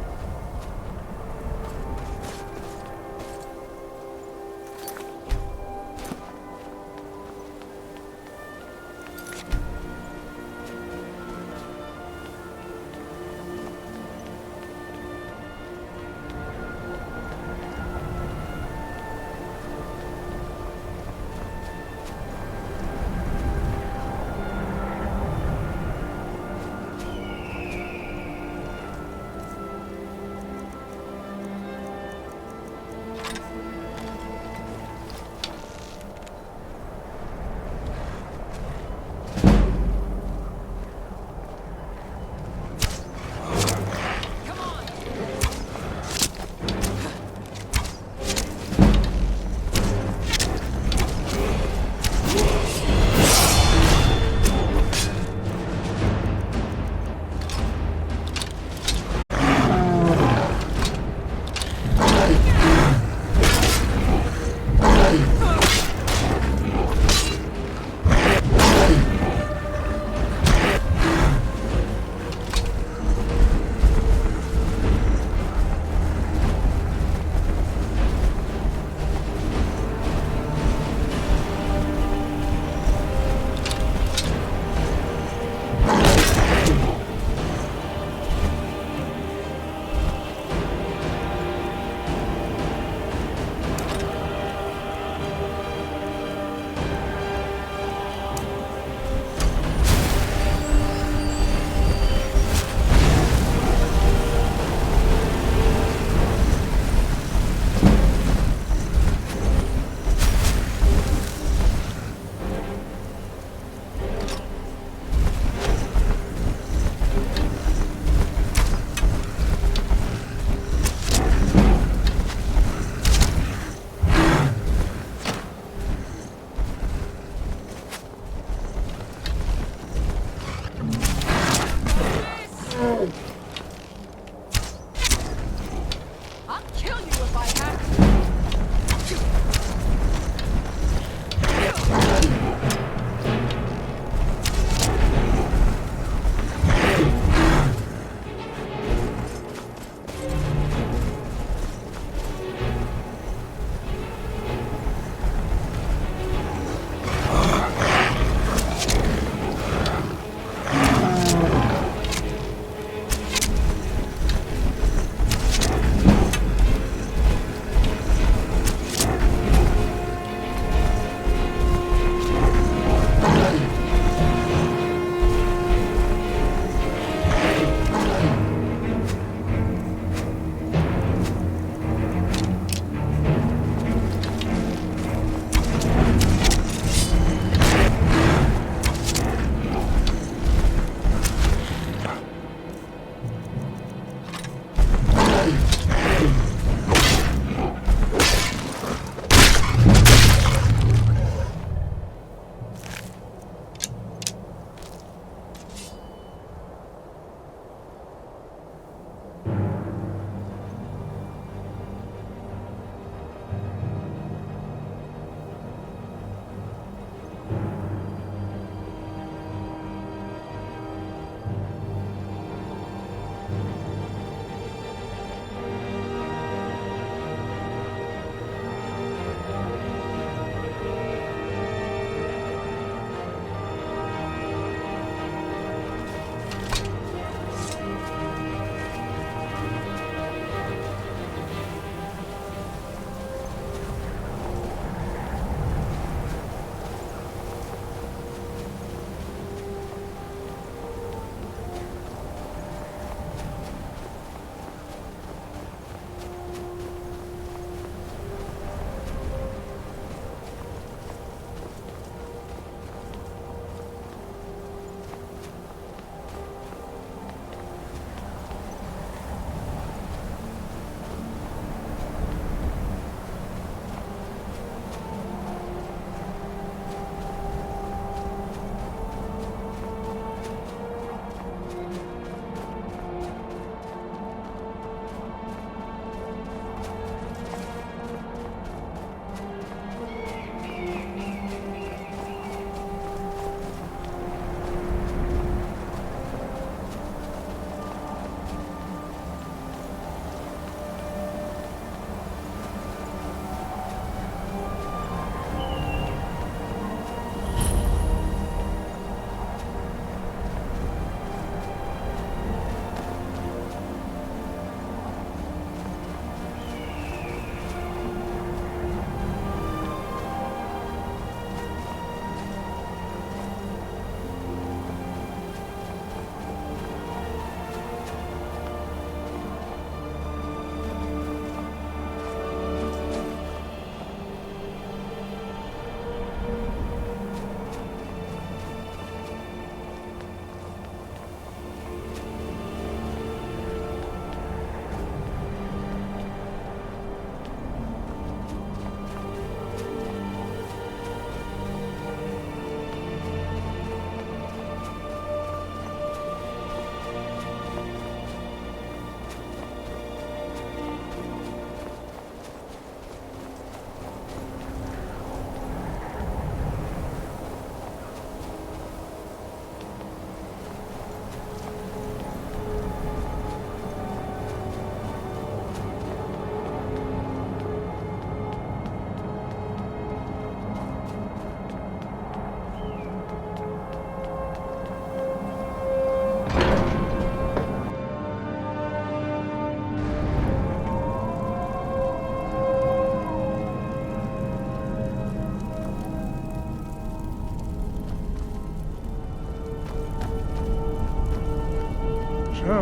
Speaker 11: So,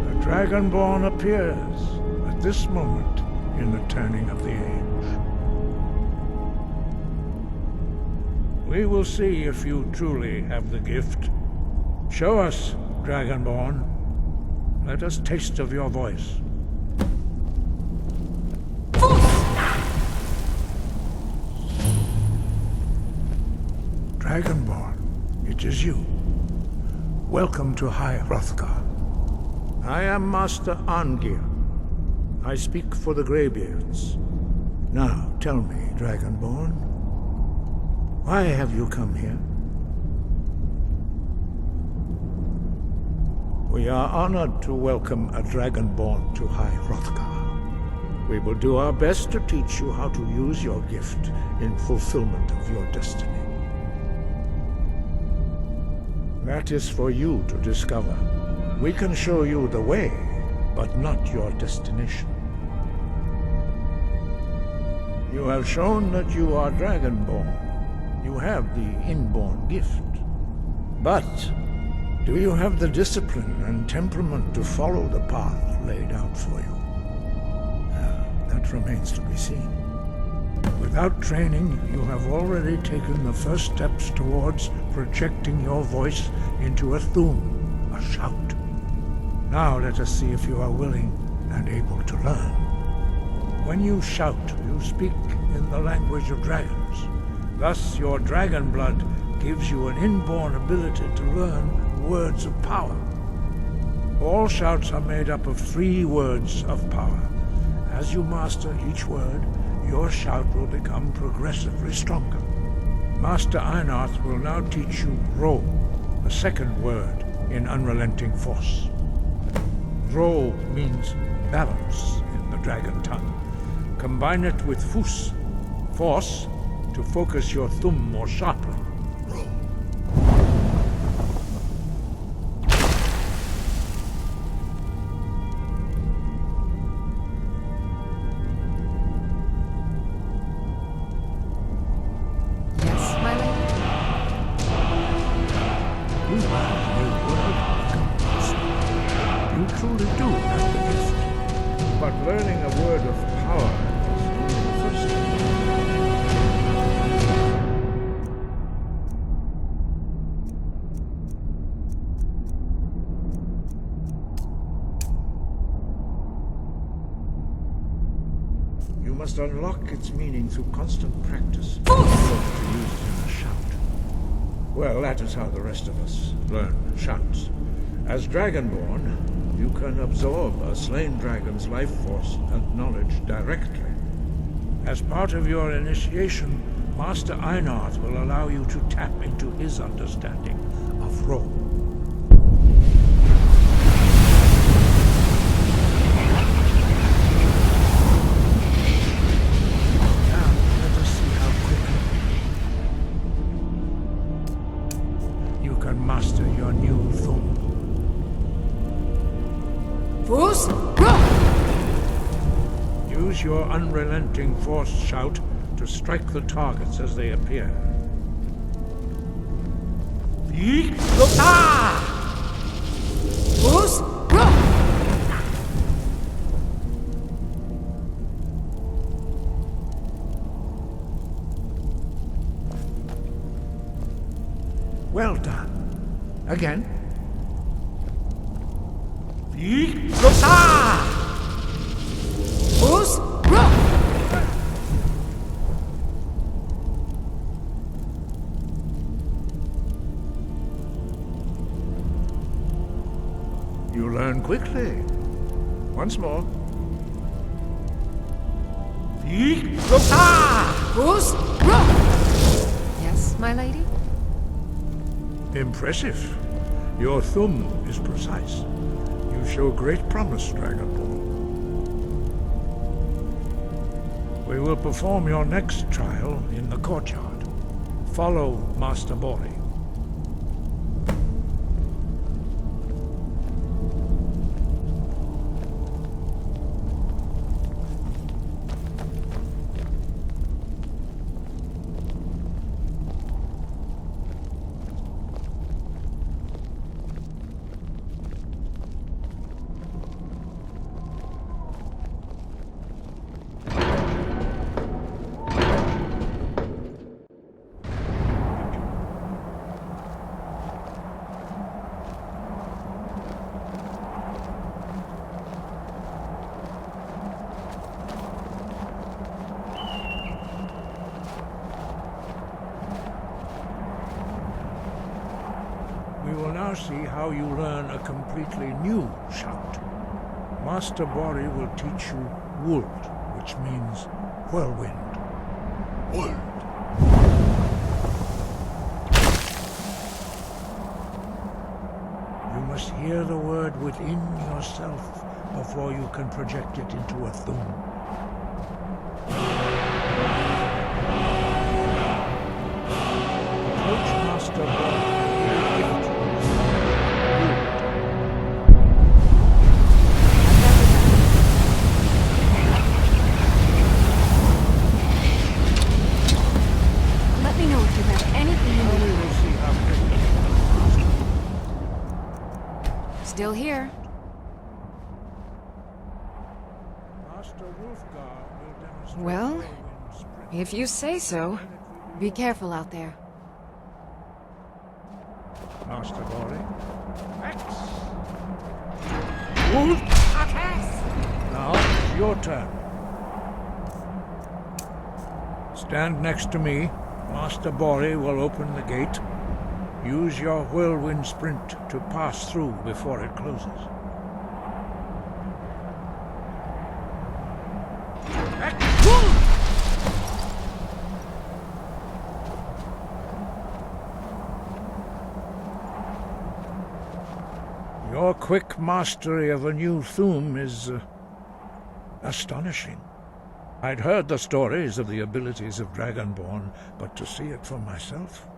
Speaker 11: the Dragonborn appears at this moment in the turning of the age. We will see if you truly have the gift. Show us, Dragonborn. Let us taste of your voice. Dragonborn, it is you. Welcome to High Hrothgar. I am Master Arngir. I speak for the Greybeards. Now, tell me, Dragonborn, why have you come here? We are honored to welcome a Dragonborn to High Hrothgar. We will do our best to teach you how to use your gift in fulfillment of your destiny. That is for you to discover. We can show you the way, but not your destination. You have shown that you are Dragonborn. You have the inborn gift. But do you have the discipline and temperament to follow the path laid out for you? That remains to be seen. Without training, you have already taken the first steps towards projecting your voice into a thum, a shout. Now let us see if you are willing and able to learn. When you shout, you speak in the language of dragons. Thus, your dragon blood gives you an inborn ability to learn words of power. All shouts are made up of 3 words of power. As you master each word, your shout will become progressively stronger. Master Einarth will now teach you Ro, the second word in Unrelenting Force. Ro means balance in the dragon tongue. Combine it with Fus, force, to focus your thumb more sharply. Must unlock its meaning through constant practice in order to use it in a shout. Well, that is how the rest of us learn shouts. As Dragonborn, you can absorb a slain dragon's life force and knowledge directly. As part of your initiation, Master Einarth will allow you to tap into his understanding of Ro. Master your new thumb.
Speaker 7: Fus!
Speaker 11: Use your unrelenting force shout to strike the targets as they appear.
Speaker 7: Fus!
Speaker 11: Well done. Again. You learn quickly. Once more.
Speaker 8: Yes, my lady?
Speaker 11: Impressive. Your thumb is precise. You show great promise, Dragonborn. We will perform your next trial in the courtyard. Follow Master Mori. We will now see how you learn a completely new shout. Master Bori will teach you Wold, which means whirlwind. Wold. You must hear the word within yourself before you can project it into a thum. Approach Master Bori.
Speaker 8: Let me know if you have anything you need.
Speaker 11: We'll see how
Speaker 8: Still here. Well, if you say so. Be careful out there.
Speaker 11: Master Bori. Now, it's your turn. Stand next to me. Master Bori will open the gate. Use your whirlwind sprint to pass through before it closes. Your quick mastery of a new thum is astonishing. I'd heard the stories of the abilities of Dragonborn, but to see it for myself?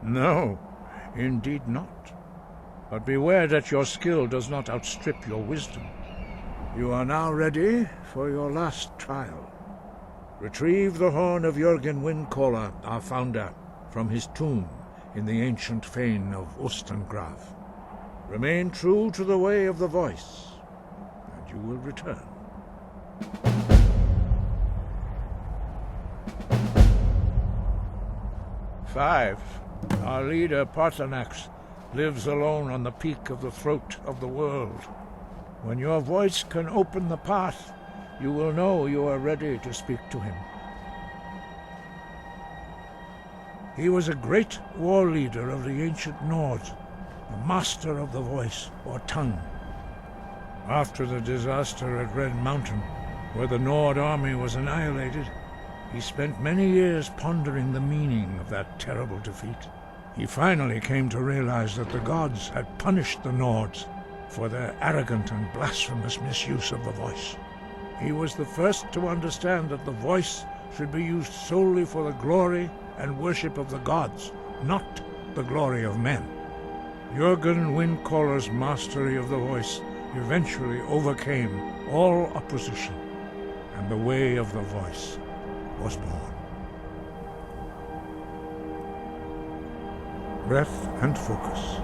Speaker 11: No, indeed not. But beware that your skill does not outstrip your wisdom. You are now ready for your last trial. Retrieve the horn of Jürgen Windcaller, our founder, from his tomb in the ancient fane of Ostengrav. Remain true to the way of the voice, and you will return. Five. Our leader, Parthenax, lives alone on the peak of the throat of the world. When your voice can open the path, you will know you are ready to speak to him. He was a great war leader of the ancient Nords, a master of the voice, or tongue. After the disaster at Red Mountain, where the Nord army was annihilated, he spent many years pondering the meaning of that terrible defeat. He finally came to realize that the gods had punished the Nords for their arrogant and blasphemous misuse of the voice. He was the first to understand that the voice should be used solely for the glory and worship of the gods, not the glory of men. Jürgen Windcaller's mastery of the voice eventually overcame all opposition, and the way of the voice was born. Breath and focus.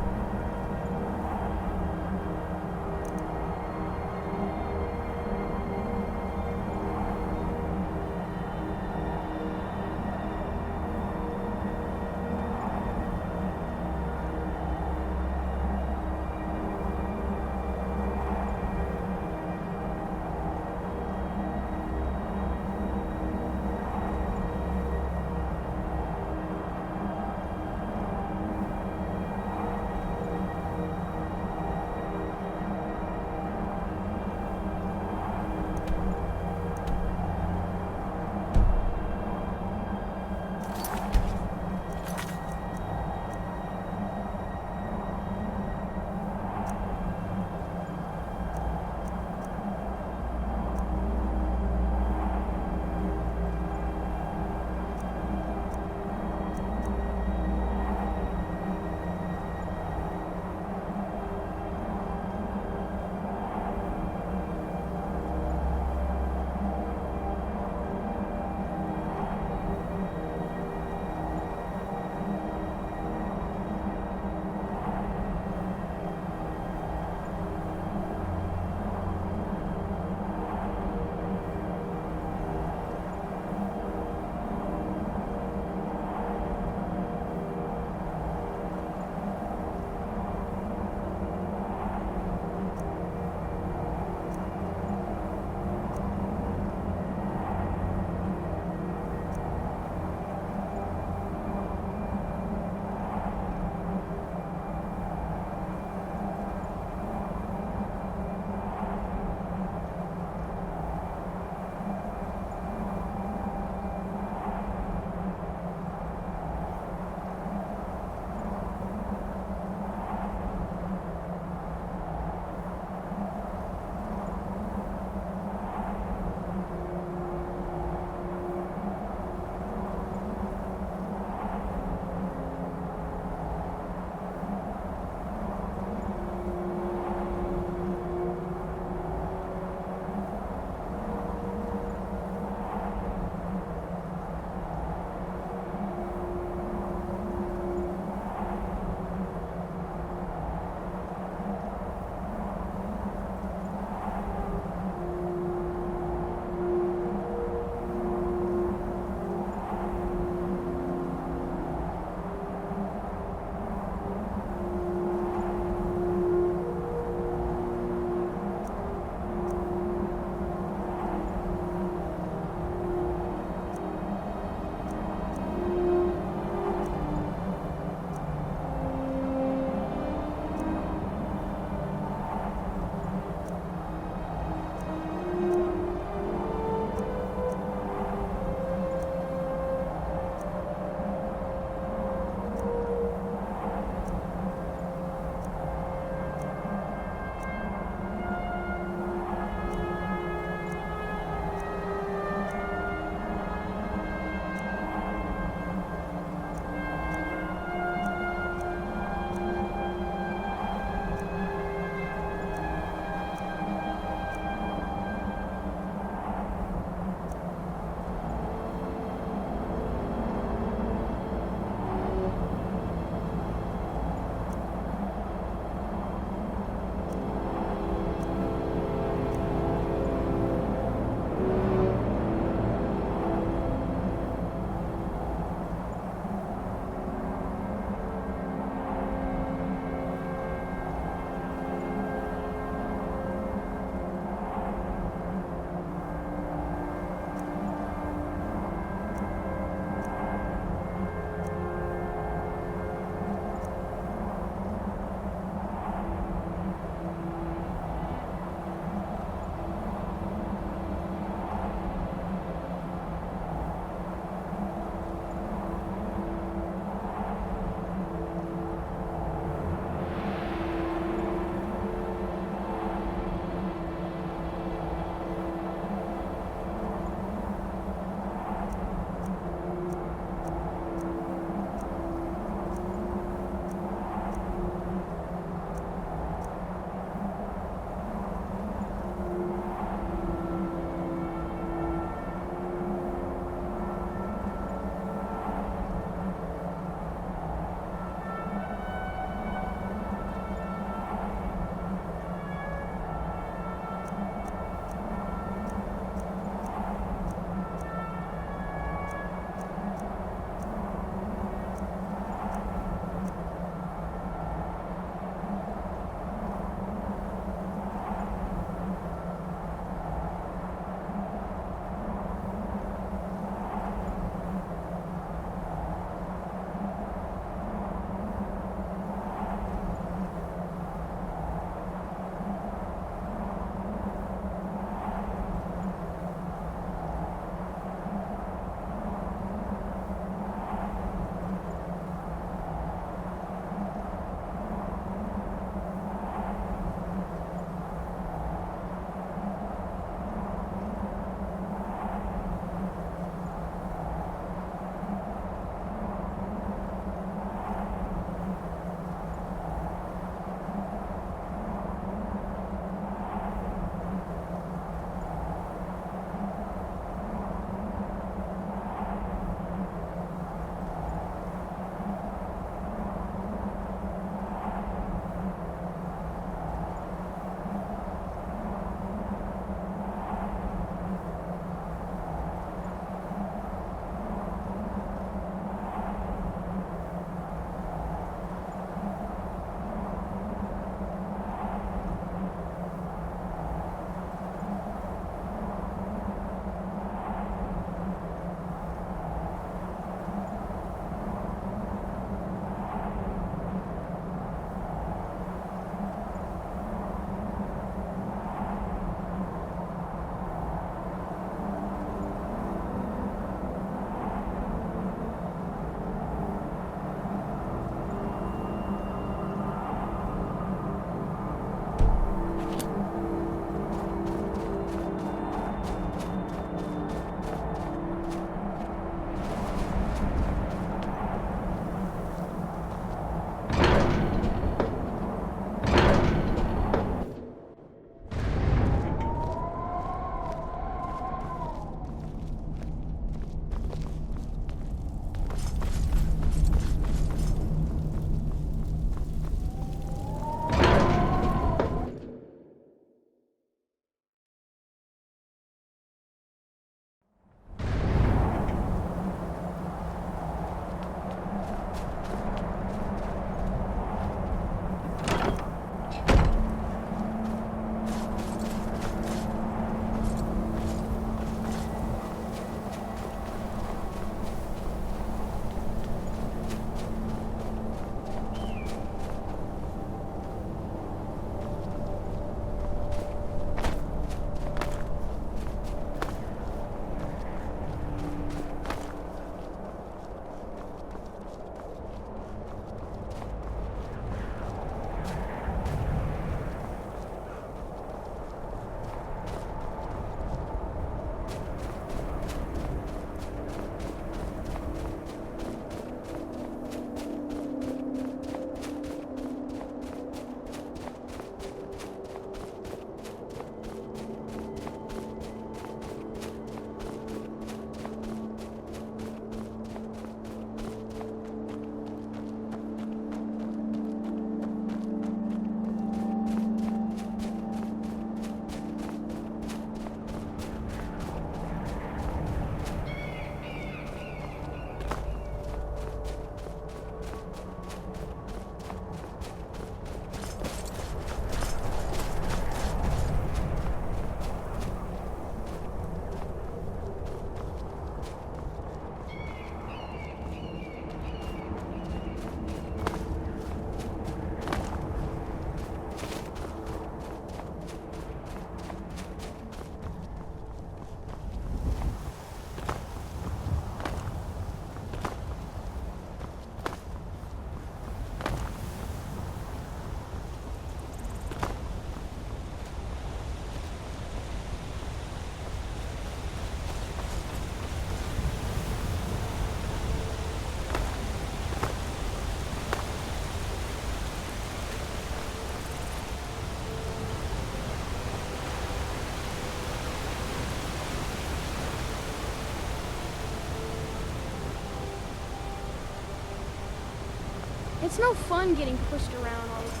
Speaker 5: It's no fun getting pushed around all the time.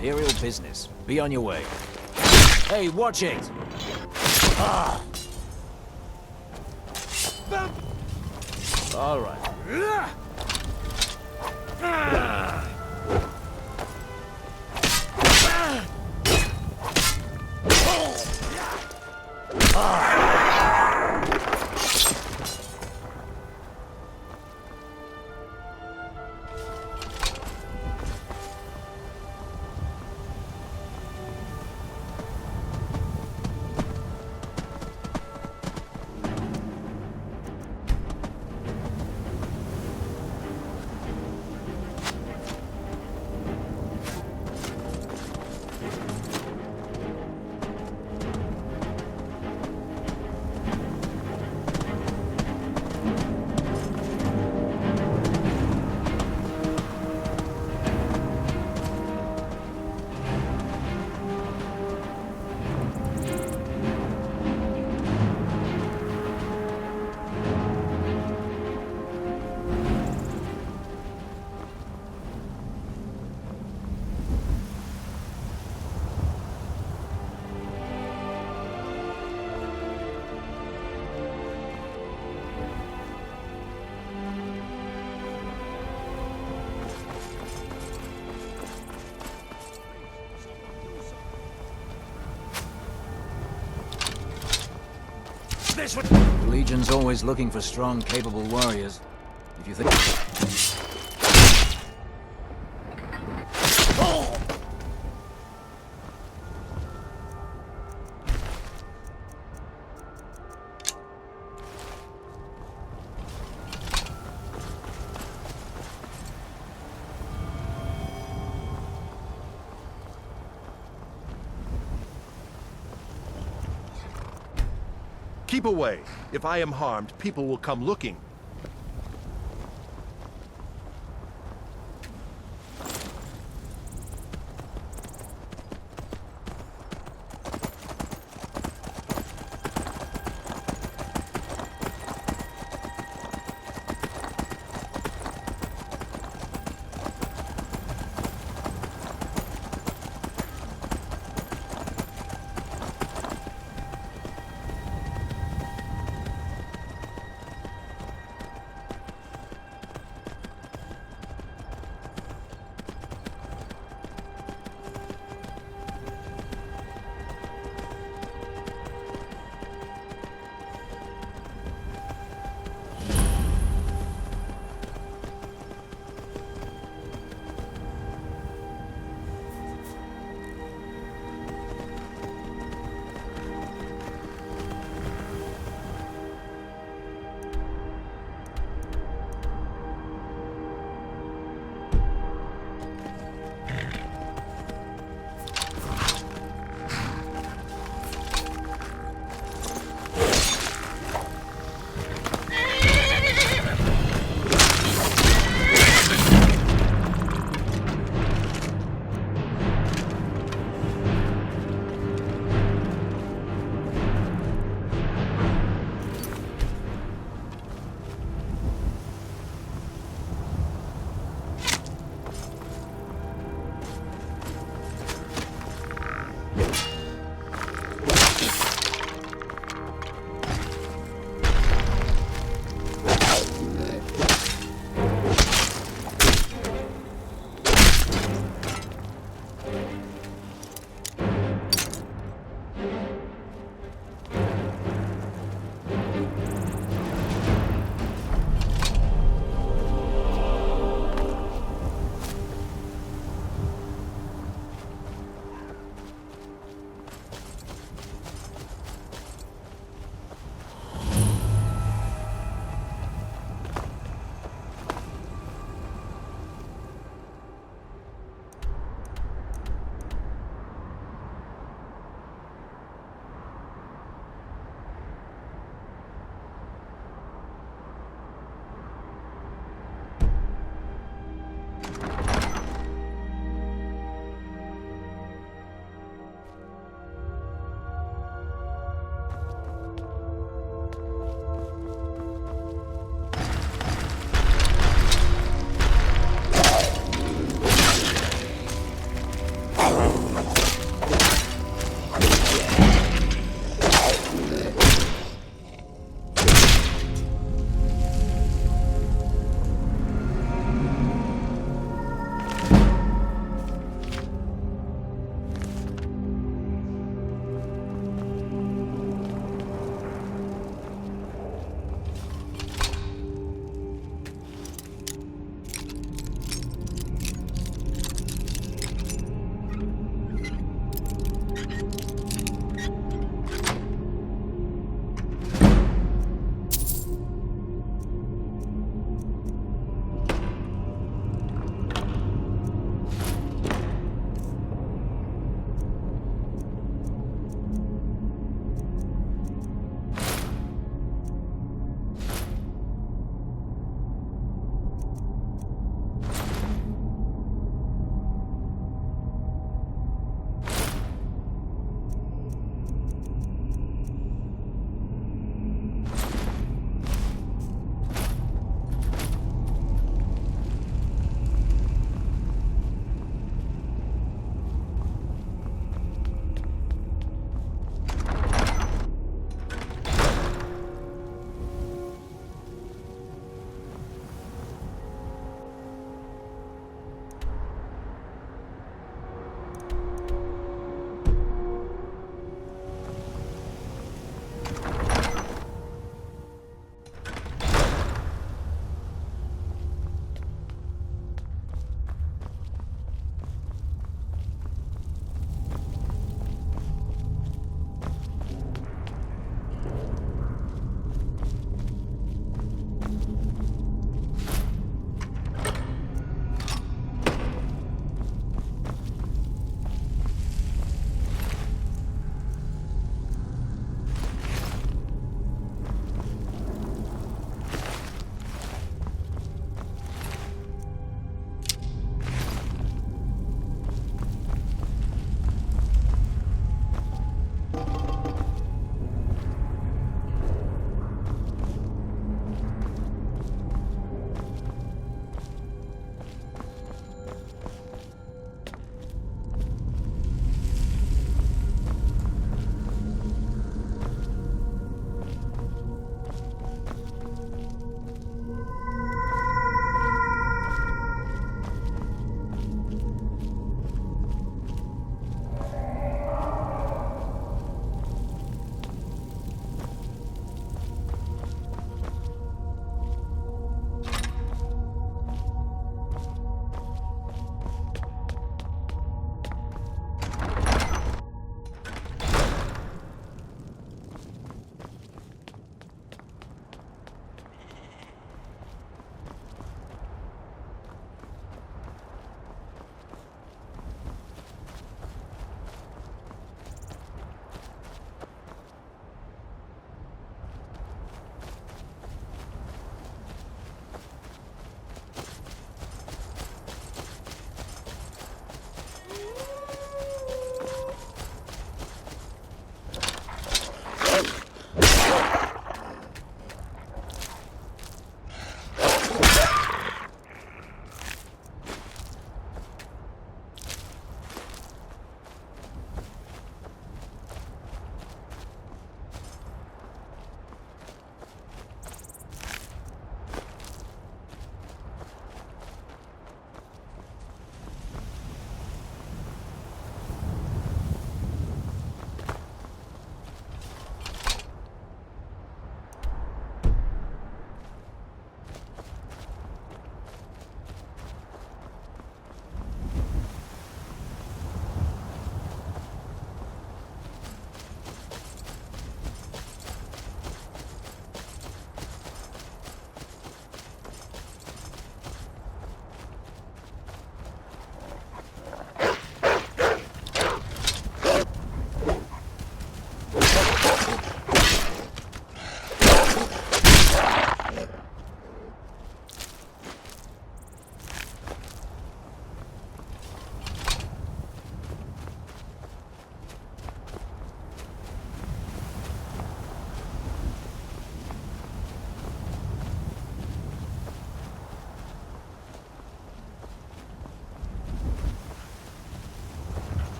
Speaker 6: Imperial business. Be on your way. Hey, watch it! Ah! All right. The Legion's always looking for strong, capable warriors. If you think...
Speaker 2: Keep away. If I am harmed, people will come looking.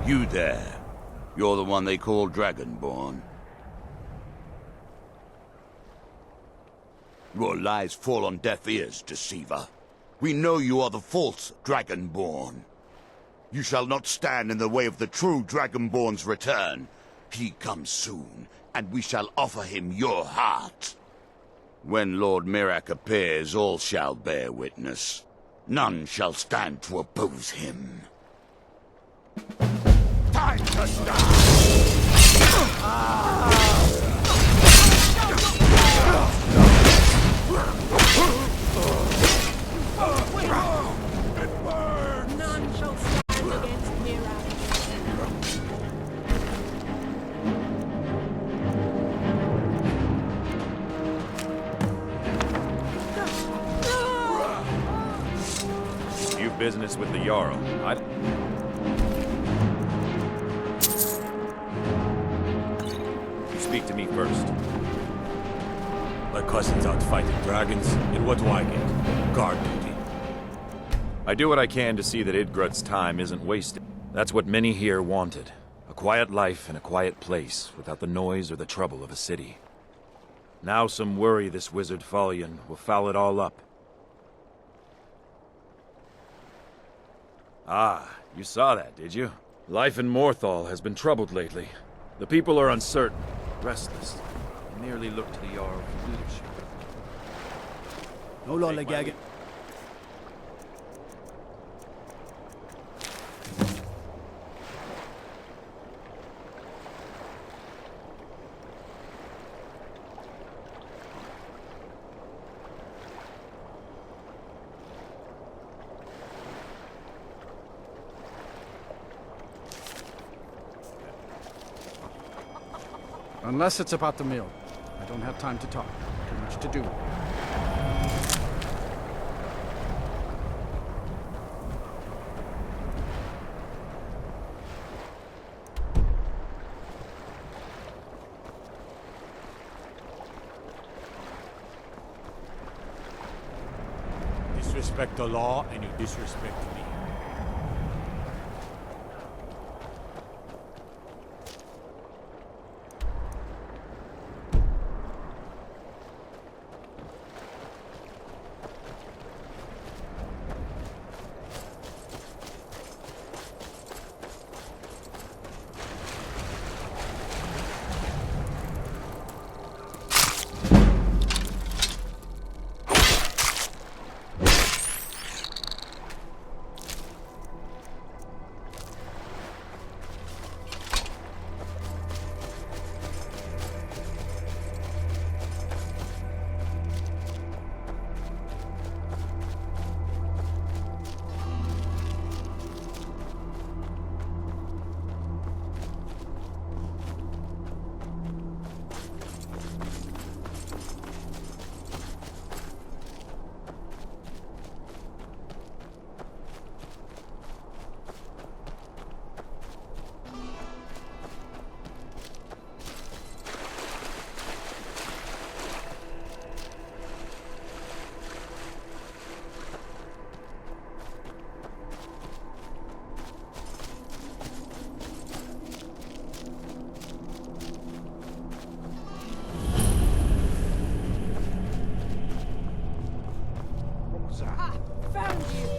Speaker 18: You there. You're the one they call Dragonborn. Your lies fall on deaf ears, deceiver. We know you are the false Dragonborn. You shall not stand in the way of the true Dragonborn's return. He comes soon, and we shall offer him your heart. When Lord Mirak appears, all shall bear witness. None shall stand to oppose him. Time to
Speaker 12: None shall stand against Mirak.
Speaker 20: You've business with the Jarl. Speak to me first.
Speaker 13: My cousin's out fighting dragons, and what do I get? Guard duty.
Speaker 20: I do what I can to see that Idgrut's time isn't wasted. That's what many here wanted. A quiet life in a quiet place, without the noise or the trouble of a city. Now some worry this wizard Fallion will foul it all up. Ah, you saw that, did you? Life in Morthal has been troubled lately. The people are uncertain, restless, and merely look to the Jarl for leadership.
Speaker 17: No lollygagging.
Speaker 23: Unless it's about the mill. I don't have time to talk. Too much to do.
Speaker 13: Disrespect the law, and you disrespect me.
Speaker 12: Found you!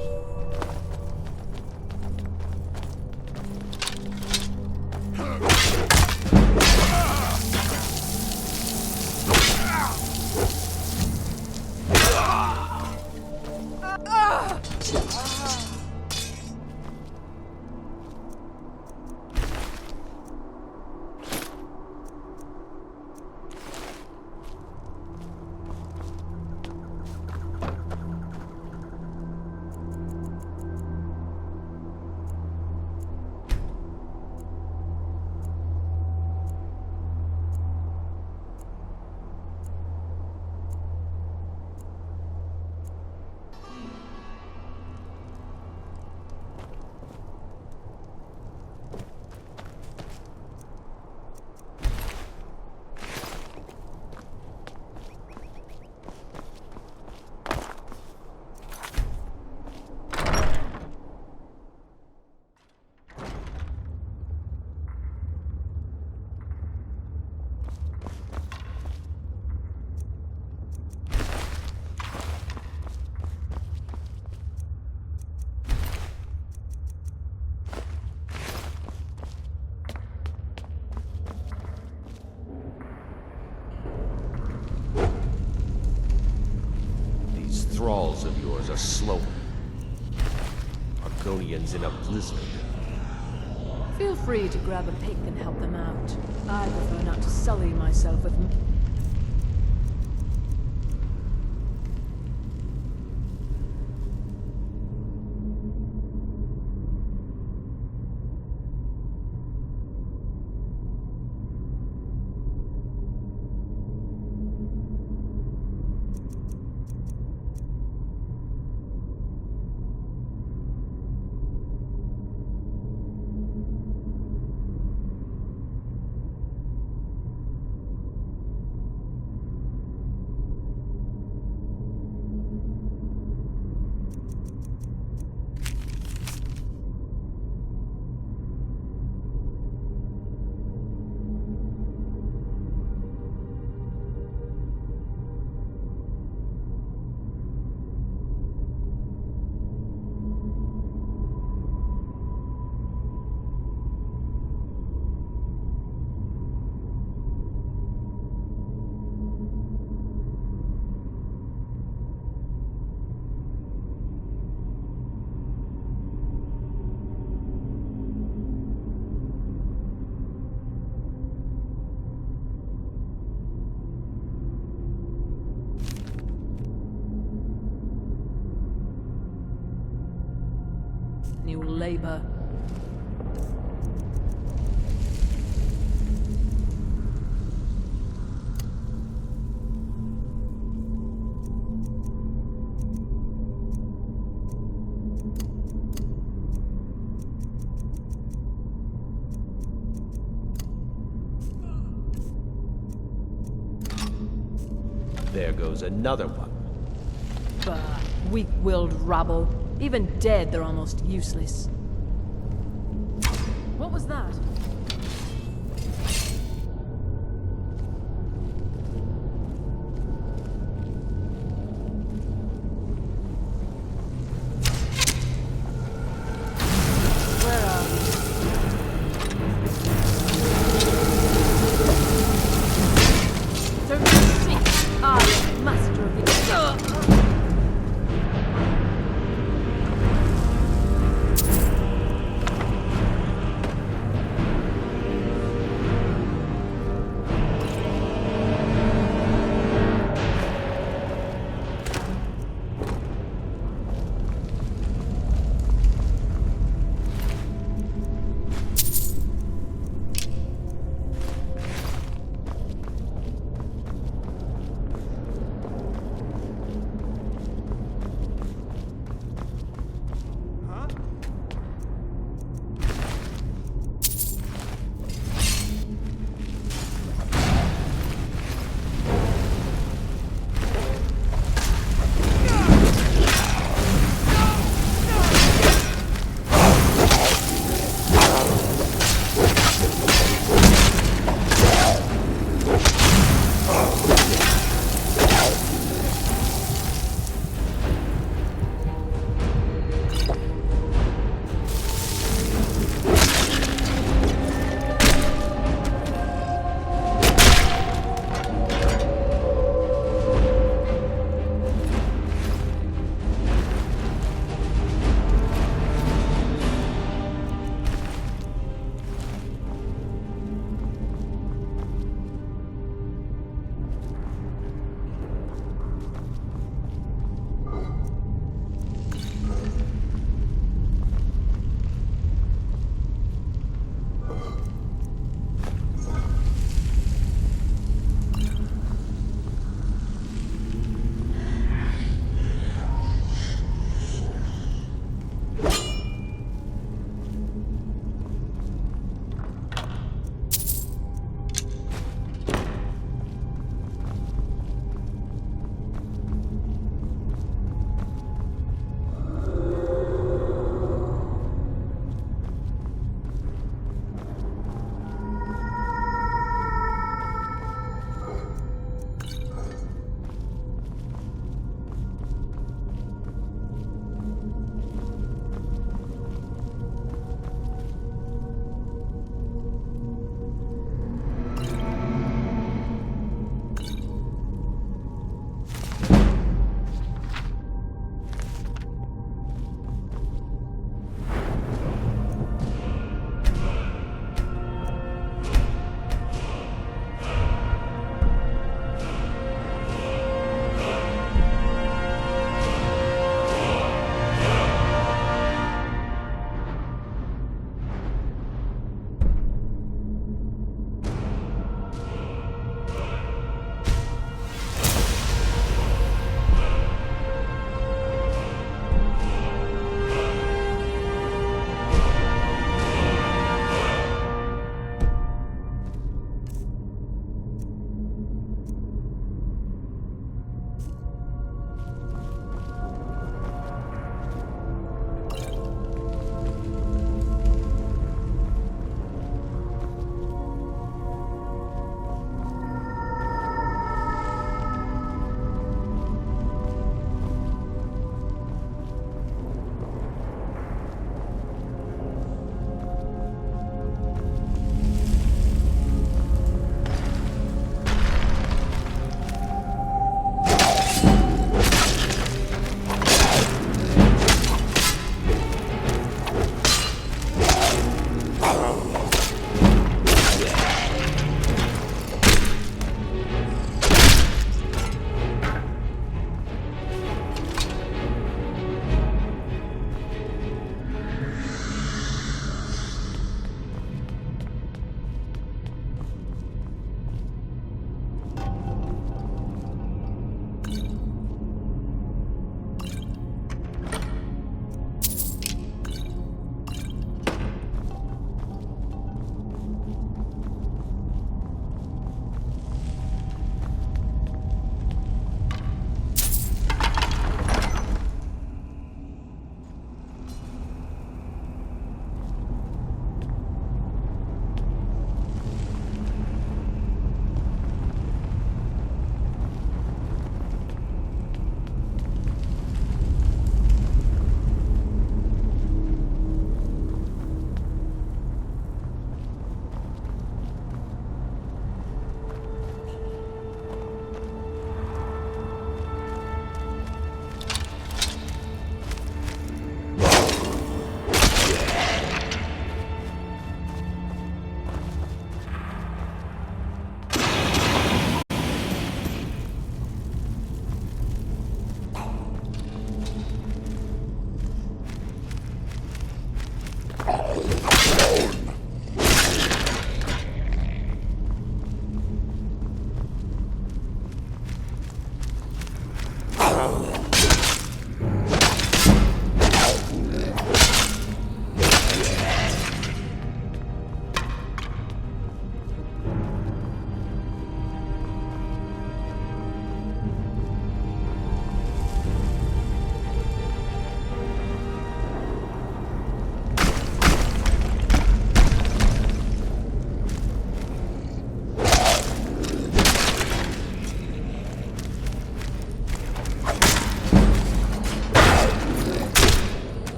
Speaker 13: Thralls of yours are slow. Argonians in a blizzard.
Speaker 7: Feel free to grab a pick and help them out. I prefer not to sully myself with... New labor.
Speaker 13: There goes another one.
Speaker 7: Bah, weak-willed rabble. Even dead, they're almost useless. What was that? Where are we? Don't think I am master of the...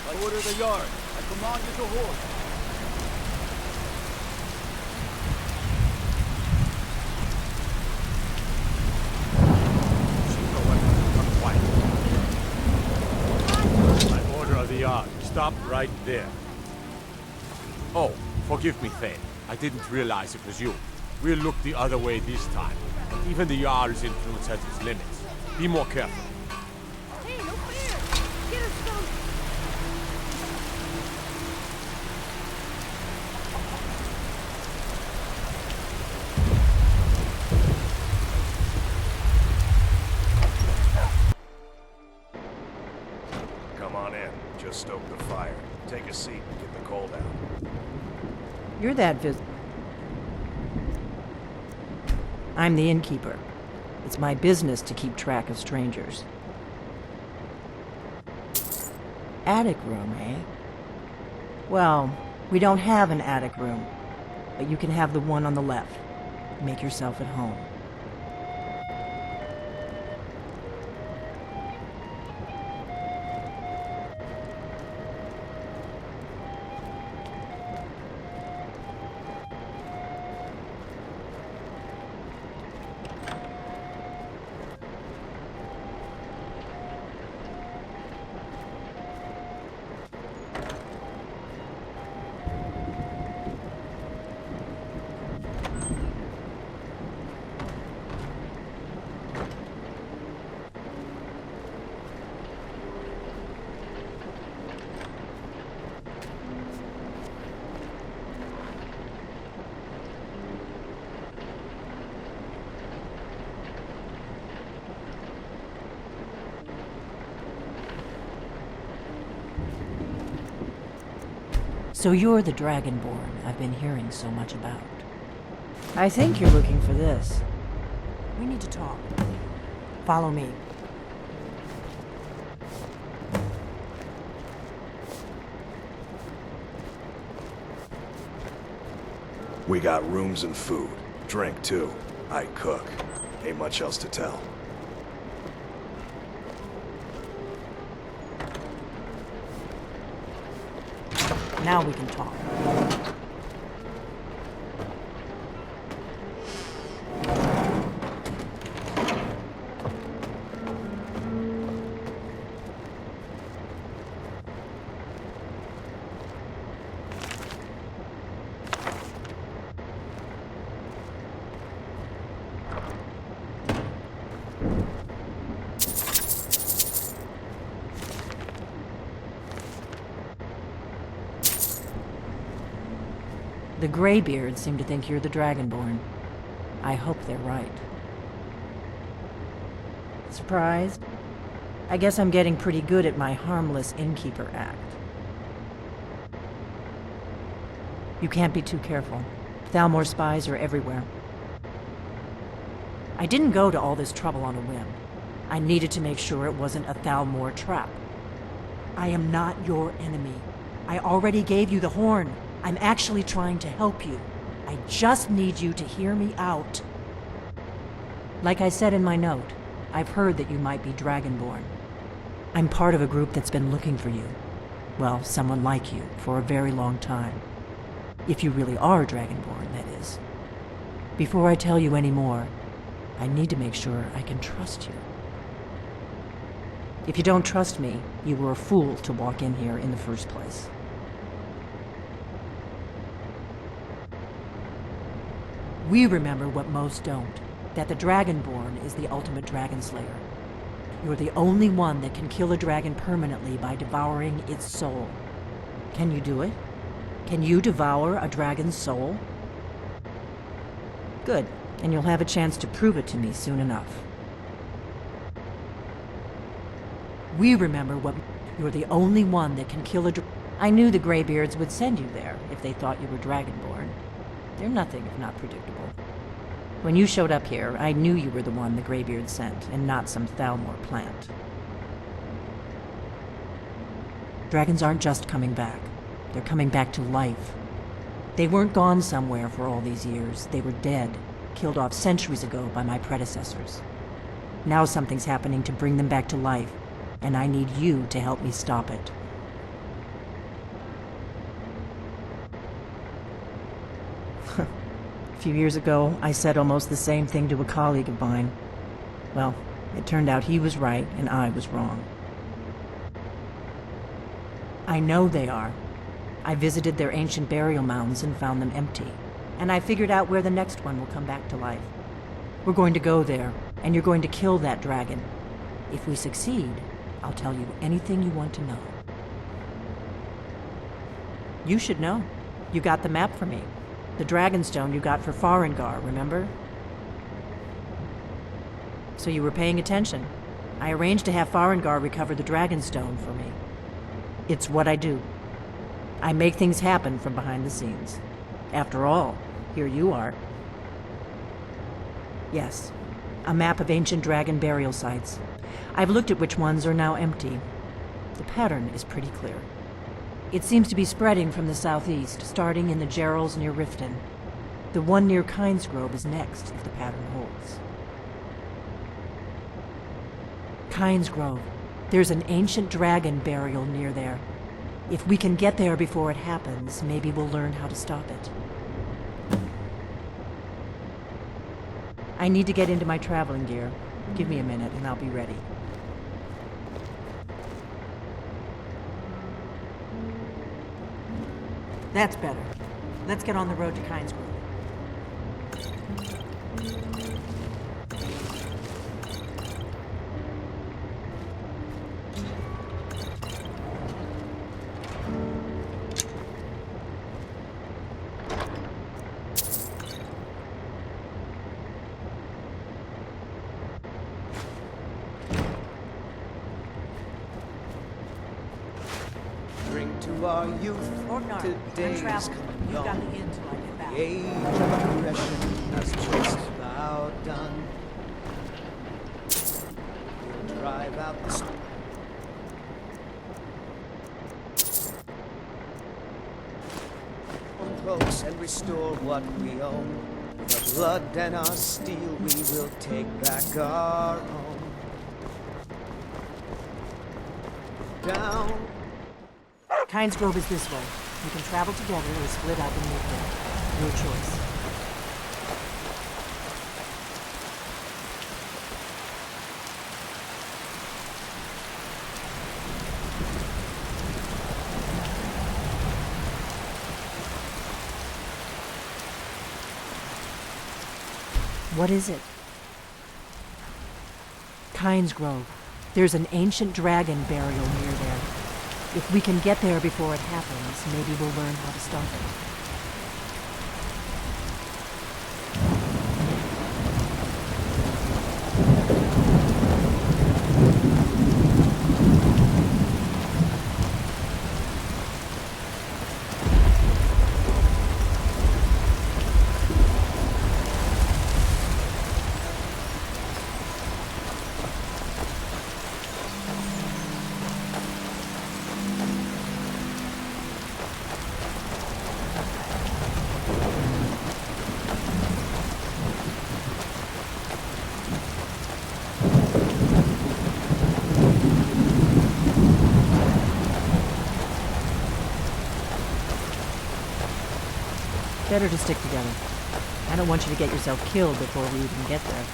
Speaker 17: By order of the Yard, I command you to horse.
Speaker 13: By order of the Yard, stop right there. Oh, forgive me, Thane. I didn't realize it was you. We'll look the other way this time. But even the Jarl's influence has its limits. Be more careful.
Speaker 12: Hey, no fair! Get us some!
Speaker 2: Come on in. Just stoke the fire. Take a seat and get the coal down.
Speaker 4: You're that I'm the innkeeper. It's my business to keep track of strangers. Attic room, eh? Well, we don't have an attic room, but you can have the one on the left. Make yourself at home. So you're the Dragonborn I've been hearing so much about. I think you're looking for this. We need to talk. Follow me.
Speaker 2: We got rooms and food. Drink, too. I cook. Ain't much else to tell.
Speaker 4: Now we can talk. The Greybeards seem to think you're the Dragonborn. I hope they're right. Surprised? I guess I'm getting pretty good at my harmless innkeeper act. You can't be too careful. Thalmor spies are everywhere. I didn't go to all this trouble on a whim. I needed to make sure it wasn't a Thalmor trap. I am not your enemy. I already gave you the horn. I'm actually trying to help you. I just need you to hear me out. Like I said in my note, I've heard that you might be Dragonborn. I'm part of a group that's been looking for you. Well, someone like you, for a very long time. If you really are Dragonborn, that is. Before I tell you any more, I need to make sure I can trust you. If you don't trust me, you were a fool to walk in here in the first place. We remember what most don't, that the Dragonborn is the ultimate dragon slayer. You're the only one that can kill a dragon permanently by devouring its soul. Can you do it? Can you devour a dragon's soul? Good, and you'll have a chance to prove it to me soon enough. We remember what... You're the only one that can kill a I knew the Greybeards would send you there if they thought you were Dragonborn. They're nothing if not predictable. When you showed up here, I knew you were the one the Greybeards sent, and not some Thalmor plant. Dragons aren't just coming back. They're coming back to life. They weren't gone somewhere for all these years. They were dead, killed off centuries ago by my predecessors. Now something's happening to bring them back to life, and I need you to help me stop it. A few years ago, I said almost the same thing to a colleague of mine. Well, it turned out he was right and I was wrong. I know they are. I visited their ancient burial mounds and found them empty. And I figured out where the next one will come back to life. We're going to go there, and you're going to kill that dragon. If we succeed, I'll tell you anything you want to know. You should know. You got the map for me. The Dragonstone you got for Farengar, remember? So you were paying attention. I arranged to have Farengar recover the Dragonstone for me. It's what I do. I make things happen from behind the scenes. After all, here you are. Yes, a map of ancient dragon burial sites. I've looked at which ones are now empty. The pattern is pretty clear. It seems to be spreading from the southeast, starting in the Gerals near Riften. The one near Kynesgrove is next, if the pattern holds. Kynesgrove. There's an ancient dragon burial near there. If we can get there before it happens, maybe we'll learn how to stop it. I need to get into my traveling gear. Give me a minute and I'll be ready. That's better. Let's get on the road to Kynesgrove.
Speaker 14: To our youth, today's coming on. The age of aggression has just about done. We'll drive out the cloaks and restore what we own. With our blood and our steel, we will take back our home. Down.
Speaker 4: Kynesgrove is this way. You can travel together or split up and move there. Your choice. What is it? Kynesgrove. There's an ancient dragon burial near there. If we can get there before it happens, maybe we'll learn how to stop it. Better to stick together. I don't want you to get yourself killed before we even get there.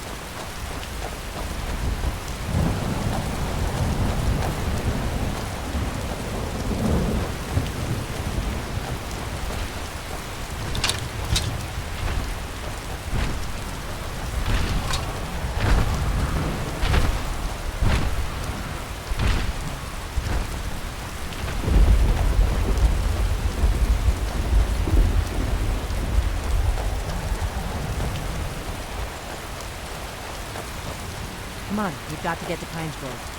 Speaker 4: Come on, we've got to get to Kynesgrove.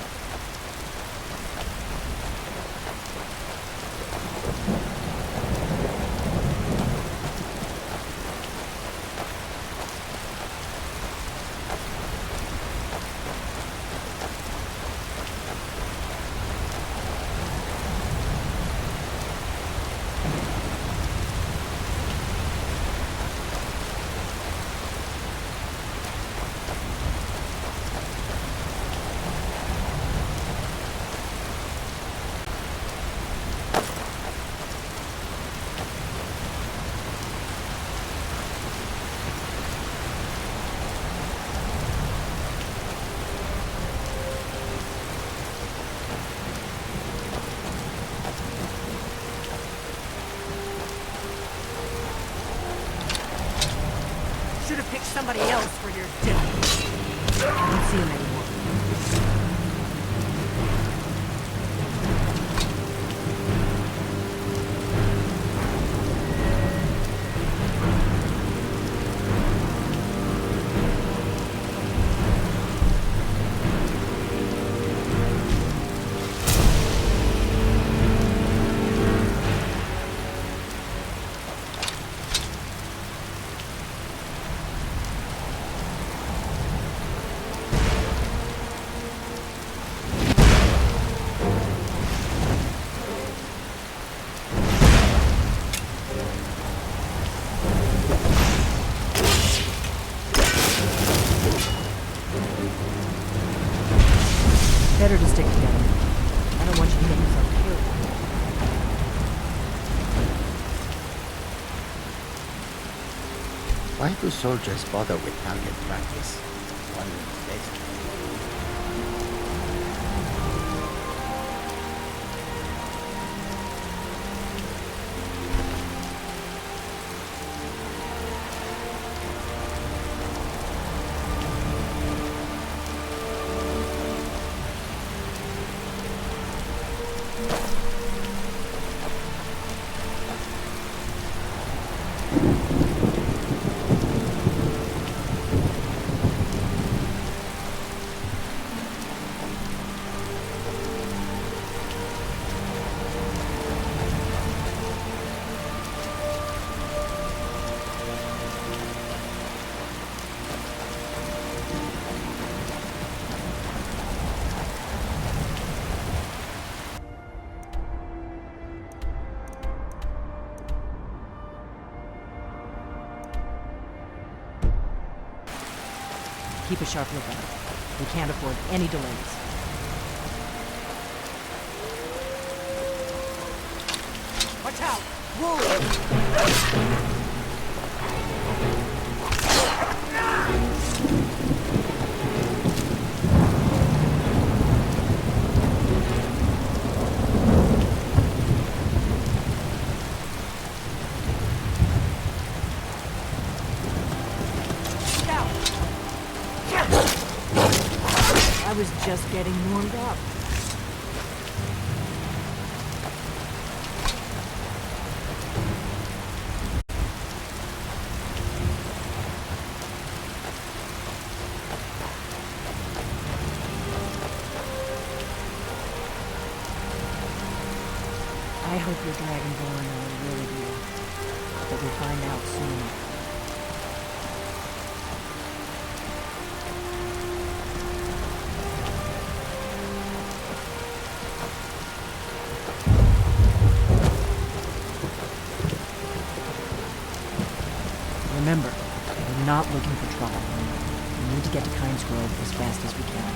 Speaker 4: pick somebody else for your death. I don't see him anymore. Better to stick together. I don't want you to get yourself killed.
Speaker 3: Why do soldiers bother with target practice? Wondering later.
Speaker 4: Keep a sharp lookout. We can't afford any delays. Watch out! Whoa! I was just getting warmed up. I hope your Dragonborn are really real, but we'll find out soon. Remember, we're not looking for trouble. We need to get to Kynes Grove as fast as we can.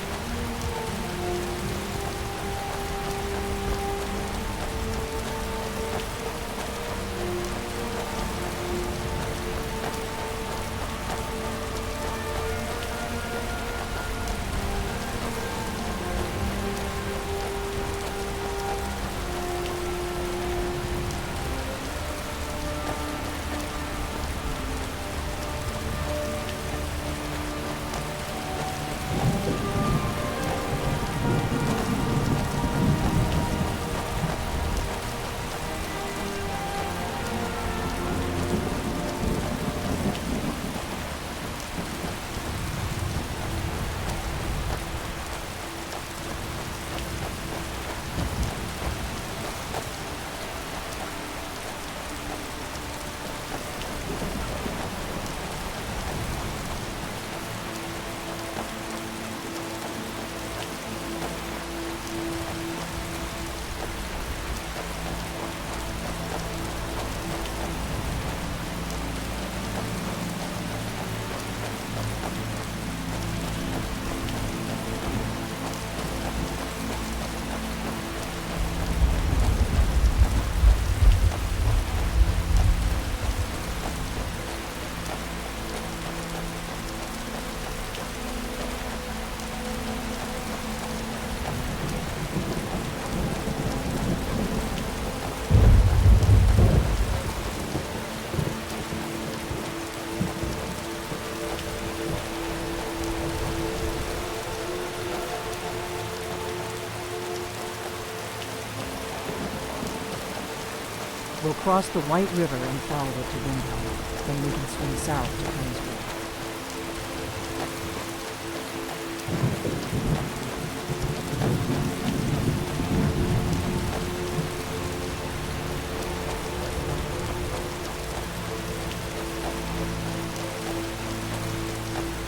Speaker 4: We'll cross the White River and follow it to Windhelm. Then we can swing south to Kingsgrove.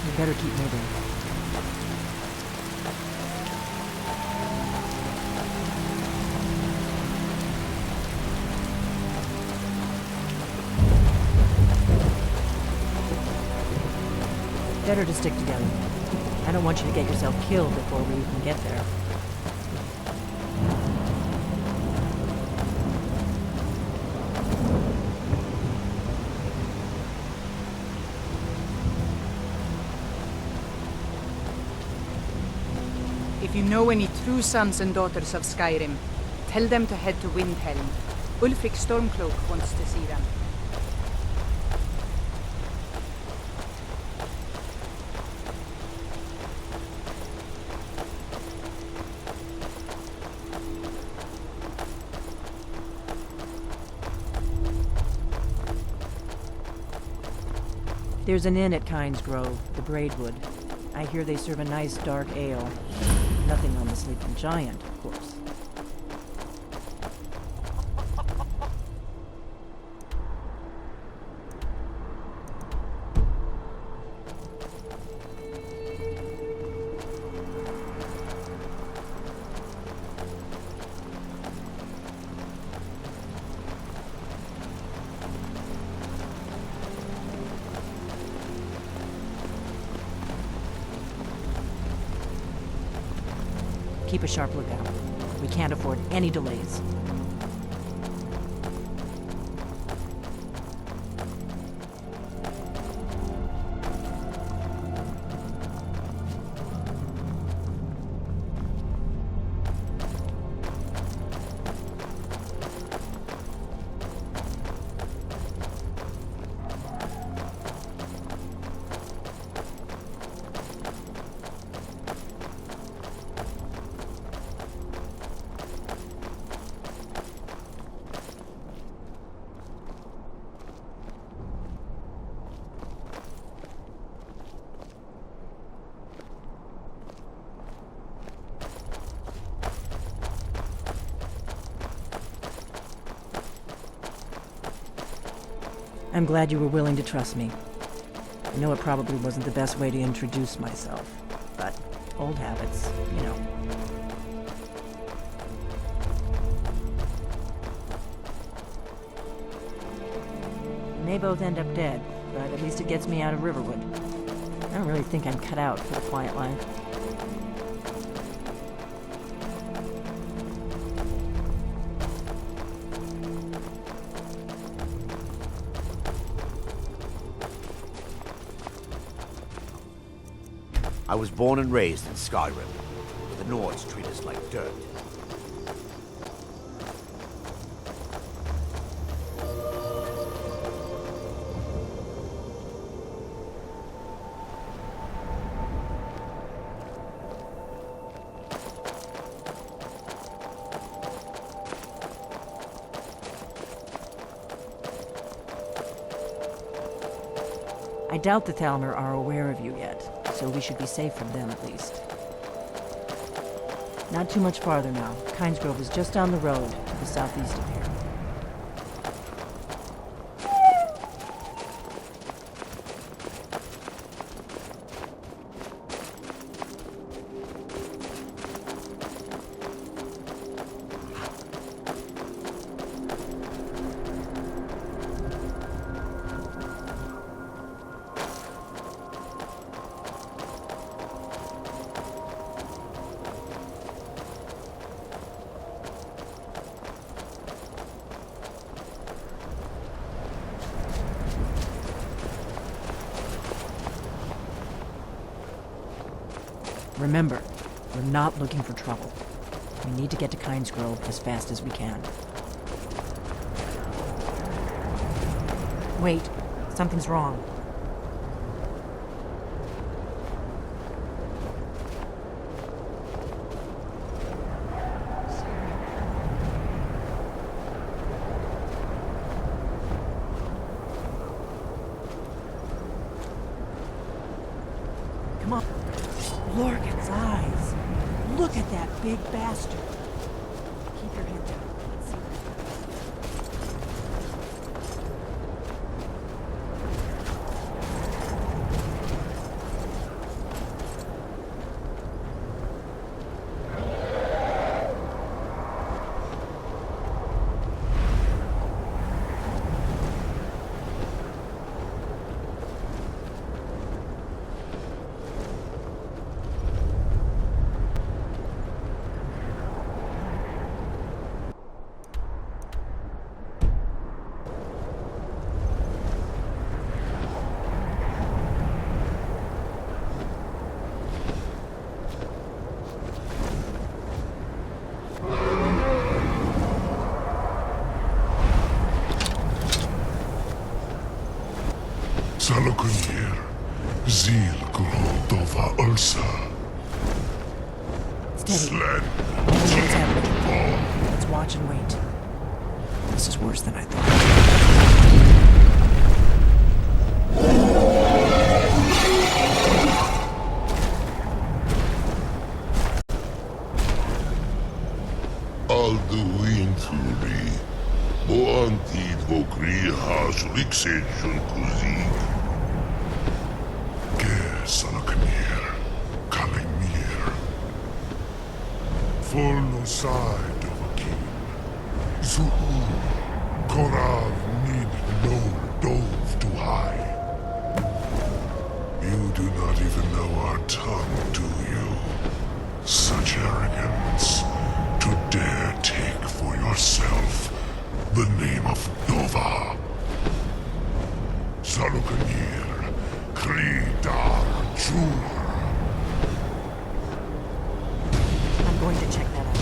Speaker 4: You better keep moving. Better to stick together. I don't want you to get yourself killed before we even get there.
Speaker 10: If you know any true sons and daughters of Skyrim, tell them to head to Windhelm. Ulfric Stormcloak wants to see them.
Speaker 4: There's an inn at Kingsgrove, the Braidwood. I hear they serve a nice dark ale. Nothing on the Sleeping Giant, of course. Keep a sharp lookout. We can't afford any delays. I'm glad you were willing to trust me. I know it probably wasn't the best way to introduce myself, but old habits, you know. We may both end up dead, but at least it gets me out of Riverwood. I don't really think I'm cut out for the quiet life.
Speaker 18: I was born and raised in Skyrim. The Nords treat us like dirt.
Speaker 4: I doubt the Thalmor are aware of you yet, so we should be safe from them at least. Not too much farther now. Kingsgrove is just down the road to the southeast of here. Remember, we're not looking for trouble. We need to get to Kingsgrove as fast as we can. Wait, something's wrong. Come on. Lorcan's eyes. Look at that big bastard. Keep your head down. Let's see.
Speaker 9: Salokunir, Zil Grodova Ursa.
Speaker 4: Steady. I know what's happening. Let's watch and wait. This is worse than I thought.
Speaker 9: Alduinturi, Boantid Vokri Hasrixation Kuzik. Ger Salakanir, Kalimir. Full no side Dovakin. Zuhu, Korav Nid no Dove to high. You do not even know our tongue, do you? Such arrogance. To dare take for yourself the name of Dova. Salukanir, Kridar, Jur.
Speaker 4: I'm going to check that out.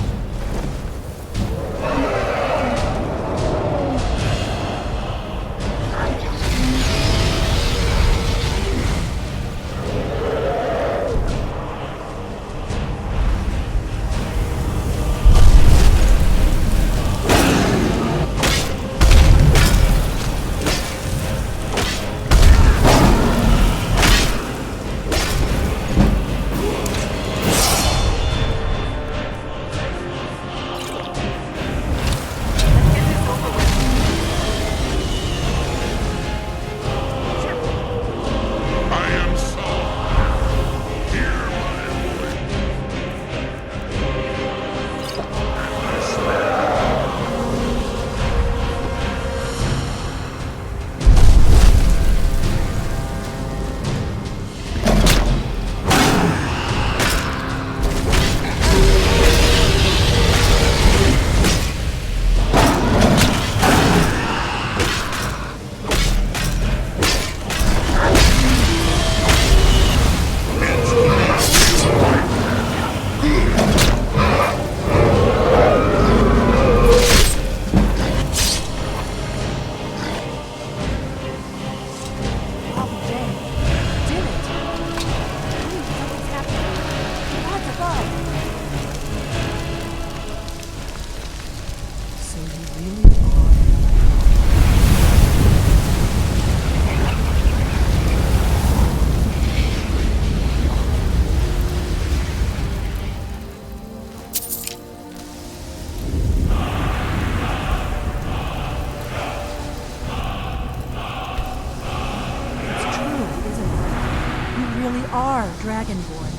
Speaker 4: Dragonborn.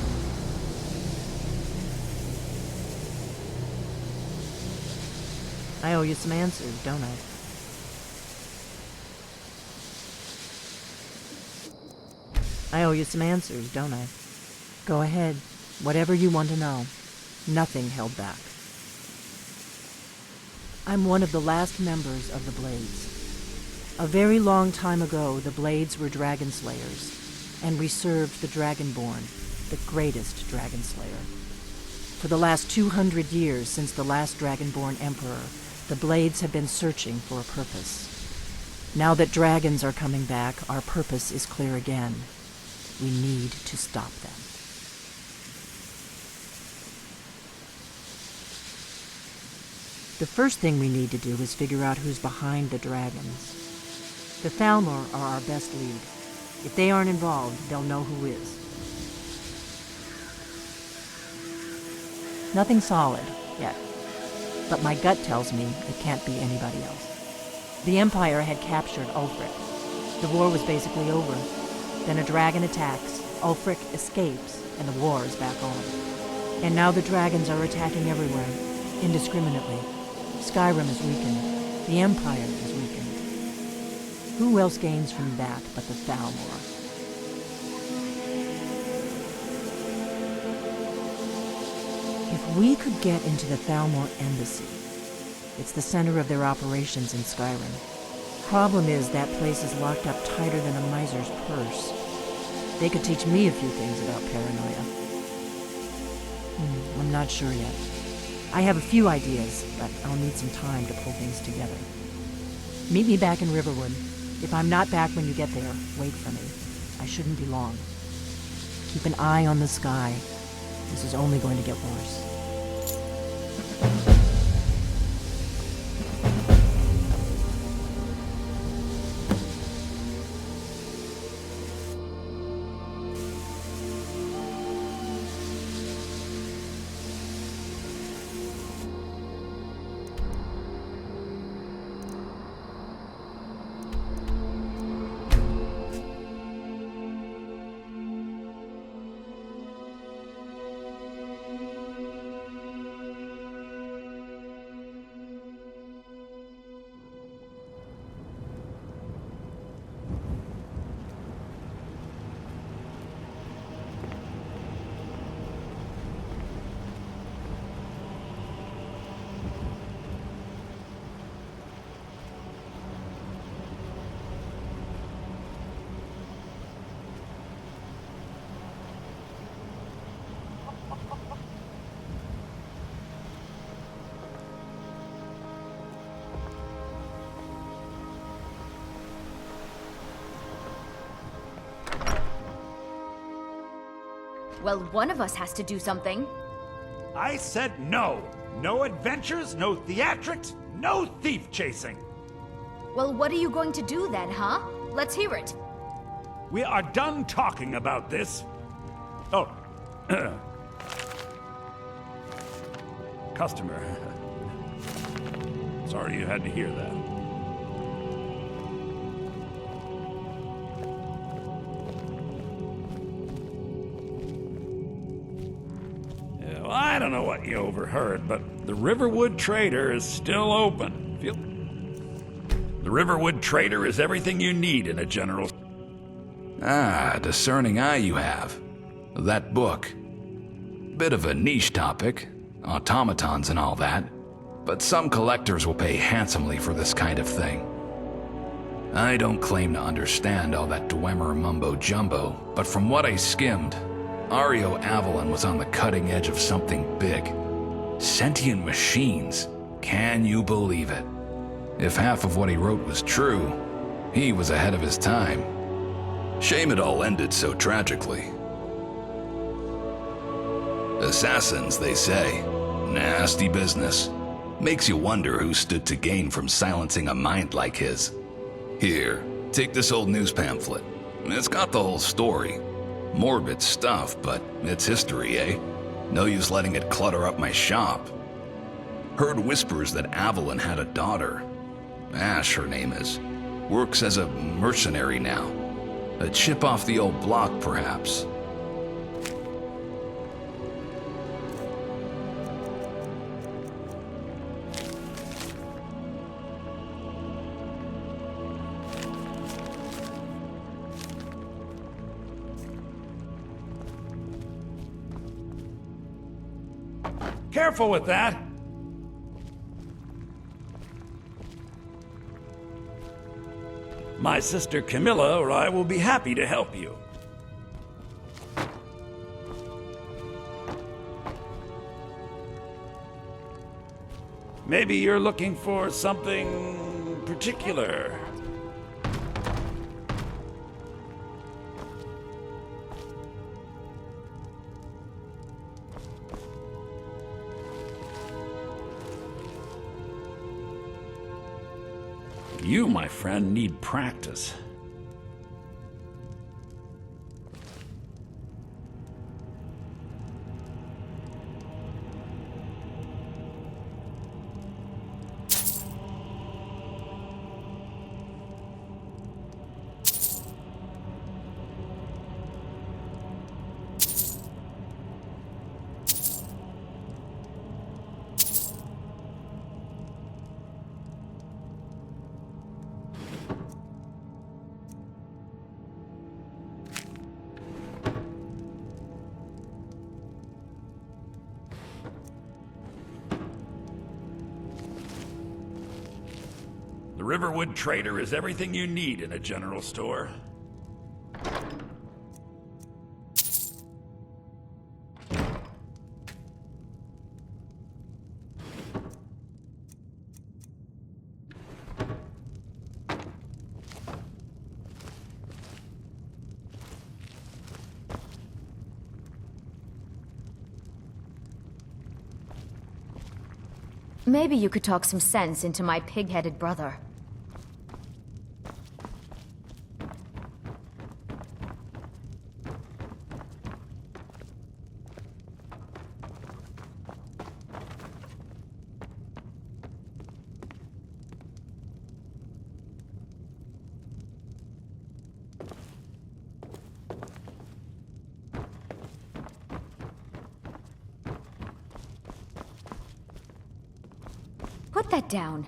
Speaker 4: I owe you some answers, don't I? I owe you some answers, don't I? Go ahead. Whatever you want to know. Nothing held back. I'm one of the last members of the Blades. A very long time ago, the Blades were dragon slayers, and we served the Dragonborn, the greatest dragon slayer. For the last 200 years since the last Dragonborn Emperor, the Blades have been searching for a purpose. Now that dragons are coming back, our purpose is clear again. We need to stop them. The first thing we need to do is figure out who's behind the dragons. The Thalmor are our best lead. If they aren't involved, they'll know who is. Nothing solid, yet. But my gut tells me it can't be anybody else. The Empire had captured Ulfric. The war was basically over. Then a dragon attacks, Ulfric escapes, and the war is back on. And now the dragons are attacking everywhere, indiscriminately. Skyrim is weakened. The Empire is weakened. Who else gains from that but the Thalmor? If we could get into the Thalmor embassy, it's the center of their operations in Skyrim. Problem is, that place is locked up tighter than a miser's purse. They could teach me a few things about paranoia. I'm not sure yet. I have a few ideas, but I'll need some time to pull things together. Meet me back in Riverwood. If I'm not back when you get there, wait for me. I shouldn't be long. Keep an eye on the sky. This is only going to get worse.
Speaker 15: Well, one of us has to do something.
Speaker 18: I said no. No adventures, no theatrics, no thief chasing.
Speaker 15: Well, what are you going to do then, huh? Let's hear it.
Speaker 18: We are done talking about this. Oh. Customer. Sorry you had to hear that. I don't know what you overheard, but the Riverwood Trader is still open. The Riverwood Trader is everything you need in a general...
Speaker 16: Ah, discerning eye you have. That book. Bit of a niche topic, automatons and all that, but some collectors will pay handsomely for this kind of thing. I don't claim to understand all that Dwemer mumbo-jumbo, but from what I skimmed, Ario Avalon was on the cutting edge of something big. Sentient machines. Can you believe it? If half of what he wrote was true, he was ahead of his time. Shame it all ended so tragically. Assassins, they say. Nasty business. Makes you wonder who stood to gain from silencing a mind like his. Here, take this old news pamphlet. It's got the whole story. Morbid stuff, but it's history, eh? No use letting it clutter up my shop. Heard whispers that Avalon had a daughter. Ash, her name is. Works as a mercenary now. A chip off the old block, perhaps.
Speaker 18: Careful with that. My sister Camilla or I will be happy to help you. Maybe you're looking for something particular. You, my friend, need practice.
Speaker 1: The Riverwood Trader is everything you need in a general store.
Speaker 15: Maybe you could talk some sense into my pig-headed brother. Put that down.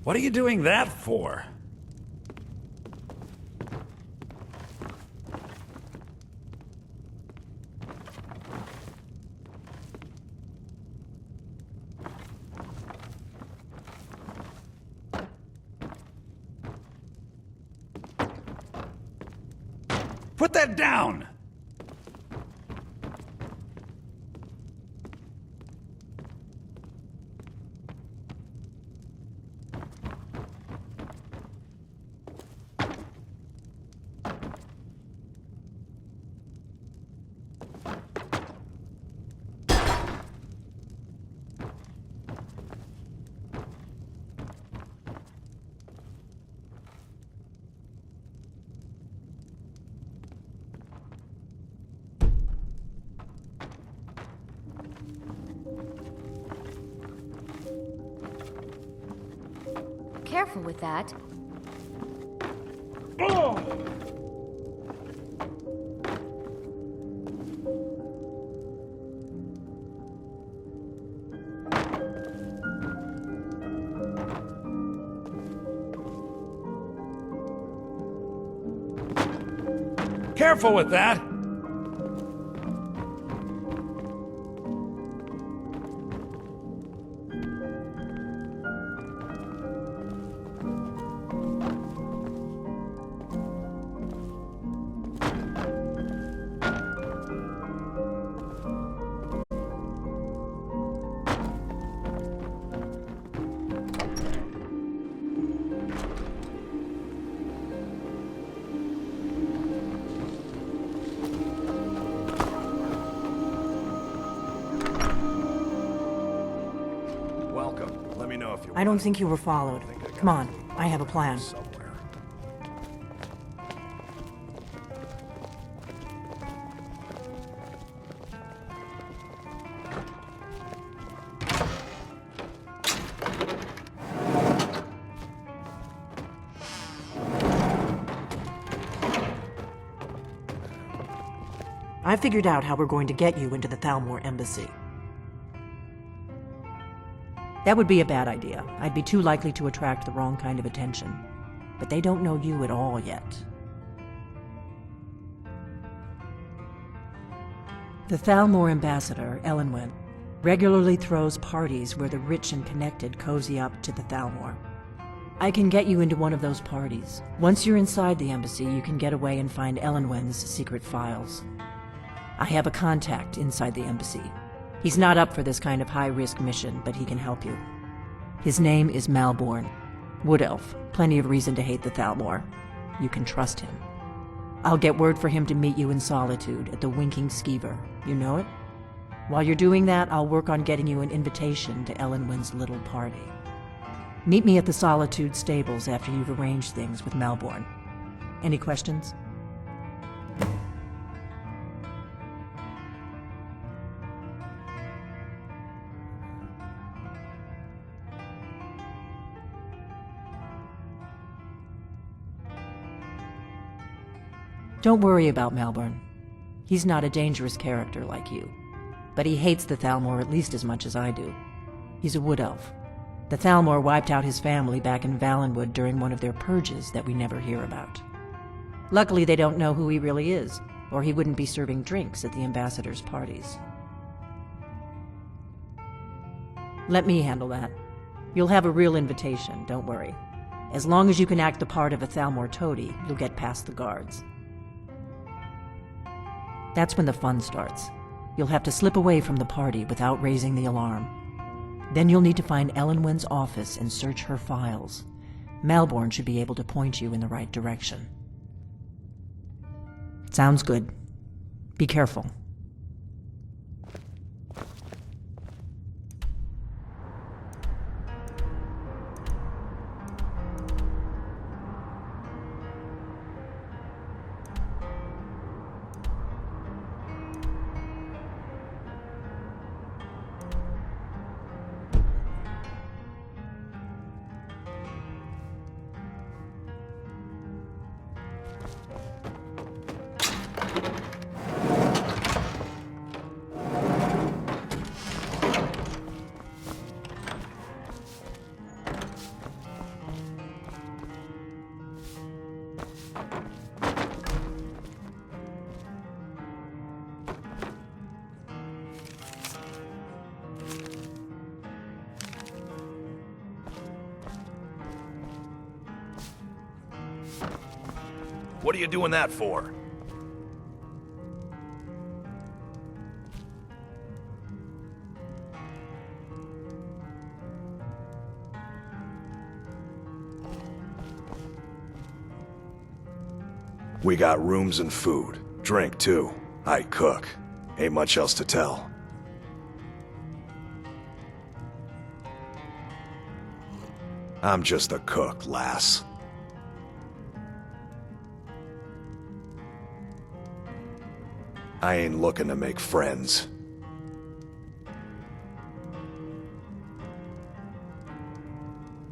Speaker 1: What are you doing that for? Put that down!
Speaker 15: Careful with that.
Speaker 1: Careful with that!
Speaker 4: I don't think you were followed. Come on, I have a plan. I figured out how we're going to get you into the Thalmor embassy. That would be a bad idea. I'd be too likely to attract the wrong kind of attention. But they don't know you at all yet. The Thalmor ambassador, Elenwen, regularly throws parties where the rich and connected cozy up to the Thalmor. I can get you into one of those parties. Once you're inside the embassy, you can get away and find Elenwen's secret files. I have a contact inside the embassy. He's not up for this kind of high-risk mission, but he can help you. His name is Malborn. Wood Elf. Plenty of reason to hate the Thalmor. You can trust him. I'll get word for him to meet you in Solitude at the Winking Skeever. You know it? While you're doing that, I'll work on getting you an invitation to Elenwen's little party. Meet me at the Solitude stables after you've arranged things with Malborn. Any questions? Don't worry about Malborn. He's not a dangerous character like you. But he hates the Thalmor at least as much as I do. He's a wood elf. The Thalmor wiped out his family back in Valenwood during one of their purges that we never hear about. Luckily, they don't know who he really is, or he wouldn't be serving drinks at the ambassadors' parties. Let me handle that. You'll have a real invitation, don't worry. As long as you can act the part of a Thalmor toady, you'll get past the guards. That's when the fun starts. You'll have to slip away from the party without raising the alarm. Then you'll need to find Elenwen's office and search her files. Malborn should be able to point you in the right direction. Sounds good. Be careful.
Speaker 2: What are you doing that for? We got rooms and food. Drink, too. I cook. Ain't much else to tell. I'm just a cook, lass. I ain't looking to make friends.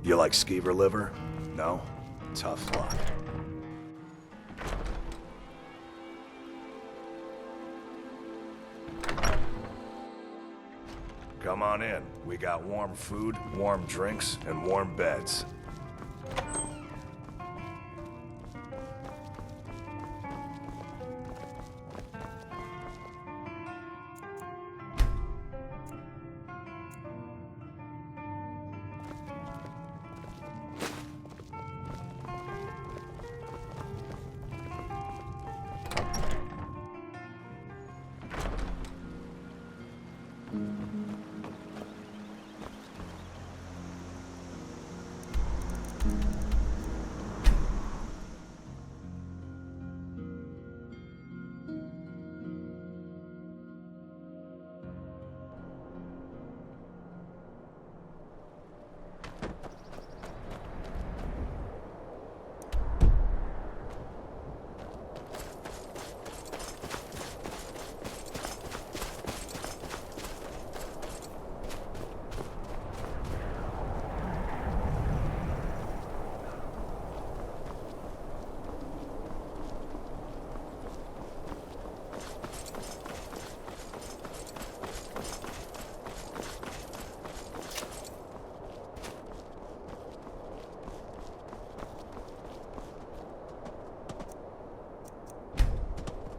Speaker 2: You like skeever liver? No? Tough luck. Come on in. We got warm food, warm drinks, and warm beds.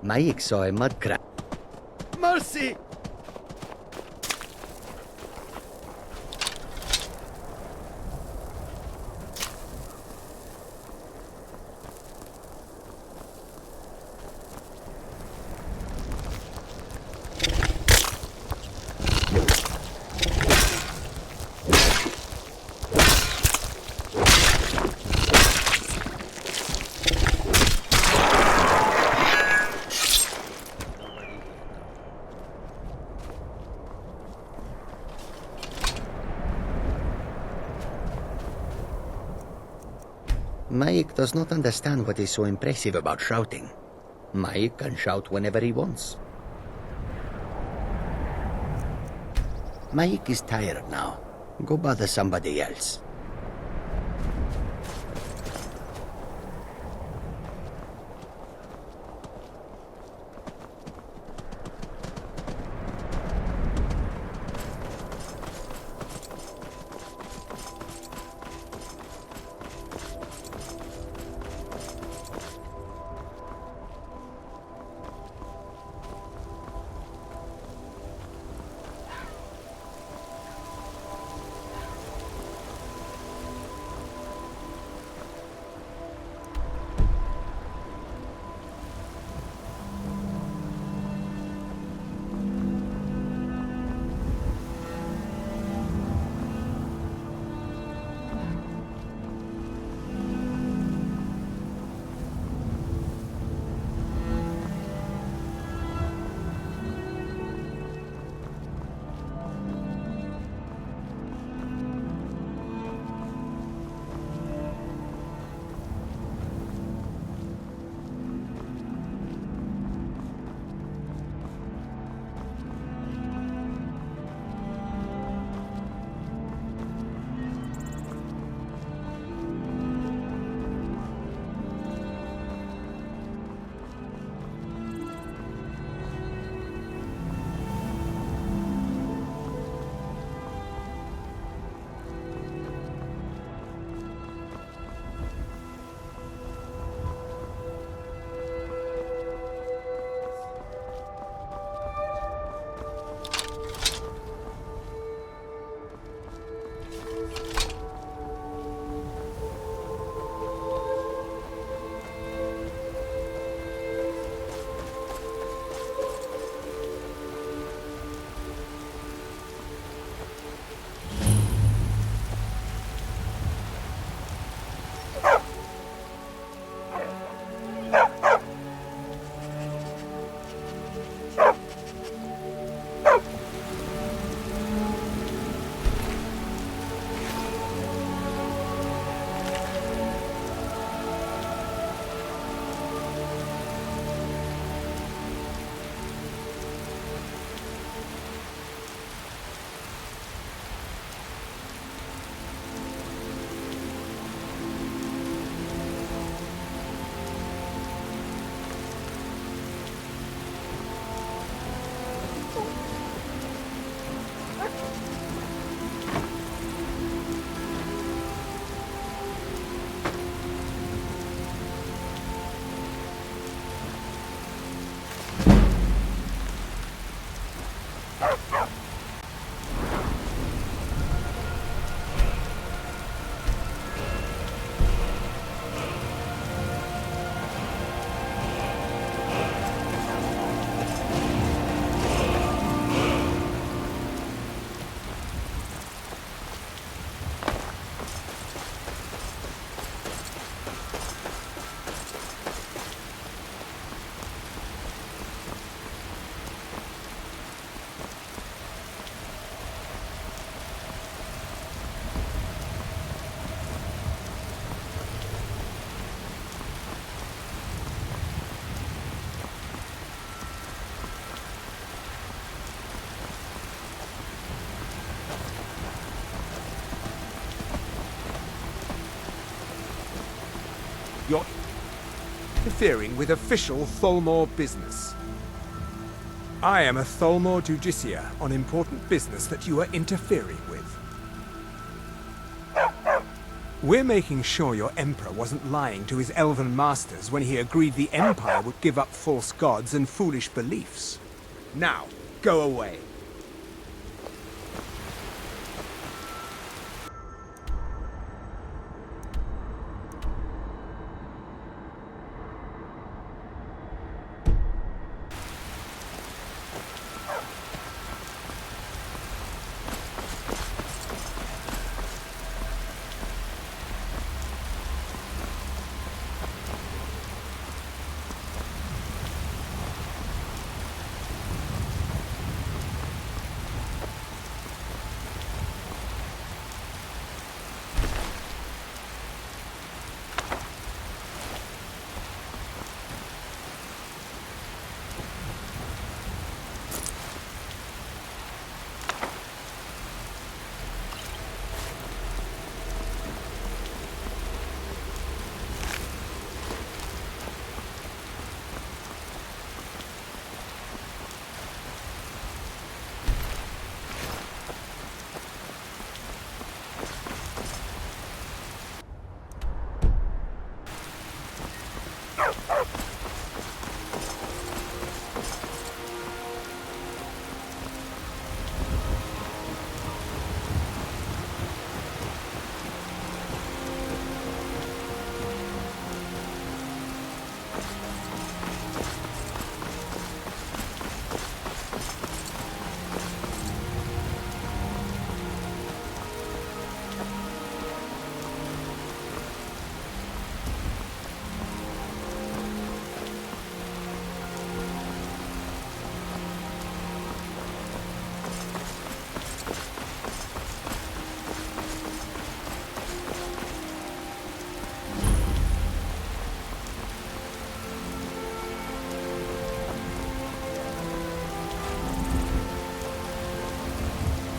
Speaker 3: Mike saw a mud crab.
Speaker 18: Mercy!
Speaker 3: Mike does not understand what is so impressive about shouting. Mike can shout whenever he wants. Mike is tired now. Go bother somebody else.
Speaker 19: You're interfering with official Tholmor business. I am a Tholmor Justiciar on important business that you are interfering with. We're making sure your Emperor wasn't lying to his elven masters when he agreed the Empire would give up false gods and foolish beliefs. Now, go away.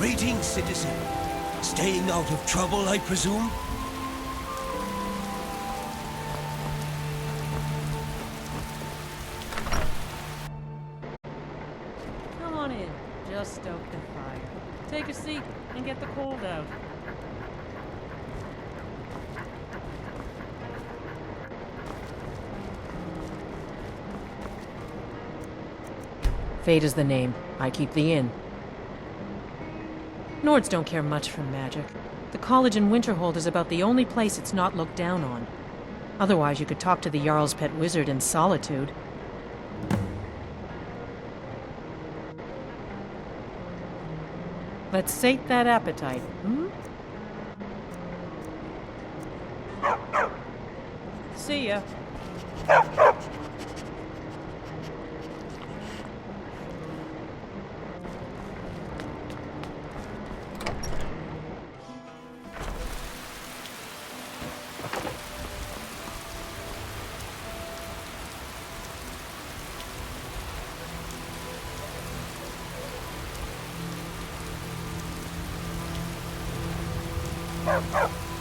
Speaker 21: Greetings, citizen. Staying out of trouble, I presume?
Speaker 22: Come on in. Just stoke the fire. Take a seat and get the cold out.
Speaker 4: Fate is the name. I keep the inn. Nords don't care much for magic. The college in Winterhold is about the only place it's not looked down on. Otherwise, you could talk to the Jarl's pet wizard in solitude. Let's sate that appetite, hmm?
Speaker 22: See ya.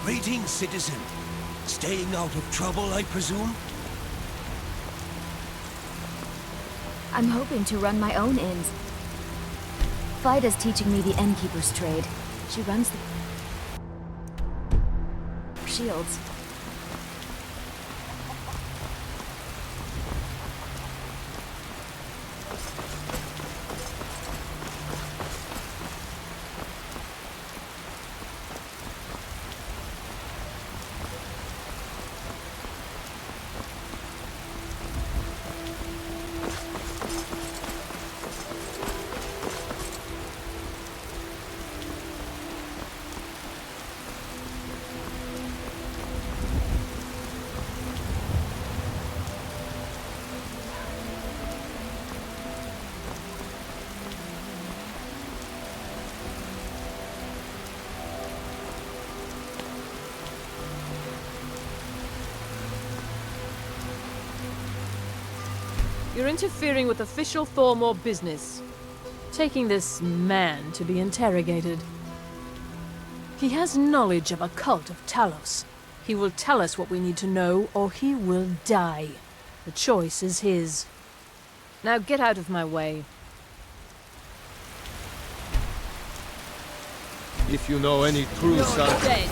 Speaker 21: Greetings, citizen. Staying out of trouble, I presume?
Speaker 15: I'm hoping to run my own inns. Fida's teaching me the innkeeper's trade. She runs the shields.
Speaker 22: You're interfering with official Thormore business. Taking this man to be interrogated. He has knowledge of a cult of Talos. He will tell us what we need to know, or he will die. The choice is his. Now get out of my way.
Speaker 13: If you know any true son...
Speaker 22: Dead.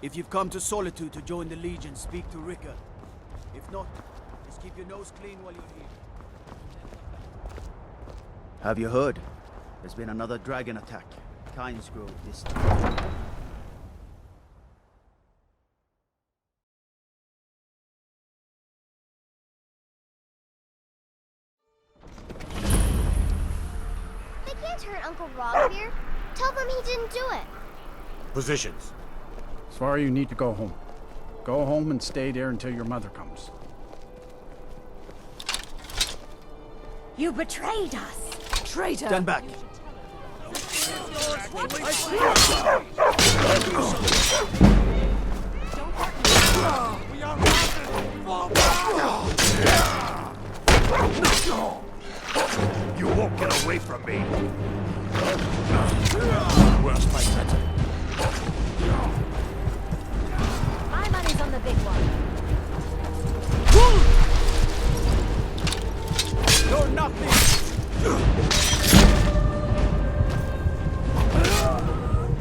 Speaker 17: If you've come to Solitude to join the Legion, speak to Rika. If not, just keep your nose clean while you're here. Have you heard? There's been another dragon attack. Kynes Grove this time.
Speaker 5: They can't hurt Uncle Rogbeer. Tell them he didn't do it.
Speaker 13: Positions.
Speaker 23: Sorry, you need to go home. Go home and stay there until your mother comes.
Speaker 12: You betrayed us!
Speaker 22: Traitor!
Speaker 17: Stand back.
Speaker 2: You won't get away from me.
Speaker 13: Where's my cousin?
Speaker 12: My money's on the big one.
Speaker 17: You're nothing!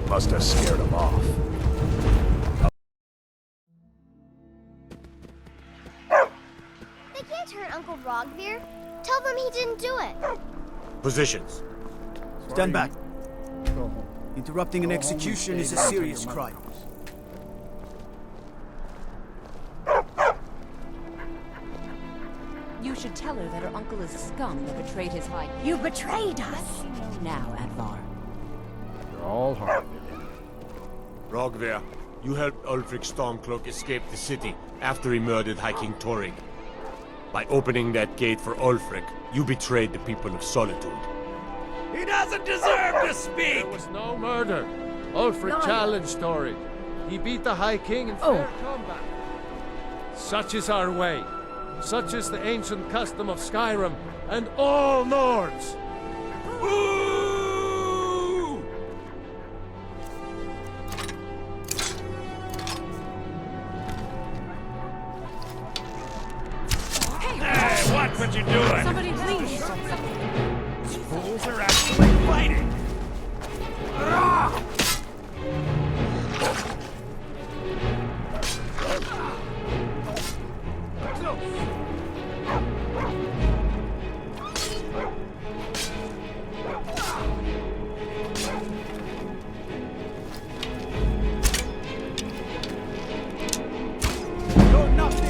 Speaker 2: Must have scared him off.
Speaker 5: They can't hurt Uncle Rogbeer. Tell Tell them he didn't do it.
Speaker 13: Positions.
Speaker 17: Stand back.
Speaker 23: Go home.
Speaker 17: Interrupting an
Speaker 23: Go home and
Speaker 17: execution
Speaker 23: stay
Speaker 17: is a
Speaker 23: there till
Speaker 17: serious
Speaker 23: your mother
Speaker 17: crime.
Speaker 23: comes.
Speaker 6: You should tell her that her uncle is scum that betrayed his high...
Speaker 12: You betrayed us!
Speaker 6: Now, Advar.
Speaker 23: You're all hard.
Speaker 13: Rogver, you helped Ulfric Stormcloak escape the city after he murdered High King Torrig. By opening that gate for Ulfric, you betrayed the people of Solitude.
Speaker 1: He doesn't deserve to speak!
Speaker 8: There was no murder. Ulfric challenged Torrig. He beat the High King in fair combat. Such is our way. Such is the ancient custom of Skyrim and all Nords.
Speaker 1: Ooh! Hey, watch what you're doing!
Speaker 22: Somebody please!
Speaker 1: These fools are actually fighting!
Speaker 17: You're nothing!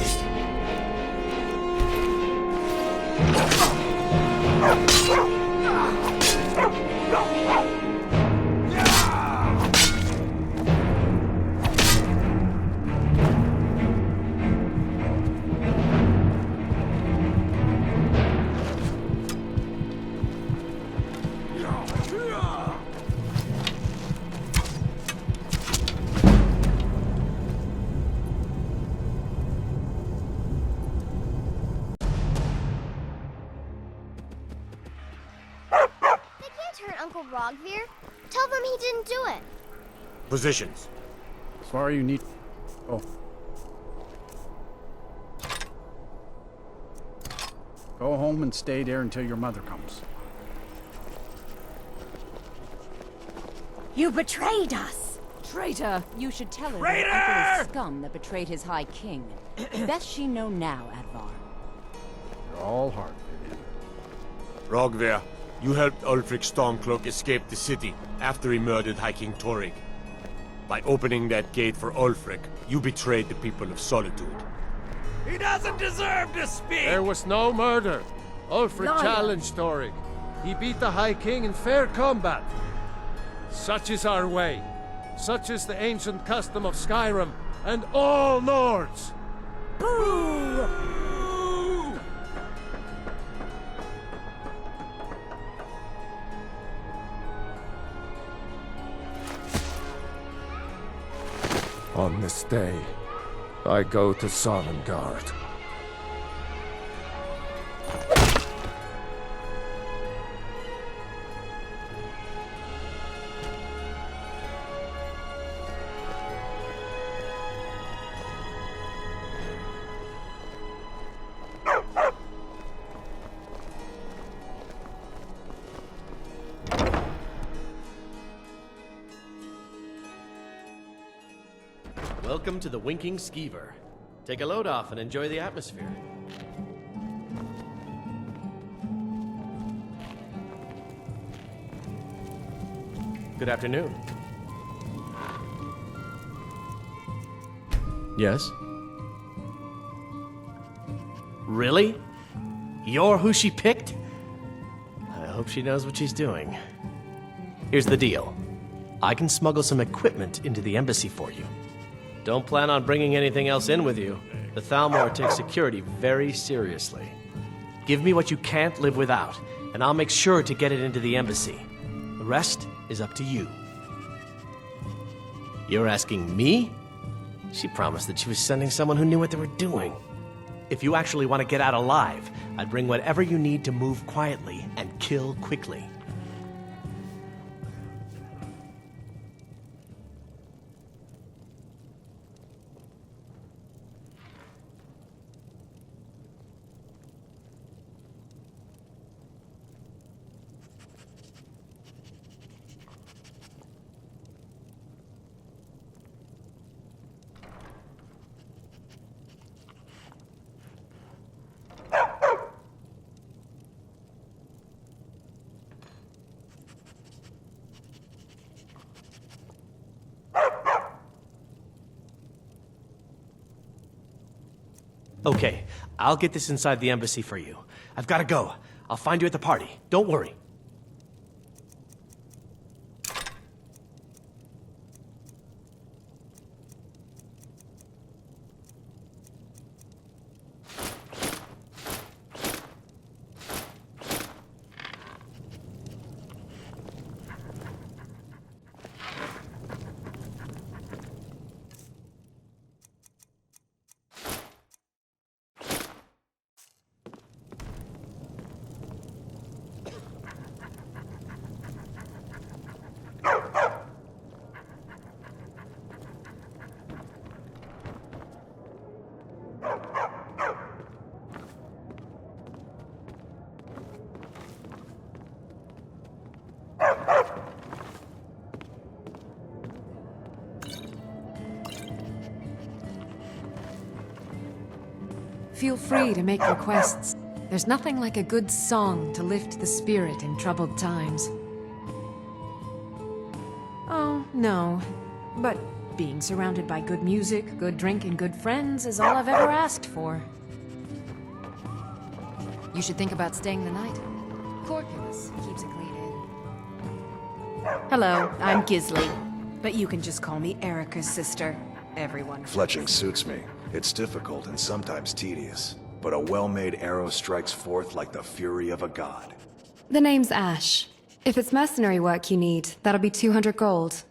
Speaker 5: They can't hurt Uncle Rogvir. Tell them he didn't do it.
Speaker 13: Positions.
Speaker 23: As far as you need... Oh. Go home and stay there until your mother comes.
Speaker 12: You betrayed us!
Speaker 6: Traitor! You should tell her
Speaker 1: Traitor!
Speaker 6: that her uncle is scum that betrayed his High King. Best she know now, Advar.
Speaker 23: You're all hard.
Speaker 13: Rogver, you helped Ulfric Stormcloak escape the city after he murdered High King Torrig. By opening that gate for Ulfric, you betrayed the people of Solitude.
Speaker 1: He doesn't deserve to speak!
Speaker 8: There was no murder. Ulfric
Speaker 12: Liar.
Speaker 8: challenged Torrig. He beat the High King in fair combat. Such is our way. Such is the ancient custom of Skyrim and all Nords.
Speaker 11: On this day, I go to Sovngarde.
Speaker 24: Welcome to the Winking Skeever. Take a load off and enjoy the atmosphere. Good afternoon. Yes? Really? You're who she picked? I hope she knows what she's doing. Here's the deal. I can smuggle some equipment into the embassy for you. Don't plan on bringing anything else in with you. The Thalmor takes security very seriously. Give me what you can't live without, and I'll make sure to get it into the embassy. The rest is up to you. You're asking me? She promised that she was sending someone who knew what they were doing. If you actually want to get out alive, I'd bring whatever you need to move quietly and kill quickly. Okay, I'll get this inside the embassy for you. I've gotta go. I'll find you at the party. Don't worry.
Speaker 7: Feel free to make requests. There's nothing like a good song to lift the spirit in troubled times. Oh, no. But being surrounded by good music, good drink, and good friends is all I've ever asked for.
Speaker 6: You should think about staying the night. Corpulus keeps a clean inn.
Speaker 7: Hello, I'm Gisli. But you can just call me Erica's sister. Everyone.
Speaker 2: Fletching suits me. It's difficult and sometimes tedious, but a well-made arrow strikes forth like the fury of a god.
Speaker 10: The name's Ash. If it's mercenary work you need, that'll be 200 gold.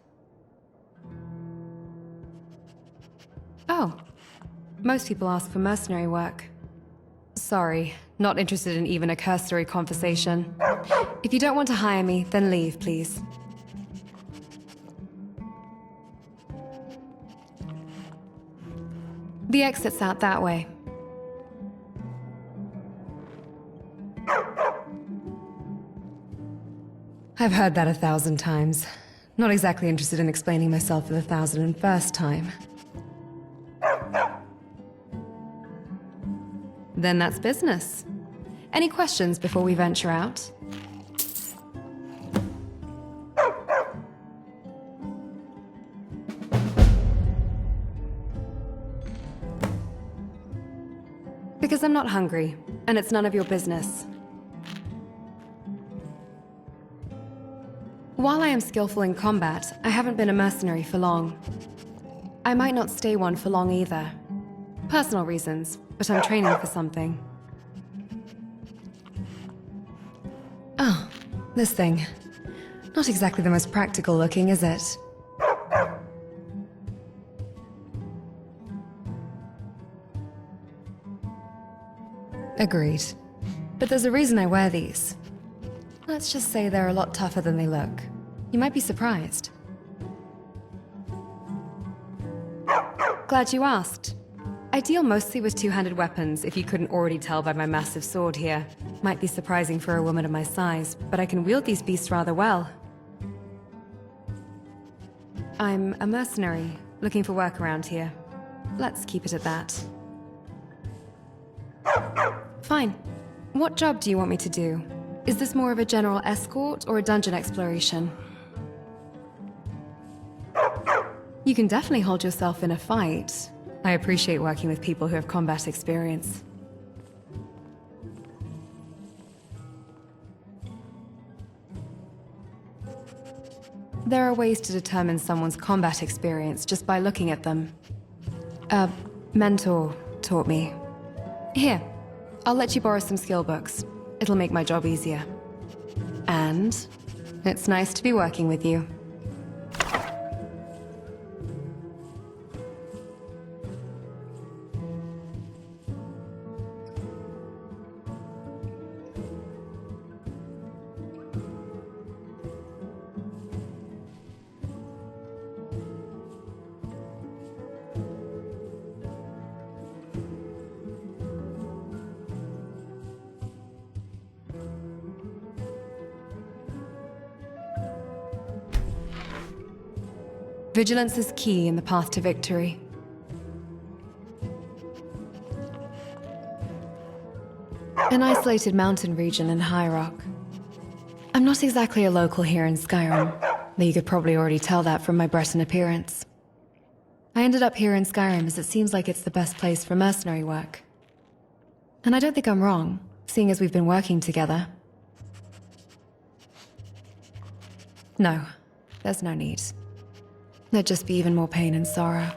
Speaker 10: Oh. Most people ask for mercenary work. Sorry, not interested in even a cursory conversation. If you don't want to hire me, then leave, please. The exit's out that way. I've heard that 1,000 times. Not exactly interested in explaining myself for the 1,001st time. Then that's business. Any questions before we venture out? Because I'm not hungry, and it's none of your business. While I am skillful in combat, I haven't been a mercenary for long. I might not stay one for long either. Personal reasons, but I'm training for something. Oh, this thing. Not exactly the most practical looking, is it? Agreed. But there's a reason I wear these. Let's just say they're a lot tougher than they look. You might be surprised. Glad you asked. I deal mostly with two-handed weapons, if you couldn't already tell by my massive sword here. Might be surprising for a woman of my size, but I can wield these beasts rather well. I'm a mercenary, looking for work around here. Let's keep it at that. Fine. What job do you want me to do? Is this more of a general escort or a dungeon exploration? You can definitely hold yourself in a fight. I appreciate working with people who have combat experience. There are ways to determine someone's combat experience just by looking at them. A mentor taught me. Here, I'll let you borrow some skill books. It'll make my job easier. And it's nice to be working with you. Vigilance is key in the path to victory. An isolated mountain region in High Rock. I'm not exactly a local here in Skyrim, though you could probably already tell that from my Breton appearance. I ended up here in Skyrim as it seems like it's the best place for mercenary work. And I don't think I'm wrong, seeing as we've been working together. No, there's no need. There'd just be even more pain and sorrow.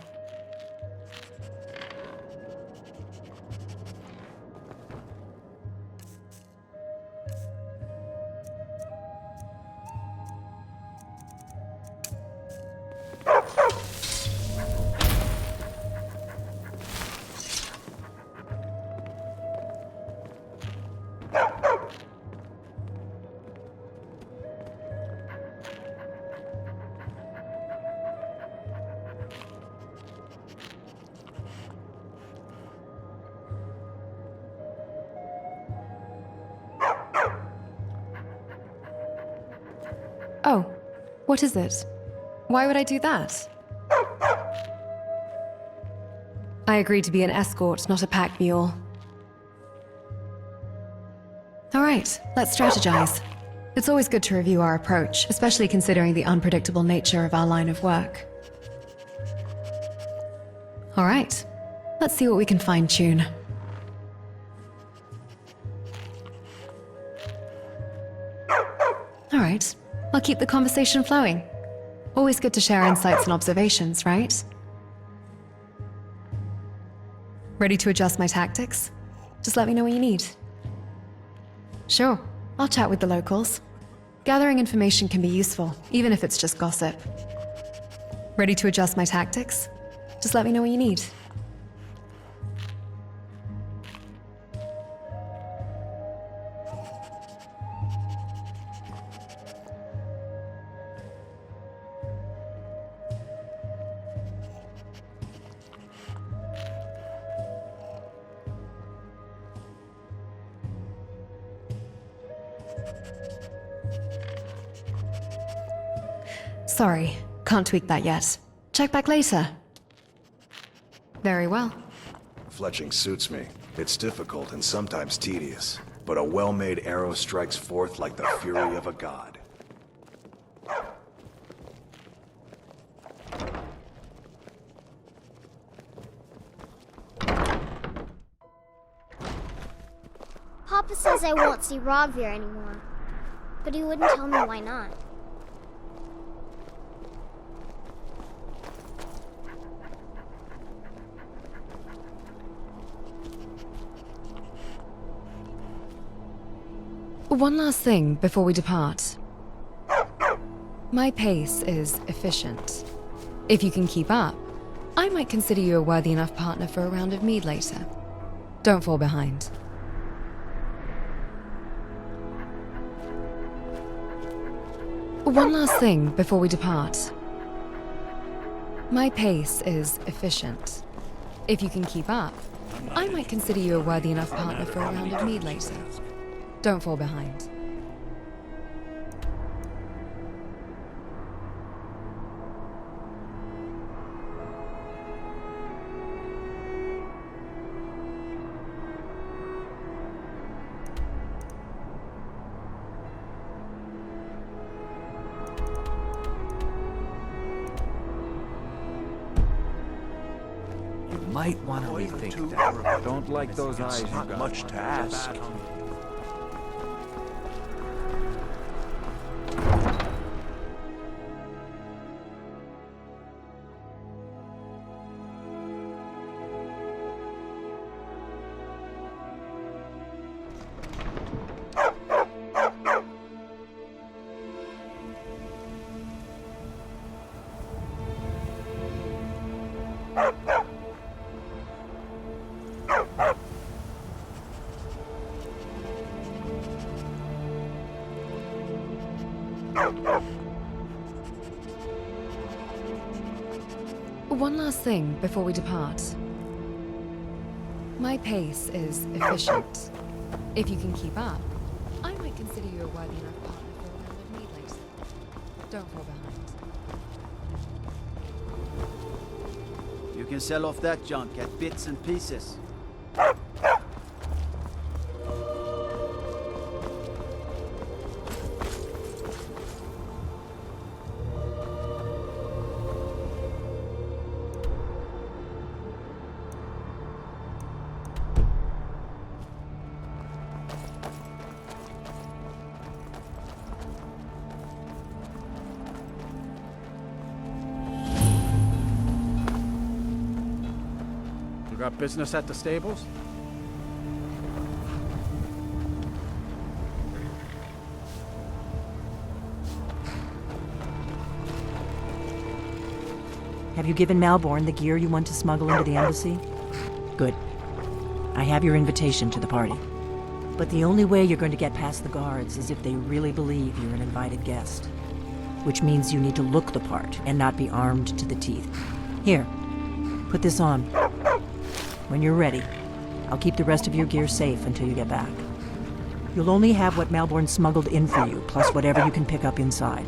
Speaker 10: Oh, what is it? Why would I do that? I agreed to be an escort, not a pack mule. All right, let's strategize. It's always good to review our approach, especially considering the unpredictable nature of our line of work. All right, let's see what we can fine-tune. All right. I'll keep the conversation flowing. Always good to share insights and observations, right? Ready to adjust my tactics? Just let me know what you need. Sure, I'll chat with the locals. Gathering information can be useful, even if it's just gossip. Ready to adjust my tactics? Just let me know what you need. Sorry, can't tweak that yet. Check back later. Very well.
Speaker 2: Fletching suits me. It's difficult and sometimes tedious, but a well-made arrow strikes forth like the fury of a god.
Speaker 5: Papa says I won't see Rogvir anymore, but he wouldn't tell me why not.
Speaker 10: One last thing before we depart. My pace is efficient. If you can keep up, I might consider you a worthy enough partner for a round of mead later. Don't fall behind. One last thing before we depart. My pace is efficient. If you can keep up, I might consider you a worthy enough partner for a round of mead later. Don't fall behind.
Speaker 18: You might want to rethink that. Don't like those eyes.
Speaker 2: It's not much to ask.
Speaker 10: One last thing before we depart. My pace is efficient. If you can keep up, I might consider you a worthy enough partner for a round of mead later. Don't fall behind.
Speaker 17: You can sell off that junk at bits and pieces.
Speaker 23: got business at the stables?
Speaker 4: Have you given Malborn the gear you want to smuggle into the embassy? Good. I have your invitation to the party. But the only way you're going to get past the guards is if they really believe you're an invited guest. Which means you need to look the part and not be armed to the teeth. Here, put this on. When you're ready, I'll keep the rest of your gear safe until you get back. You'll only have what Malborn smuggled in for you, plus whatever you can pick up inside.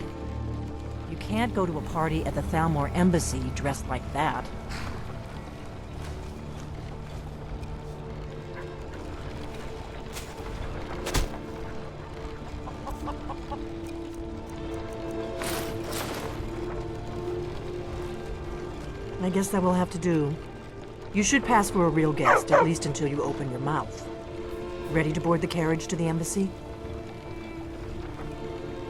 Speaker 4: You can't go to a party at the Thalmor Embassy dressed like that. I guess that will have to do. You should pass for a real guest, at least until you open your mouth. Ready to board the carriage to the embassy?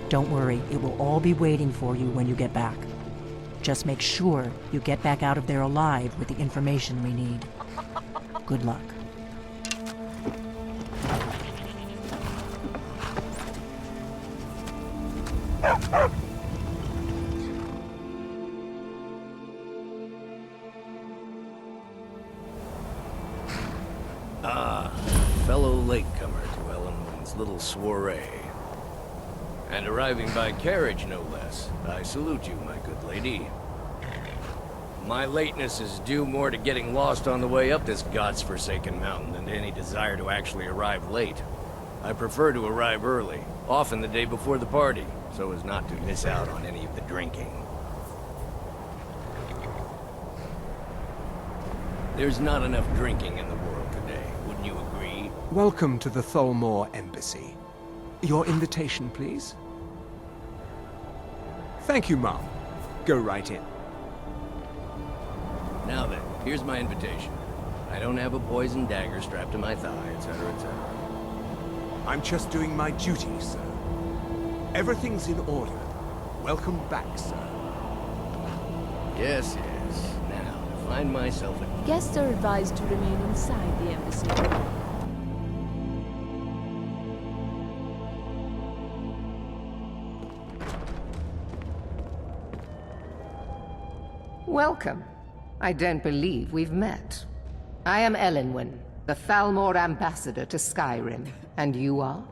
Speaker 4: Don't worry, it will all be waiting for you when you get back. Just make sure you get back out of there alive with the information we need. Good luck.
Speaker 9: Fellow latecomer to Ellenwood's little soiree. And arriving by carriage, no less. I salute you, my good lady. My lateness is due more to getting lost on the way up this god's-forsaken mountain than to any desire to actually arrive late. I prefer to arrive early, often the day before the party, so as not to miss out on any of the drinking. There's not enough drinking in the world today, wouldn't you agree?
Speaker 19: Welcome to the Thalmor Embassy. Your invitation, please? Thank you, Mom. Go right in.
Speaker 9: Now then, here's my invitation. I don't have a poison dagger strapped to my thigh, etc., etc.
Speaker 19: I'm just doing my duty, sir. Everything's in order. Welcome back, sir.
Speaker 9: Yes, yes. Now, to find myself a...
Speaker 22: Guests are advised to remain inside the embassy.
Speaker 14: Welcome. I don't believe we've met. I am Elenwen, the Thalmor ambassador to Skyrim. And you are?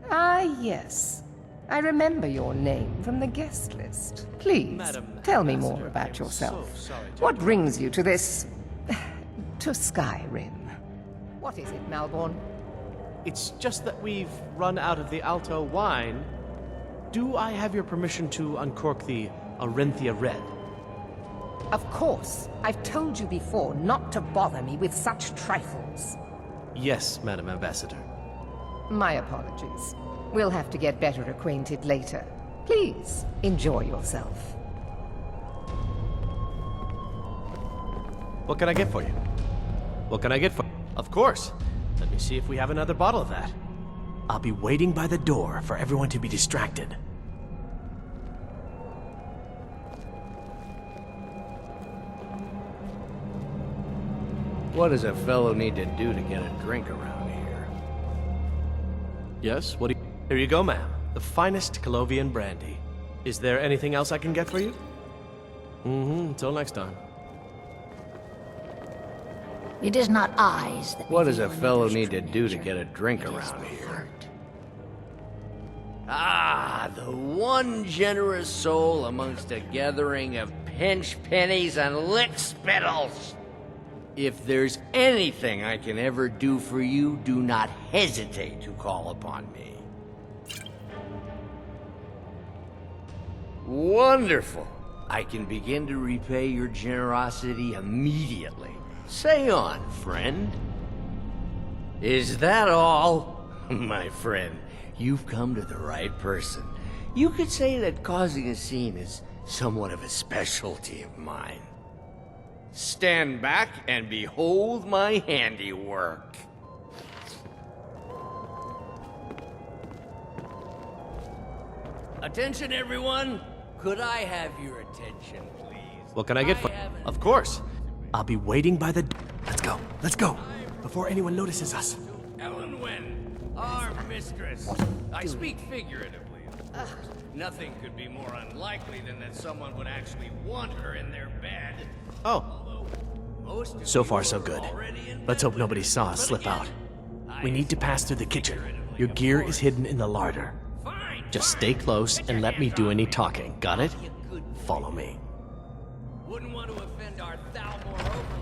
Speaker 14: Ah, yes. I remember your name from the guest list. Please, tell me more about yourself. What brings you to this... to Skyrim? What is it, Malborn?
Speaker 16: It's just that we've run out of the Alto wine. Do I have your permission to uncork the Arenthia Red?
Speaker 14: Of course. I've told you before not to bother me with such trifles.
Speaker 16: Yes, Madam Ambassador.
Speaker 14: My apologies. We'll have to get better acquainted later. Please, enjoy yourself.
Speaker 16: What can I get for you? What can I get for you? Of course. Let me see if we have another bottle of that. I'll be waiting by the door for everyone to be distracted.
Speaker 9: What does a fellow need to do to get a drink around here?
Speaker 16: Yes, what do you... Here you go, ma'am. The finest Colovian brandy. Is there anything else I can get for you? Until next time.
Speaker 20: It is not eyes that...
Speaker 9: What does a fellow need to do to get a drink around here? Ah, the one generous soul amongst a gathering of pinch pennies and lick spittles. If there's anything I can ever do for you, do not hesitate to call upon me. Wonderful. I can begin to repay your generosity immediately. Say on, friend. Is that all? My friend, you've come to the right person. You could say that causing a scene is somewhat of a specialty of mine. Stand back and behold my handiwork. Attention, everyone! Could I have your attention, please?
Speaker 24: What can I get for... Of course. I'll be waiting by the... Let's go. Before anyone notices us.
Speaker 9: Ellen Wen, our mistress. I speak figuratively. Nothing could be more unlikely than that someone would actually want her in their bed.
Speaker 24: Oh. So far, so good. Let's hope nobody saw us slip out. We need to pass through the kitchen. Your gear is hidden in the larder. Just stay close and let me do any talking. Got it? Follow me.
Speaker 9: Wouldn't want to offend our Thalmor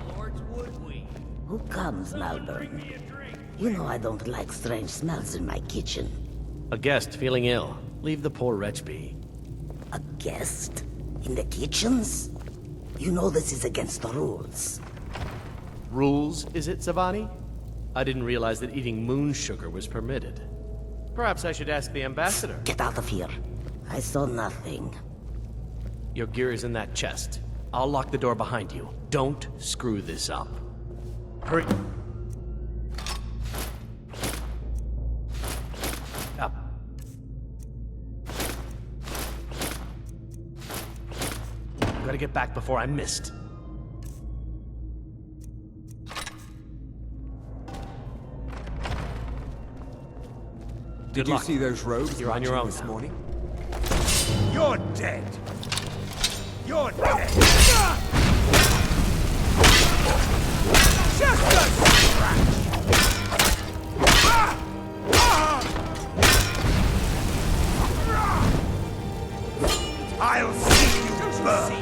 Speaker 9: overlords, would we?
Speaker 20: Who comes, Malburn? You know I don't like strange smells in my kitchen.
Speaker 24: A guest feeling ill. Leave the poor wretch be.
Speaker 20: A guest? In the kitchens? You know this is against the rules.
Speaker 24: Rules, is it, Zavani? I didn't realize that eating moon sugar was permitted. Perhaps I should ask the ambassador.
Speaker 20: Get out of here. I saw nothing.
Speaker 24: Your gear is in that chest. I'll lock the door behind you. Don't screw this up. Hurry. Up. Gotta get back before I'm missed.
Speaker 19: Did you see those rogues
Speaker 24: You're on your own
Speaker 19: this
Speaker 24: now.
Speaker 19: morning?
Speaker 2: You're dead! You're dead! Just a scratch! I'll see you burn!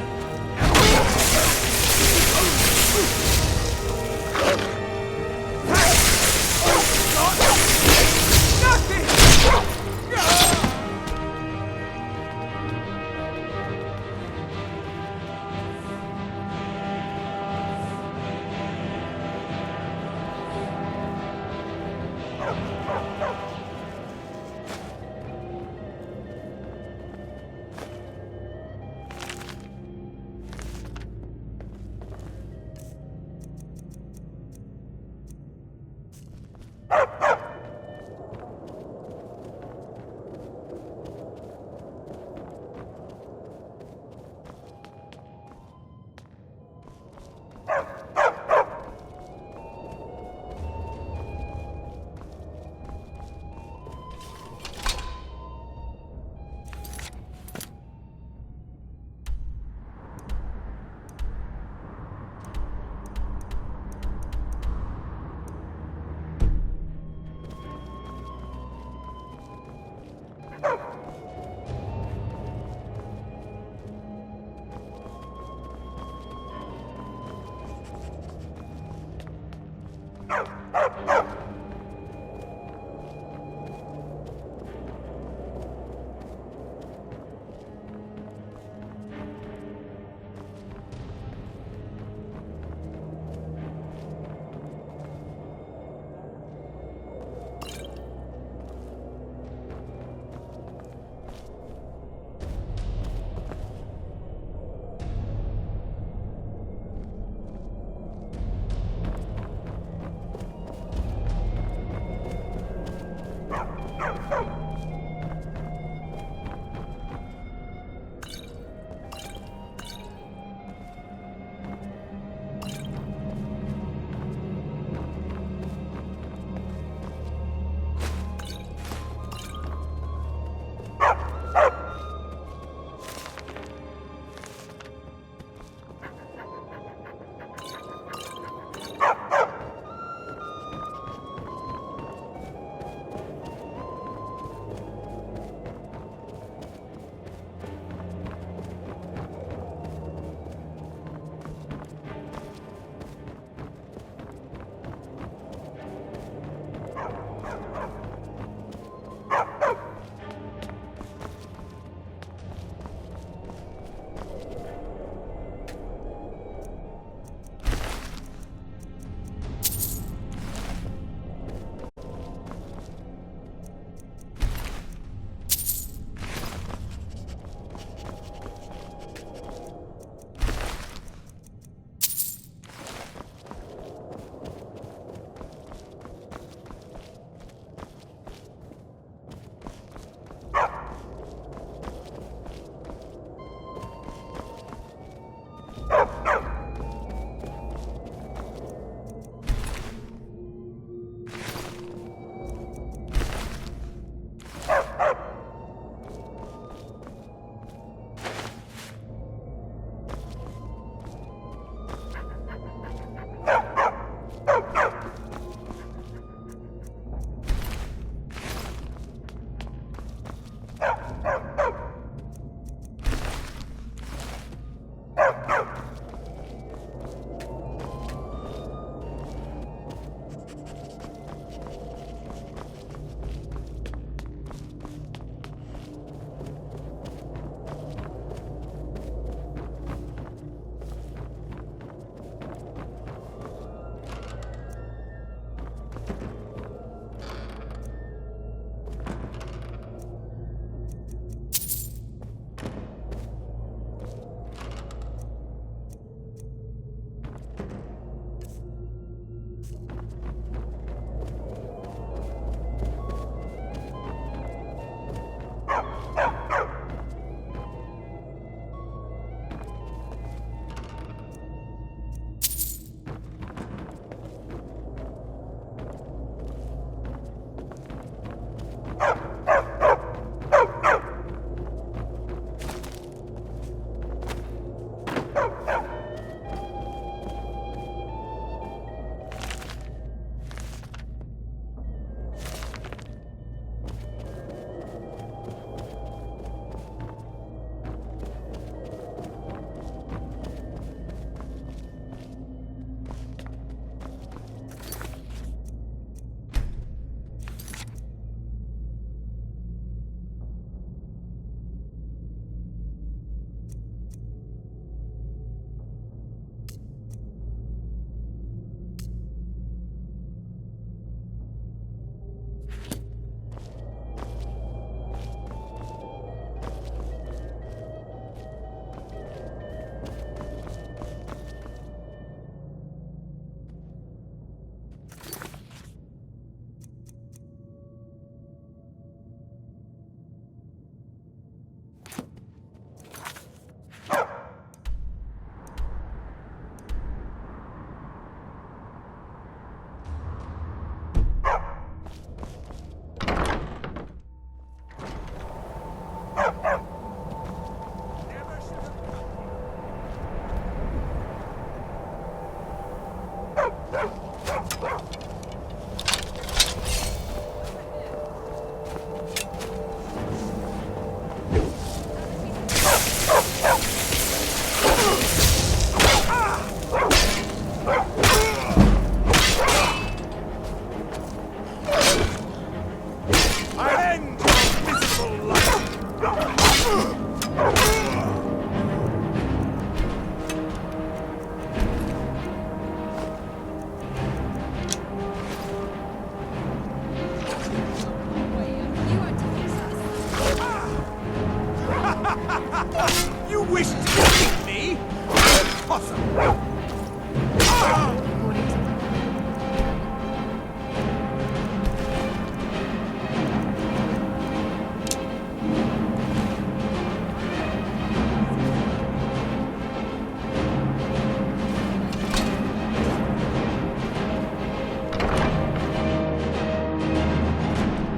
Speaker 19: You wish to defeat me? Impossible!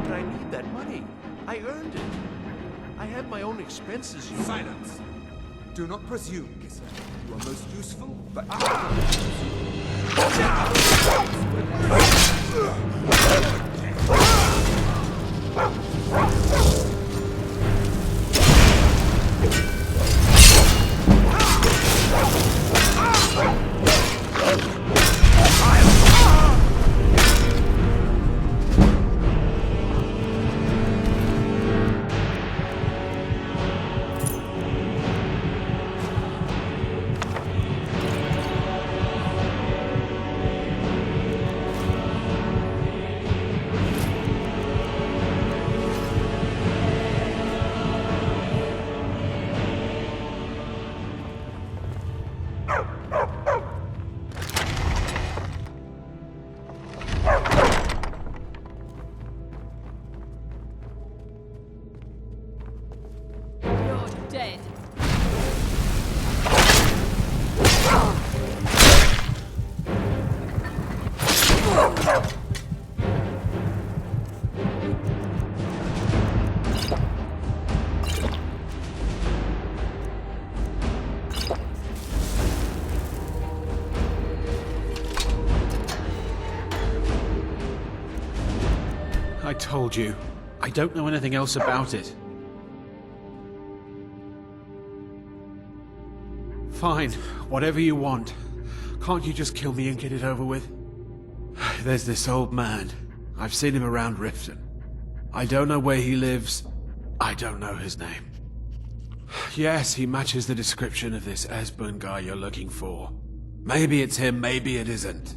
Speaker 2: But I need that money. I earned it. I had my own expenses.
Speaker 19: Silence! Do not presume, Gissa. You are most useful, but...
Speaker 22: Dead.
Speaker 23: I told you. I don't know anything else about it. Fine, whatever you want. Can't you just kill me and get it over with? There's this old man. I've seen him around Riften. I don't know where he lives. I don't know his name. Yes, he matches the description of this Esbern guy you're looking for. Maybe it's him, maybe it isn't.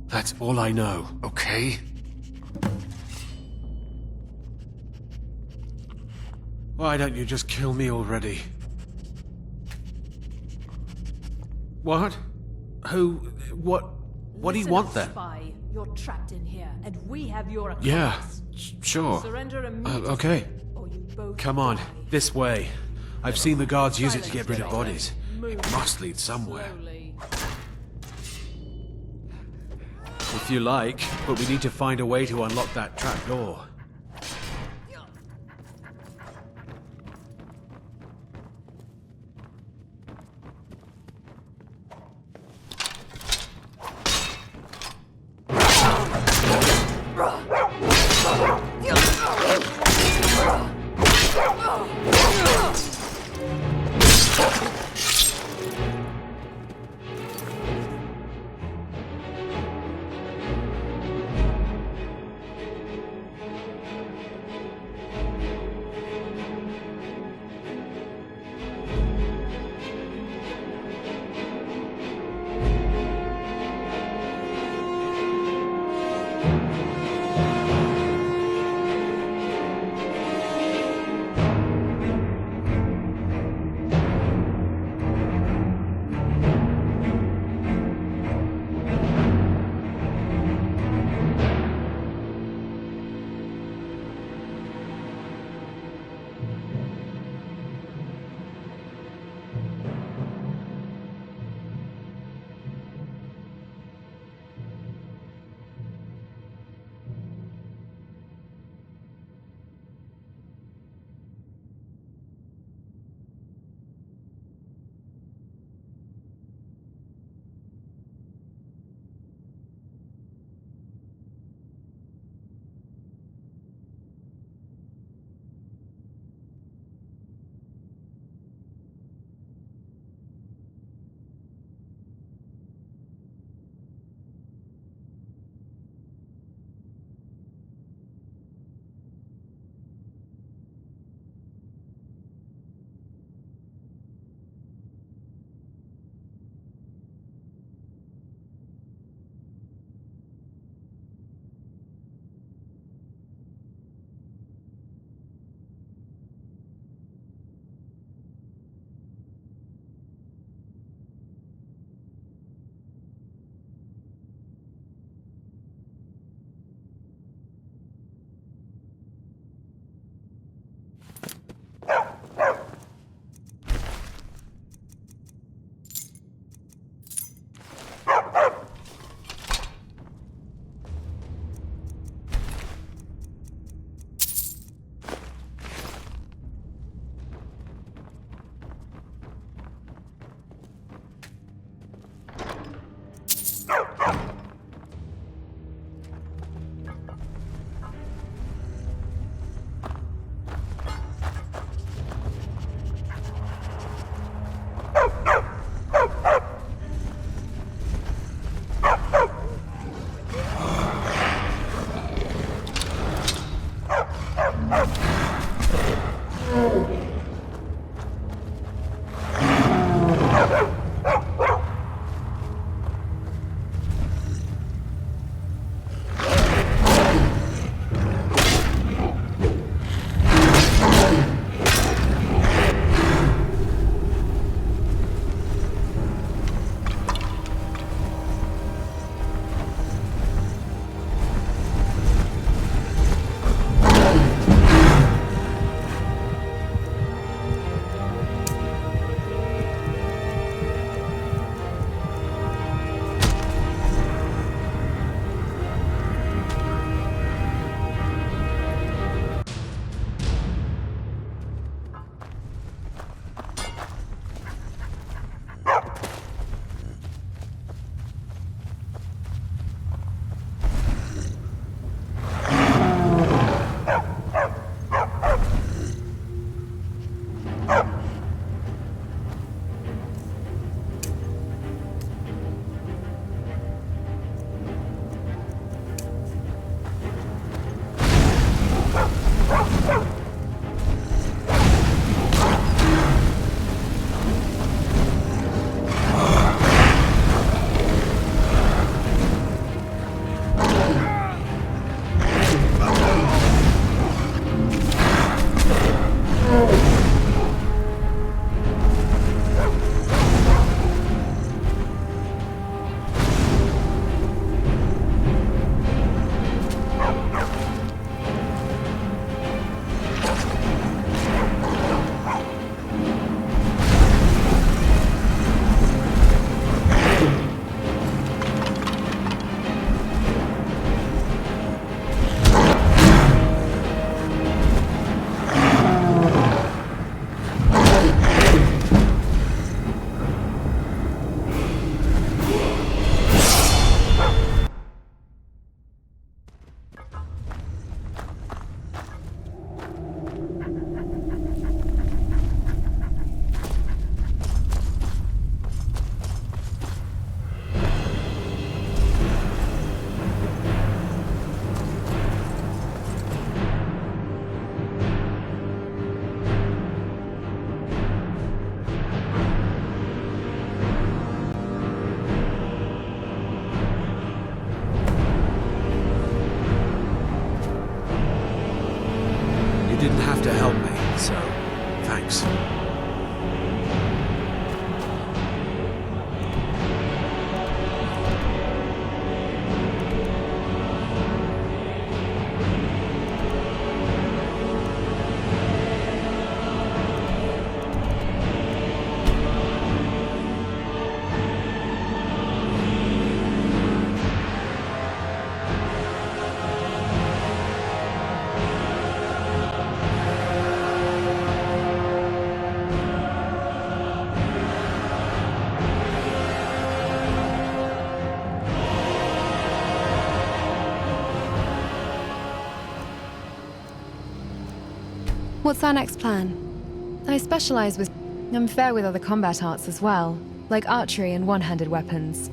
Speaker 23: That's all I know, okay? Why don't you just kill me already? What? Who? What do you want then?
Speaker 22: Spy, you're trapped in here, and we have your account.
Speaker 23: Yeah, sure.
Speaker 22: Surrender immediately.
Speaker 23: Okay.
Speaker 22: Or you both
Speaker 23: Come on,
Speaker 22: die.
Speaker 23: this way. I've seen the guards use it to get rid of bodies. It must lead somewhere.
Speaker 22: Slowly.
Speaker 23: If you like, but we need to find a way to unlock that trap door. You didn't have to help me, so thanks.
Speaker 10: What's our next plan? I specialize with... I'm fair with other combat arts as well, like archery and one-handed weapons.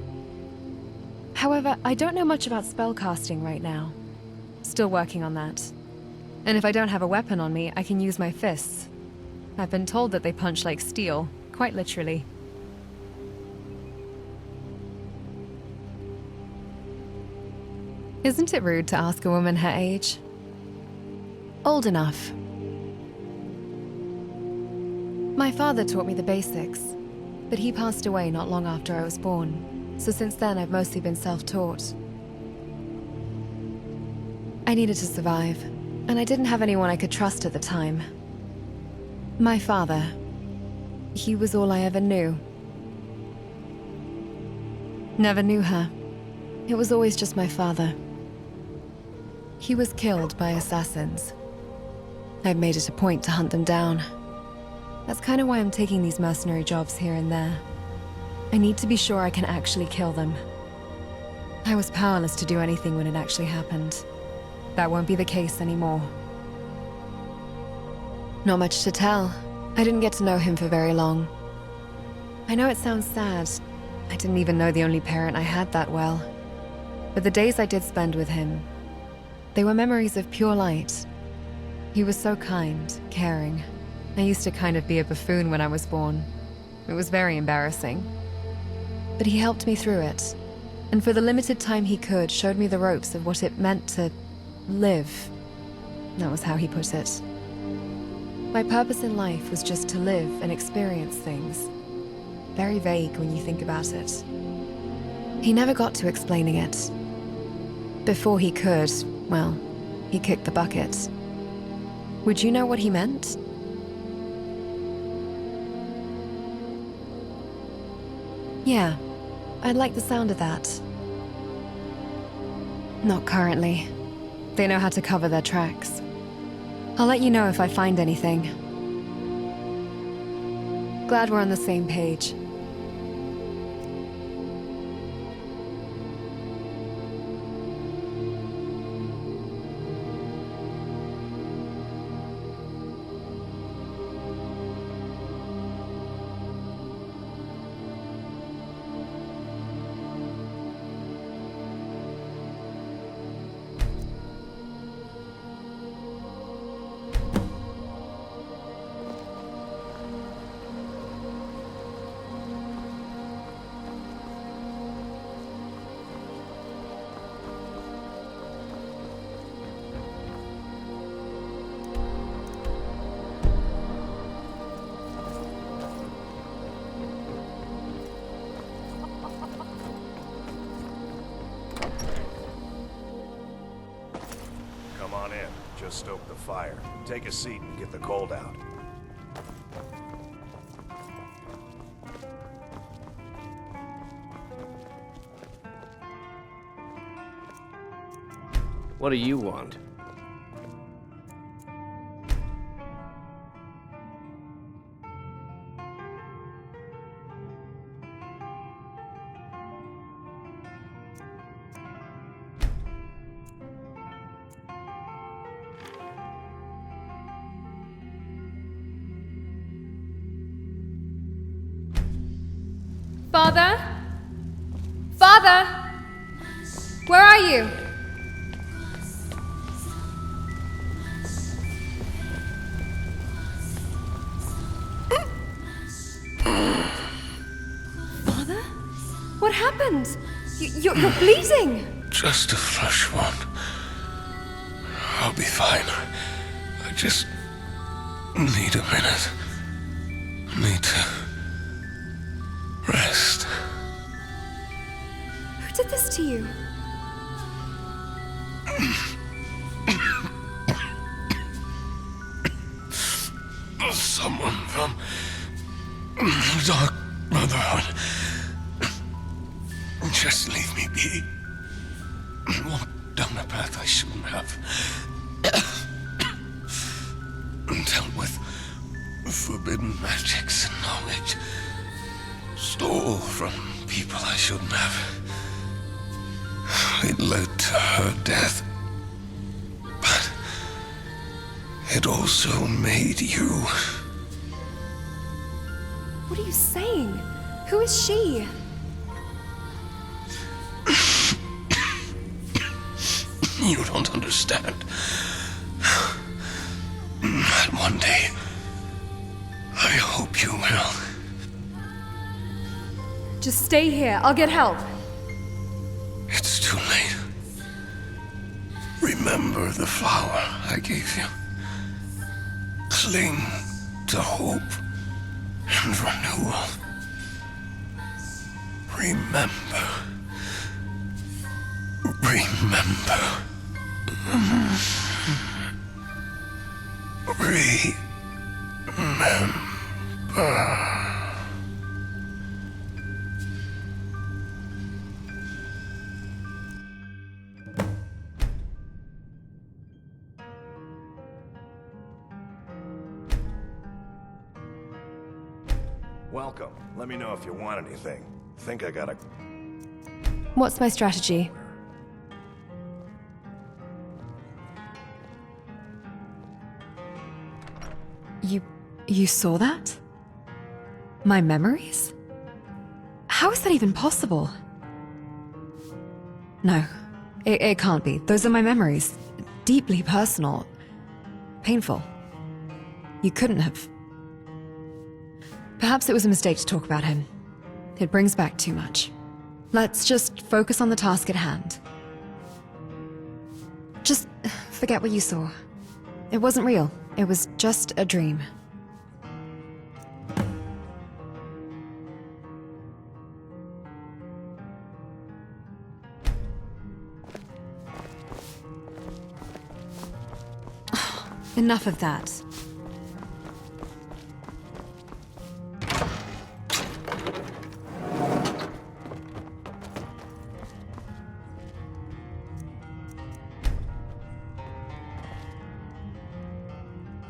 Speaker 10: However, I don't know much about spellcasting right now. Still working on that. And if I don't have a weapon on me, I can use my fists. I've been told that they punch like steel, quite literally. Isn't it rude to ask a woman her age? Old enough. My father taught me the basics, but he passed away not long after I was born, so since then I've mostly been self-taught. I needed to survive, and I didn't have anyone I could trust at the time. My father. He was all I ever knew. Never knew her. It was always just my father. He was killed by assassins. I've made it a point to hunt them down. That's kind of why I'm taking these mercenary jobs here and there. I need to be sure I can actually kill them. I was powerless to do anything when it actually happened. That won't be the case anymore. Not much to tell. I didn't get to know him for very long. I know it sounds sad. I didn't even know the only parent I had that well. But the days I did spend with him, they were memories of pure light. He was so kind, caring. I used to kind of be a buffoon when I was born. It was very embarrassing. But he helped me through it, and for the limited time he could, showed me the ropes of what it meant to live. That was how he put it. My purpose in life was just to live and experience things. Very vague when you think about it. He never got to explaining it. Before he could, well, he kicked the bucket. Would you know what he meant? Yeah, I'd like the sound of that. Not currently. They know how to cover their tracks. I'll let you know if I find anything. Glad we're on the same page.
Speaker 2: Come on in. Just stoke the fire. Take a seat and get the cold out.
Speaker 9: What do you want?
Speaker 10: Father? Father? Where are you? Father? What happened? You're bleeding!
Speaker 11: Just a flesh wound. I'll be fine. I just need a minute. Need to rest.
Speaker 10: Who did this to you?
Speaker 11: Someone from the Dark Brotherhood. Just leave me be. Walk down a path I shouldn't have. Dealt with forbidden magics and knowledge. Stole from people I shouldn't have. It led to her death. But it also made you.
Speaker 10: What are you saying? Who is she?
Speaker 11: You don't understand. But one day, I hope you will.
Speaker 10: Just stay here. I'll get help.
Speaker 11: It's too late. Remember the flower I gave you. Cling to hope and renewal. Remember. Remember. Remember.
Speaker 2: Welcome. Let me know if you want anything. Think I got a...
Speaker 10: What's my strategy? You saw that? My memories? How is that even possible? No, it can't be. Those are my memories. Deeply personal. Painful. You couldn't have. Perhaps it was a mistake to talk about him. It brings back too much. Let's just focus on the task at hand. Just forget what you saw. It wasn't real. It was just a dream. Enough of that.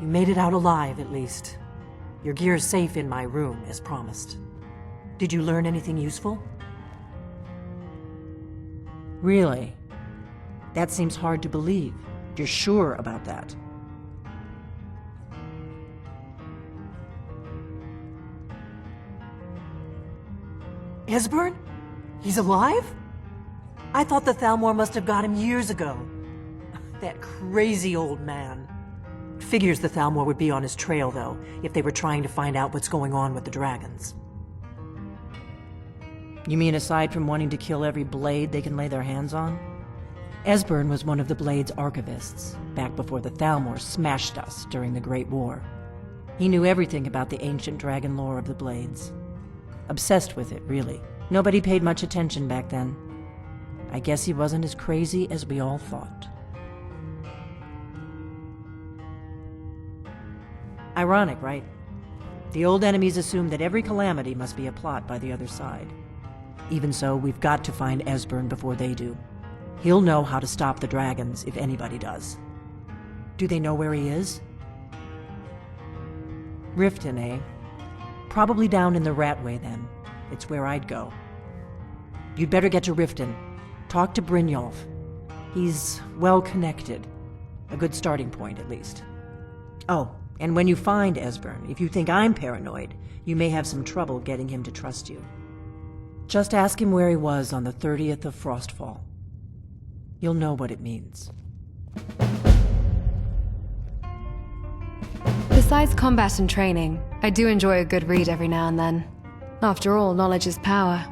Speaker 4: You made it out alive, at least. Your gear's safe in my room, as promised. Did you learn anything useful? Really? That seems hard to believe. You're sure about that? Esbern? He's alive? I thought the Thalmor must have got him years ago. That crazy old man. Figures the Thalmor would be on his trail, though, if they were trying to find out what's going on with the dragons. You mean aside from wanting to kill every blade they can lay their hands on? Esbern was one of the Blade's archivists, back before the Thalmor smashed us during the Great War. He knew everything about the ancient dragon lore of the Blades. Obsessed with it, really. Nobody paid much attention back then. I guess he wasn't as crazy as we all thought. Ironic, right? The old enemies assumed that every calamity must be a plot by the other side. Even so, we've got to find Esbern before they do. He'll know how to stop the dragons, if anybody does. Do they know where he is? Riften, eh? Probably down in the Ratway, then. It's where I'd go. You'd better get to Riften. Talk to Brynjolf. He's well-connected. A good starting point, at least. Oh, and when you find Esbern, if you think I'm paranoid, you may have some trouble getting him to trust you. Just ask him where he was on the 30th of Frostfall. You'll know what it means.
Speaker 10: Besides combat and training, I do enjoy a good read every now and then. After all, knowledge is power.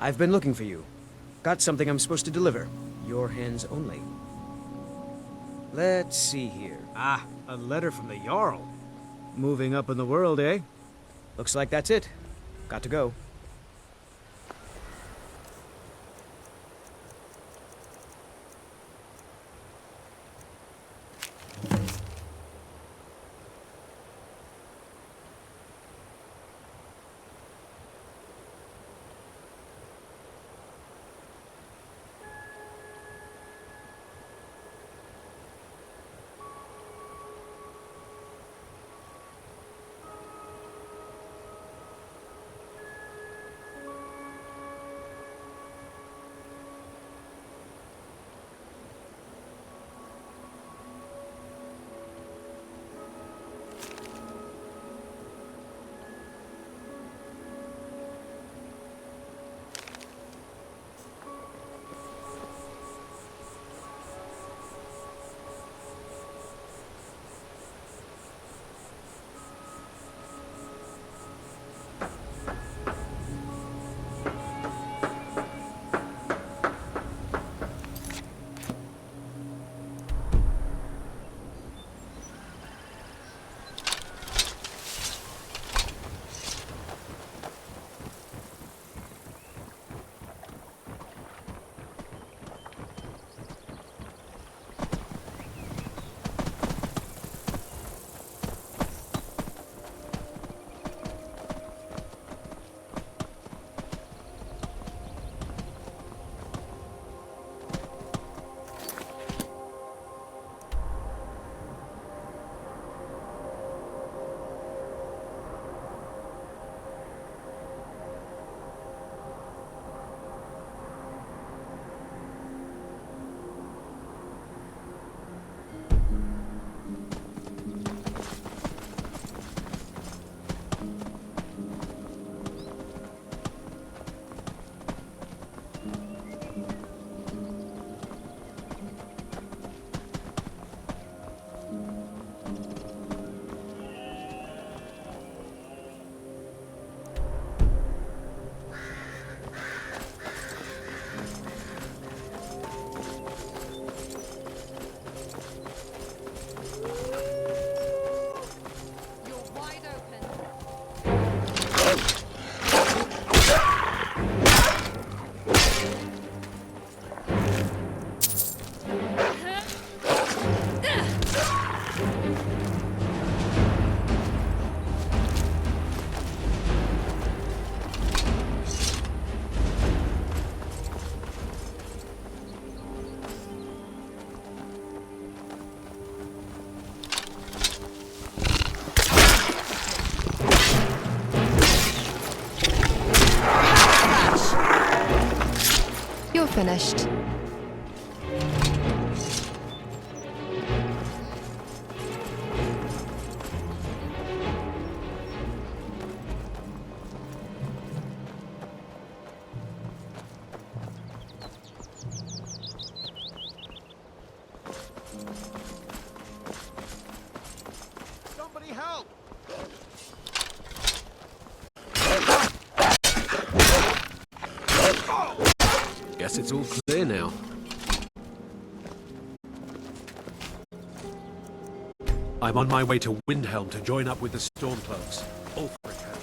Speaker 3: I've been looking for you. Got something I'm supposed to deliver. Your hands only. Let's see here.
Speaker 13: Ah, a letter from the Jarl. Moving up in the world, eh?
Speaker 3: Looks like that's it. Got to go.
Speaker 10: Finished.
Speaker 8: Somebody help!
Speaker 23: Guess it's all clear now. I'm on my way to Windhelm to join up with the Stormcloaks. Ulfric had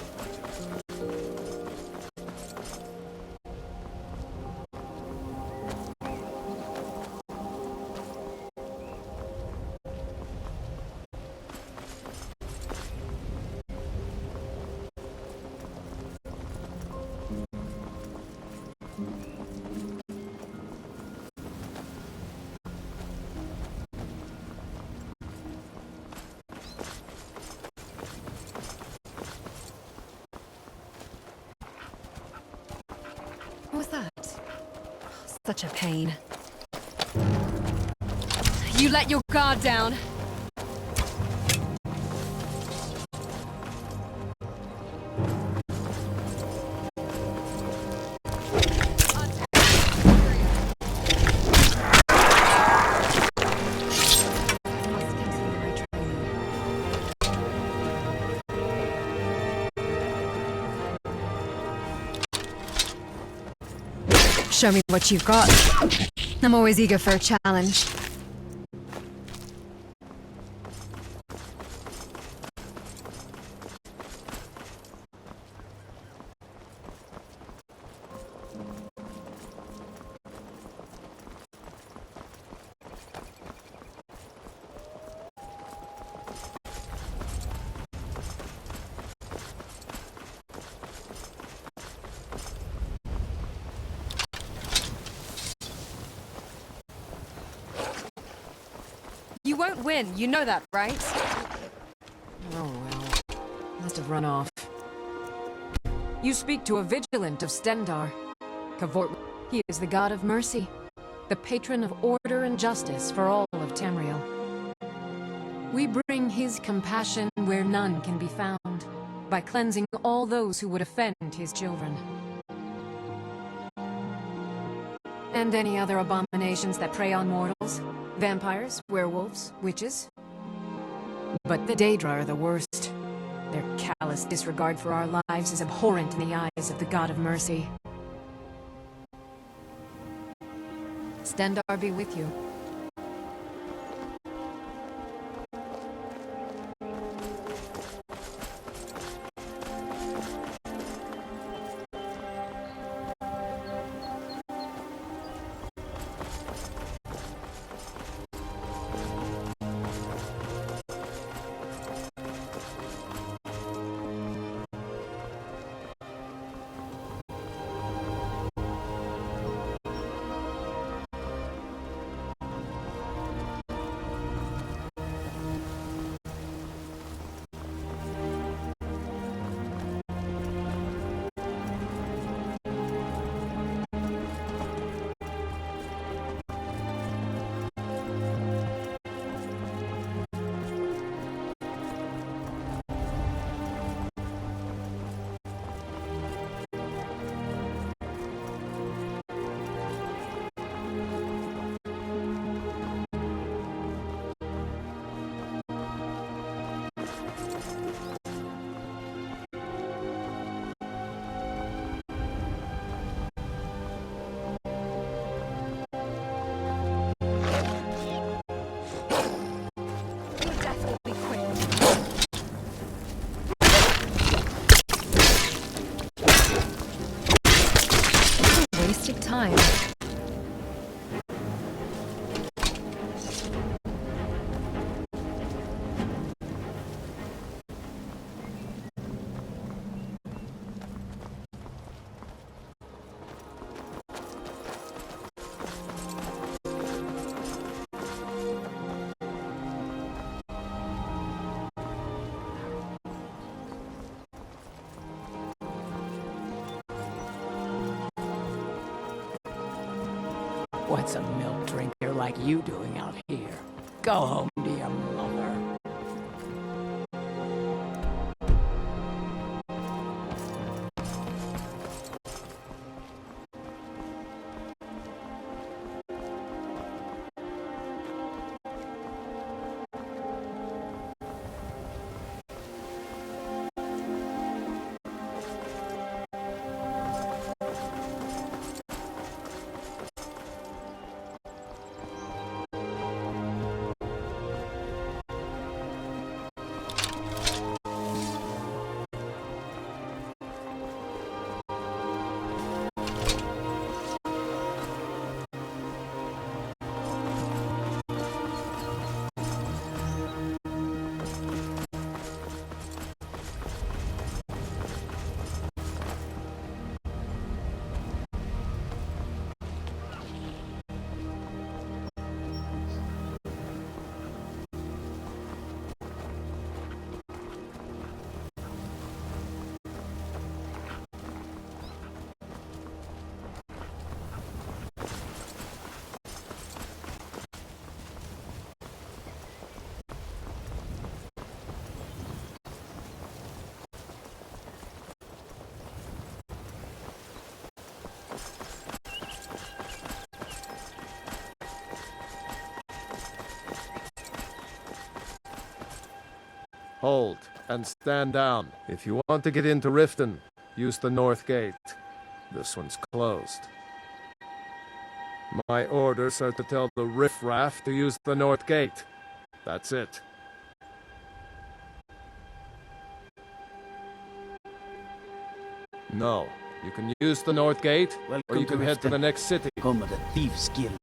Speaker 10: What was that? Such a pain. You let your guard down. Show me what you've got. I'm always eager for a challenge. You won't win, you know that, right?
Speaker 7: Oh well. Must have run off. You speak to a vigilant of Stendar. Cavort. He is the god of mercy, the patron of order and justice for all of Tamriel. We bring his compassion where none can be found, by cleansing all those who would offend his children. And any other abominations that prey on mortals. Vampires, werewolves, witches. But the Daedra are the worst. Their callous disregard for our lives is abhorrent in the eyes of the God of Mercy. Stendar be with you.
Speaker 10: Wasted time.
Speaker 17: What's a milk drinker like you doing out here? Go home to your mother.
Speaker 8: Hold, and stand down. If you want to get into Riften, use the north gate. This one's closed.
Speaker 11: My orders are to tell the riffraff to use the north gate. That's it. No, you can use the north gate, or you can head to the next city.
Speaker 17: Home of the Thieves Guild.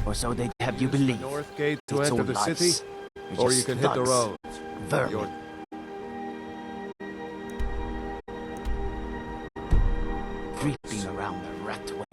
Speaker 17: Or so they'd have you believe.
Speaker 11: The north gate to
Speaker 17: It's
Speaker 11: enter
Speaker 17: all
Speaker 11: the
Speaker 17: lies.
Speaker 11: city,
Speaker 17: You're
Speaker 11: or you
Speaker 17: just
Speaker 11: can hit the
Speaker 17: thugs.
Speaker 11: roads.
Speaker 17: Vermin. Creeping around the rat way.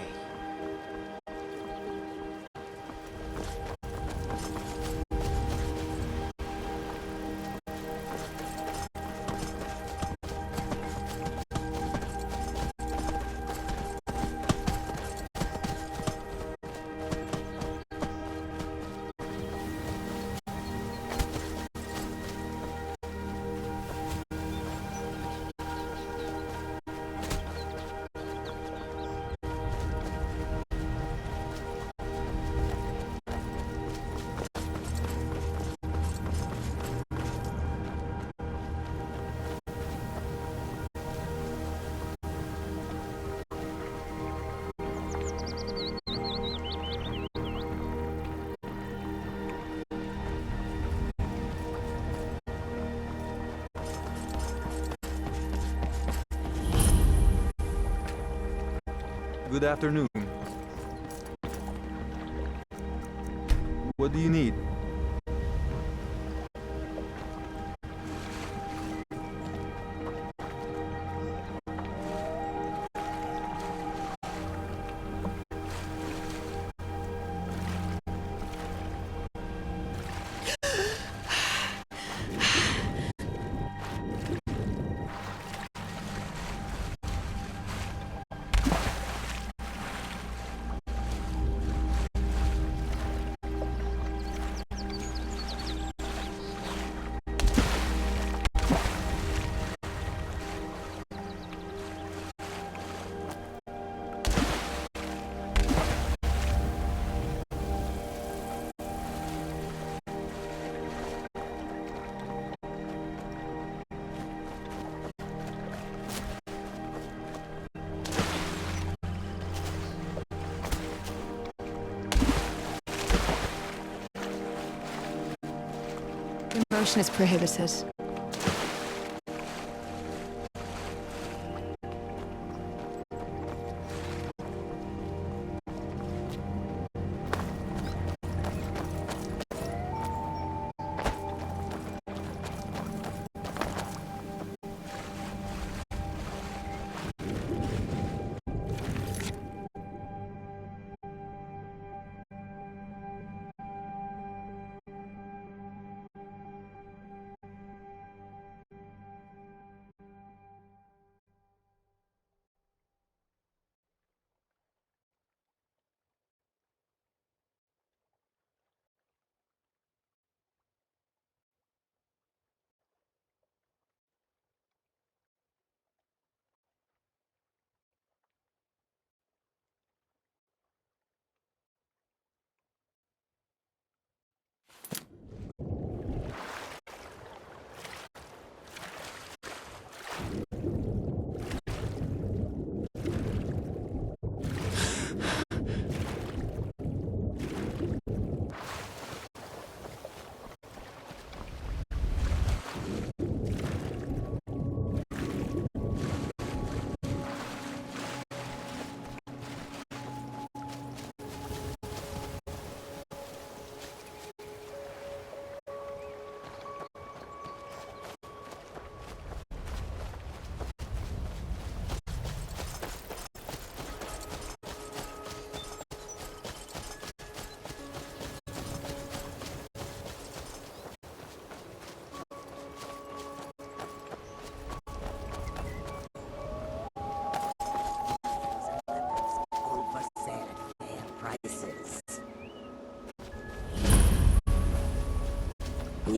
Speaker 1: Good afternoon. What do you need?
Speaker 10: Motion is prohibited.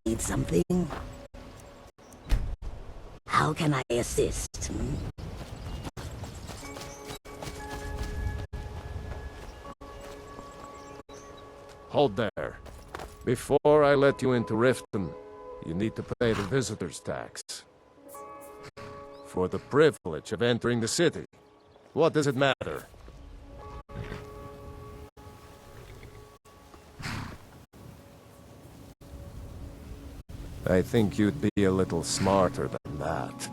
Speaker 20: Need something? How can I assist?
Speaker 11: Hold there. Before I let you into Riften, you need to pay the visitor's tax. For the privilege of entering the city. What does it matter? I think you'd be a little smarter than that.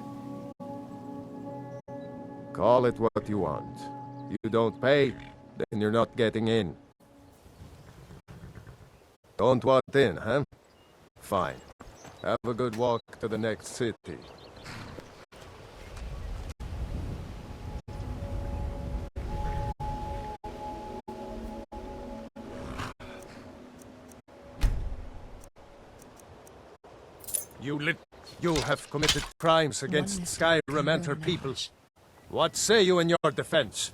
Speaker 11: Call it what you want. You don't pay, then you're not getting in. Don't want in, huh? Fine. Have a good walk to the next city. You have committed crimes against Skyrim and her people. What say you in your defense?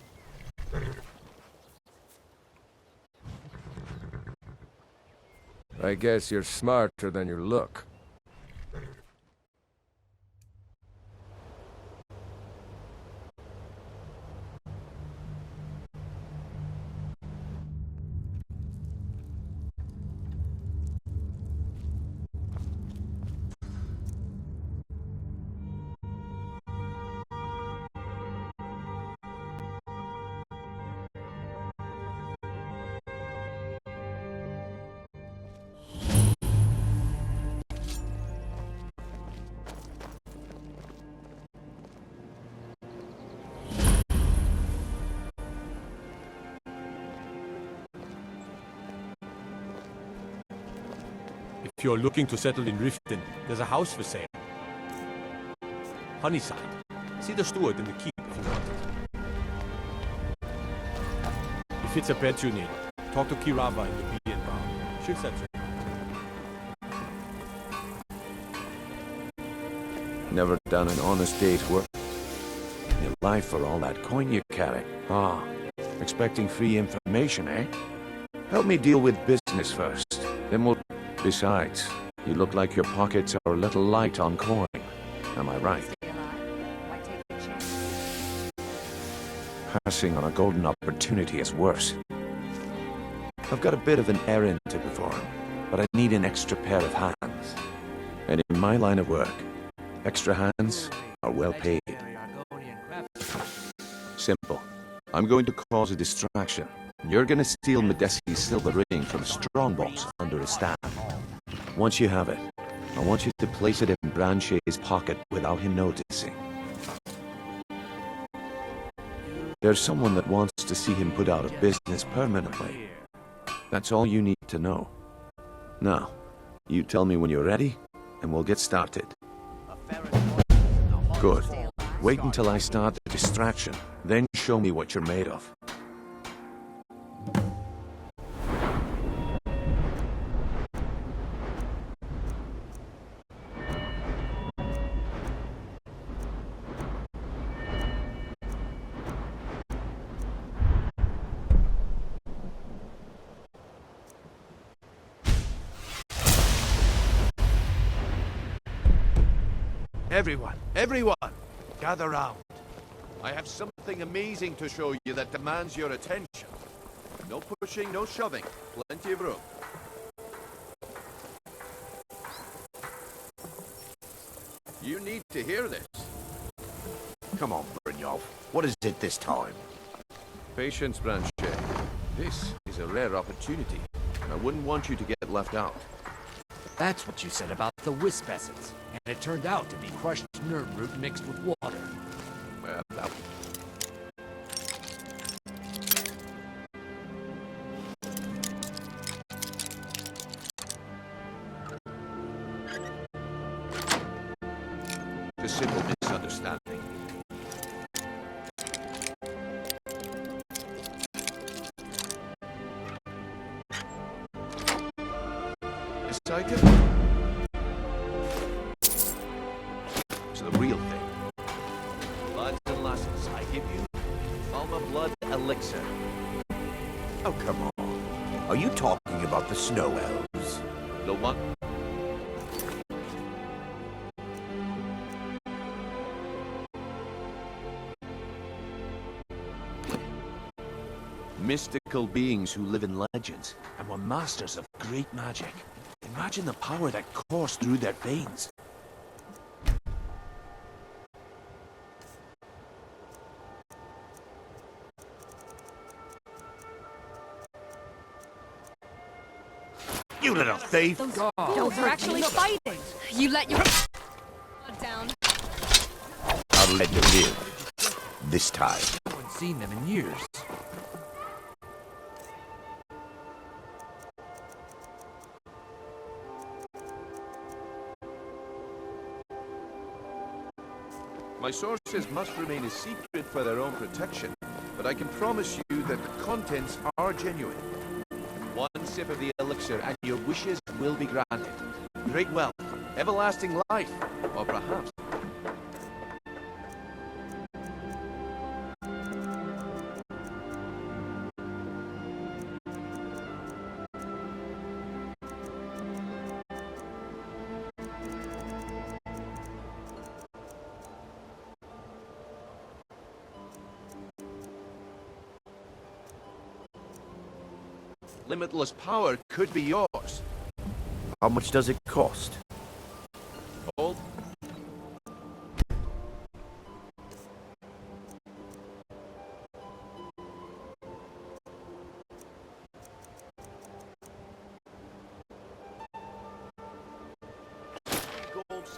Speaker 11: I guess you're smarter than you look.
Speaker 2: If you're looking to settle in Riften, there's a house for sale. Honeyside. See the steward in the keep if you want it. If it's a bed you need, talk to Kirava in the B&B. She'll set you.
Speaker 6: Never done an honest day's work in your life for all that coin you carry. Ah, expecting free information, eh? Help me deal with business first, then we'll... Besides, you look like your pockets are a little light on coin. Am I right? Passing on a golden opportunity is worse. I've got a bit of an errand to perform, but I need an extra pair of hands. And in my line of work, extra hands are well paid. Simple. I'm going to cause a distraction. You're gonna steal Medesi's silver ring from a strongbox under a stand. Once you have it, I want you to place it in Branche's pocket without him noticing. There's someone that wants to see him put out of business permanently. That's all you need to know. Now, you tell me when you're ready, and we'll get started. Good. Wait until I start the distraction, then show me what you're made of.
Speaker 18: Everyone, gather round. I have something amazing to show you that demands your attention. No pushing, no shoving. Plenty of room. You need to hear this.
Speaker 6: Come on, Brynjolf. What is it this time?
Speaker 18: Patience, Branche. This is a rare opportunity. I wouldn't want you to get left out.
Speaker 12: That's what you said about the wisp essence. And it turned out to be crushed nerd root mixed with water.
Speaker 18: Well, that... A simple misunderstanding. This item? It's the real thing. Lads and lasses, I give you Alma Blood Elixir.
Speaker 6: Oh, come on. Are you talking about the snow elves?
Speaker 18: The one... Mystical beings who live in legends and were masters of great magic. Imagine the power that coursed through their veins. You little thief!
Speaker 7: Those are actually fighting! You let your... down.
Speaker 18: I'll let you live. This time.
Speaker 12: I haven't seen them in years.
Speaker 6: My sources must remain a secret for their own protection, but I can promise you that the contents are genuine. One sip of the elixir and your wishes will be granted. Great wealth, everlasting life, or perhaps... Limitless power could be yours.
Speaker 18: How much does it cost?
Speaker 6: Hold.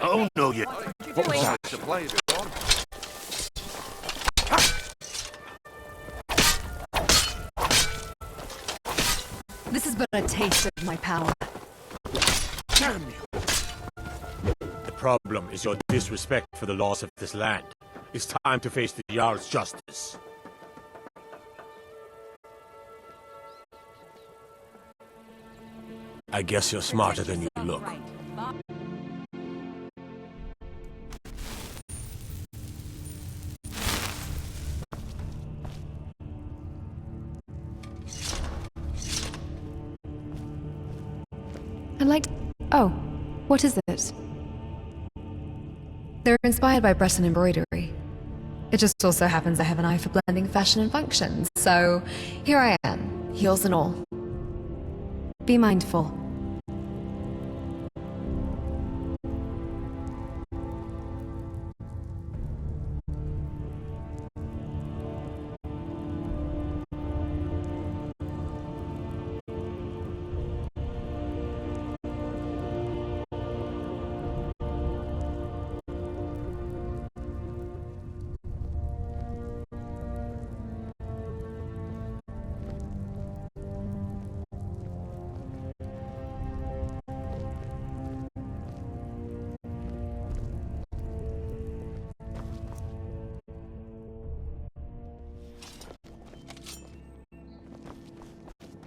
Speaker 18: Oh no, you...
Speaker 6: Supplies are gone.
Speaker 10: This is but a taste of my power.
Speaker 18: Damn you!
Speaker 5: The problem is your disrespect for the laws of this land. It's time to face the Jarl's justice. I guess you're smarter than you look.
Speaker 10: I'd like to... Oh, what is it? They're inspired by Breton embroidery. It just also happens I have an eye for blending fashion and function, so here I am, heels and all. Be mindful.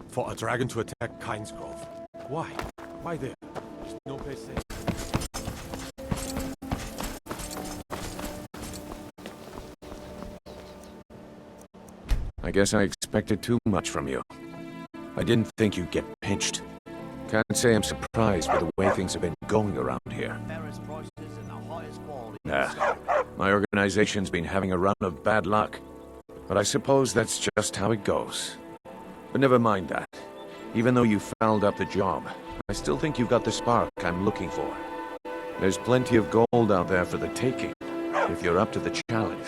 Speaker 5: For a dragon to attack Kynesgrove. Why? Why there? There's no place safe.
Speaker 6: I guess I expected too much from you. I didn't think you'd get pinched. Can't say I'm surprised with the way things have been going around here. My organization's been having a run of bad luck. But I suppose that's just how it goes. But never mind that. Even though you fouled up the job, I still think you've got the spark I'm looking for. There's plenty of gold out there for the taking, if you're up to the challenge.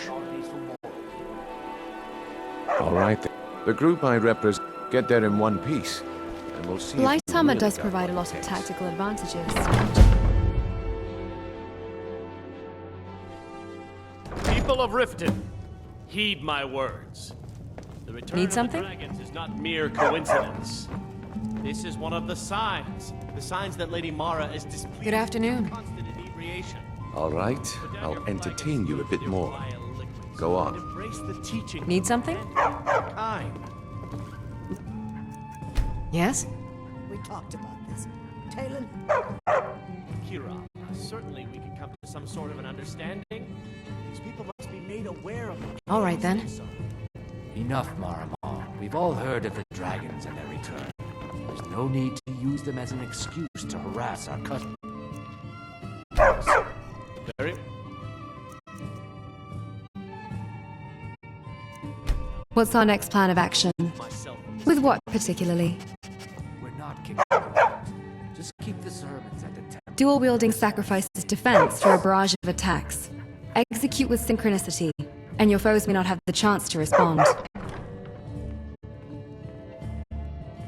Speaker 6: All right, then. The group I represent get there in one piece, and we'll see.
Speaker 10: Light
Speaker 6: if
Speaker 10: armor
Speaker 6: really
Speaker 10: does
Speaker 6: got
Speaker 10: provide a
Speaker 6: what
Speaker 10: lot
Speaker 6: it
Speaker 10: of
Speaker 6: takes.
Speaker 10: tactical advantages.
Speaker 24: People of Riften, heed my words. The return
Speaker 4: Need
Speaker 24: of
Speaker 4: something?
Speaker 24: the dragons is not mere coincidence. This is one of the signs that Lady Mara is displeased.
Speaker 7: Good afternoon.
Speaker 24: with constant inebriation.
Speaker 6: All right, I'll entertain you a bit more. Go on.
Speaker 24: Embrace the teaching.
Speaker 4: Need something?
Speaker 24: Kind.
Speaker 4: Yes?
Speaker 20: We talked about this. Talon?
Speaker 24: Kira, certainly we can come to some sort of an understanding. These people must be made aware of the
Speaker 4: All right, then.
Speaker 12: Enough, Marama. We've all heard of the dragons and their return. There's no need to use them as an excuse to harass our customers.
Speaker 24: Very.
Speaker 10: What's our next plan of action? With what particularly?
Speaker 12: We're not kicking them out. Just keep the servants at the temple.
Speaker 10: Dual-wielding sacrifices defense for a barrage of attacks. Execute with synchronicity, and your foes may not have the chance to respond.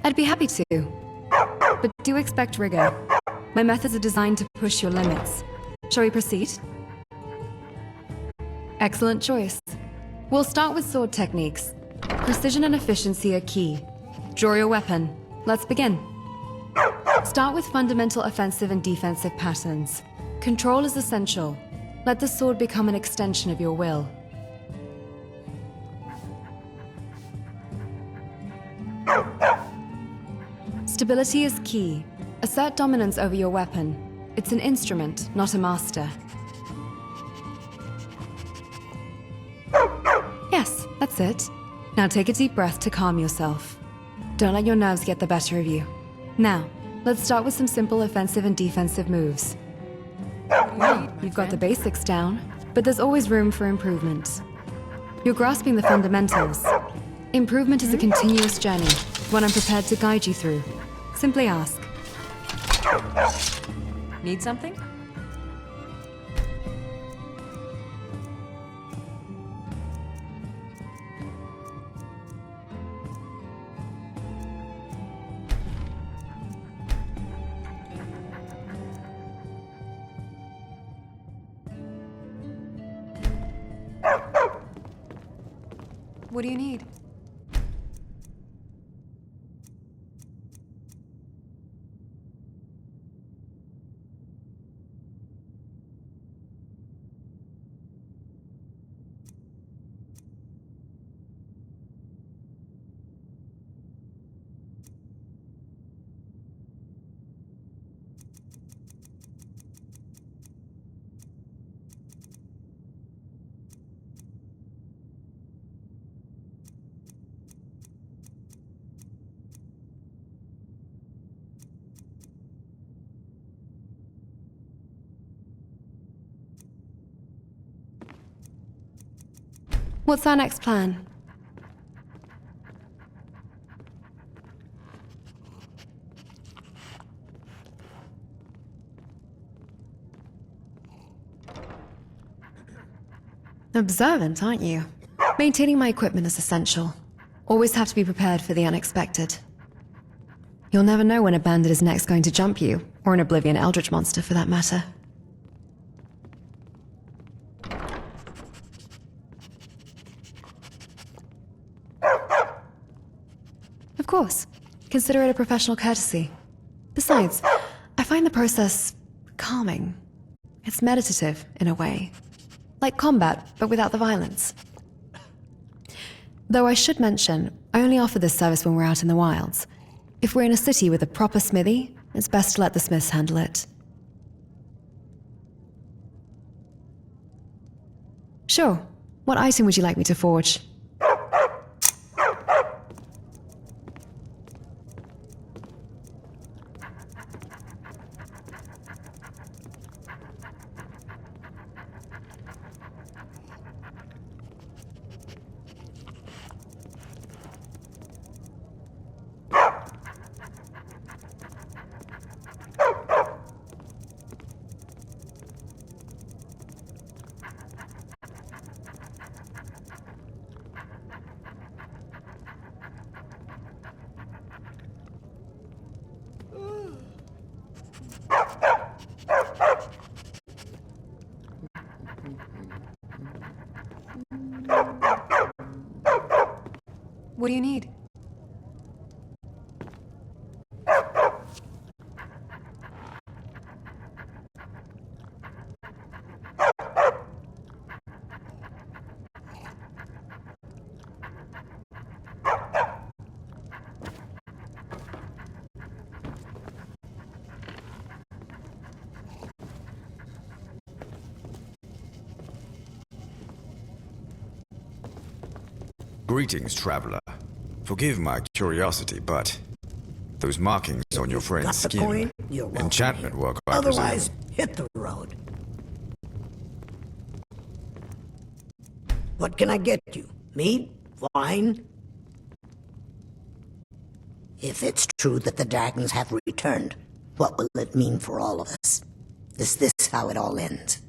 Speaker 10: I'd be happy to, but do expect rigor. My methods are designed to push your limits. Shall we proceed? Excellent choice. We'll start with sword techniques. Precision and efficiency are key. Draw your weapon. Let's begin. Start with fundamental offensive and defensive patterns. Control is essential. Let the sword become an extension of your will. Stability is key. Assert dominance over your weapon. It's an instrument, not a master. Yes, that's it. Now take a deep breath to calm yourself. Don't let your nerves get the better of you. Now, let's start with some simple offensive and defensive moves. Well, you've got the basics down, but there's always room for improvement. You're grasping the fundamentals. Improvement is a continuous journey, one I'm prepared to guide you through. Simply ask.
Speaker 7: Need something?
Speaker 10: What do you need? What's our next plan? Observant, aren't you? Maintaining my equipment is essential. Always have to be prepared for the unexpected. You'll never know when a bandit is next going to jump you, or an Oblivion Eldritch monster for that matter. Of course. Consider it a professional courtesy. Besides, I find the process calming. It's meditative, in a way. Like combat, but without the violence. Though I should mention, I only offer this service when we're out in the wilds. If we're in a city with a proper smithy, it's best to let the smiths handle it. Sure. What item would you like me to forge? What do you need?
Speaker 14: Greetings, traveler. Forgive my curiosity, but those markings on your friend's
Speaker 20: Got the
Speaker 14: skin,
Speaker 20: coin? You're welcome
Speaker 14: enchantment work, I
Speaker 20: Otherwise,
Speaker 14: presume.
Speaker 20: hit the road. What can I get you? Meat? Wine? If it's true that the dragons have returned, what will it mean for all of us? Is this how it all ends?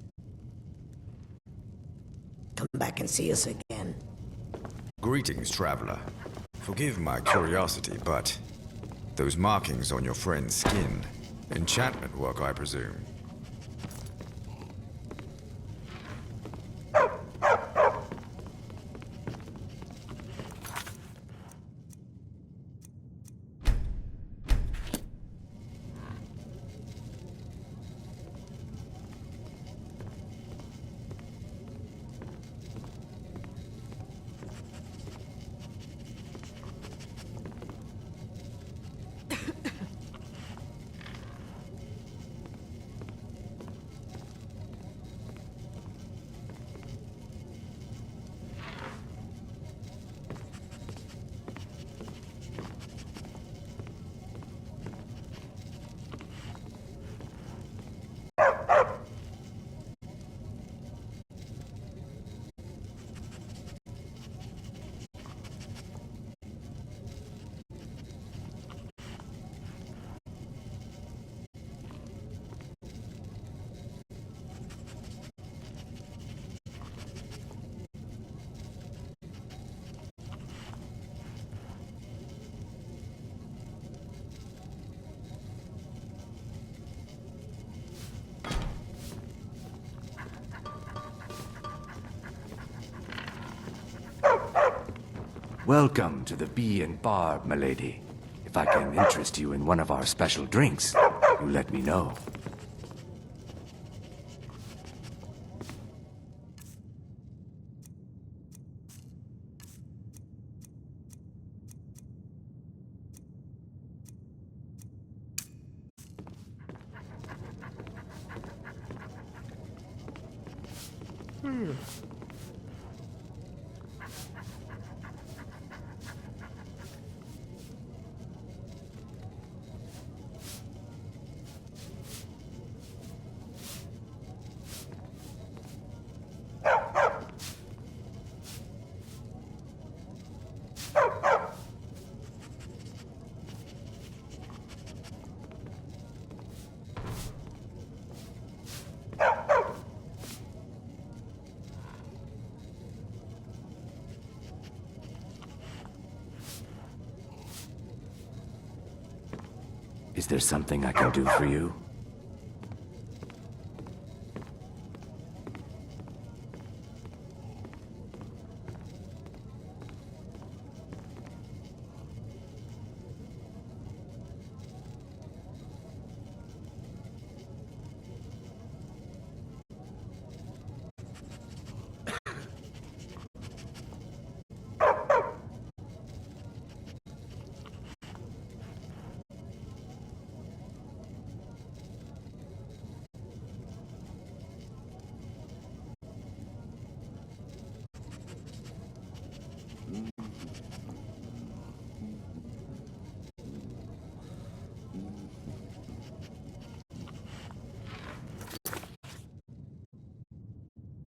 Speaker 20: Come back and see us again.
Speaker 14: Greetings, traveler. Forgive my curiosity, but Those markings on your friend's skin. Enchantment work, I presume.
Speaker 12: Welcome to the Bee and Barb, milady. If I can interest you in one of our special drinks, you let me know. Is there something I can do for you?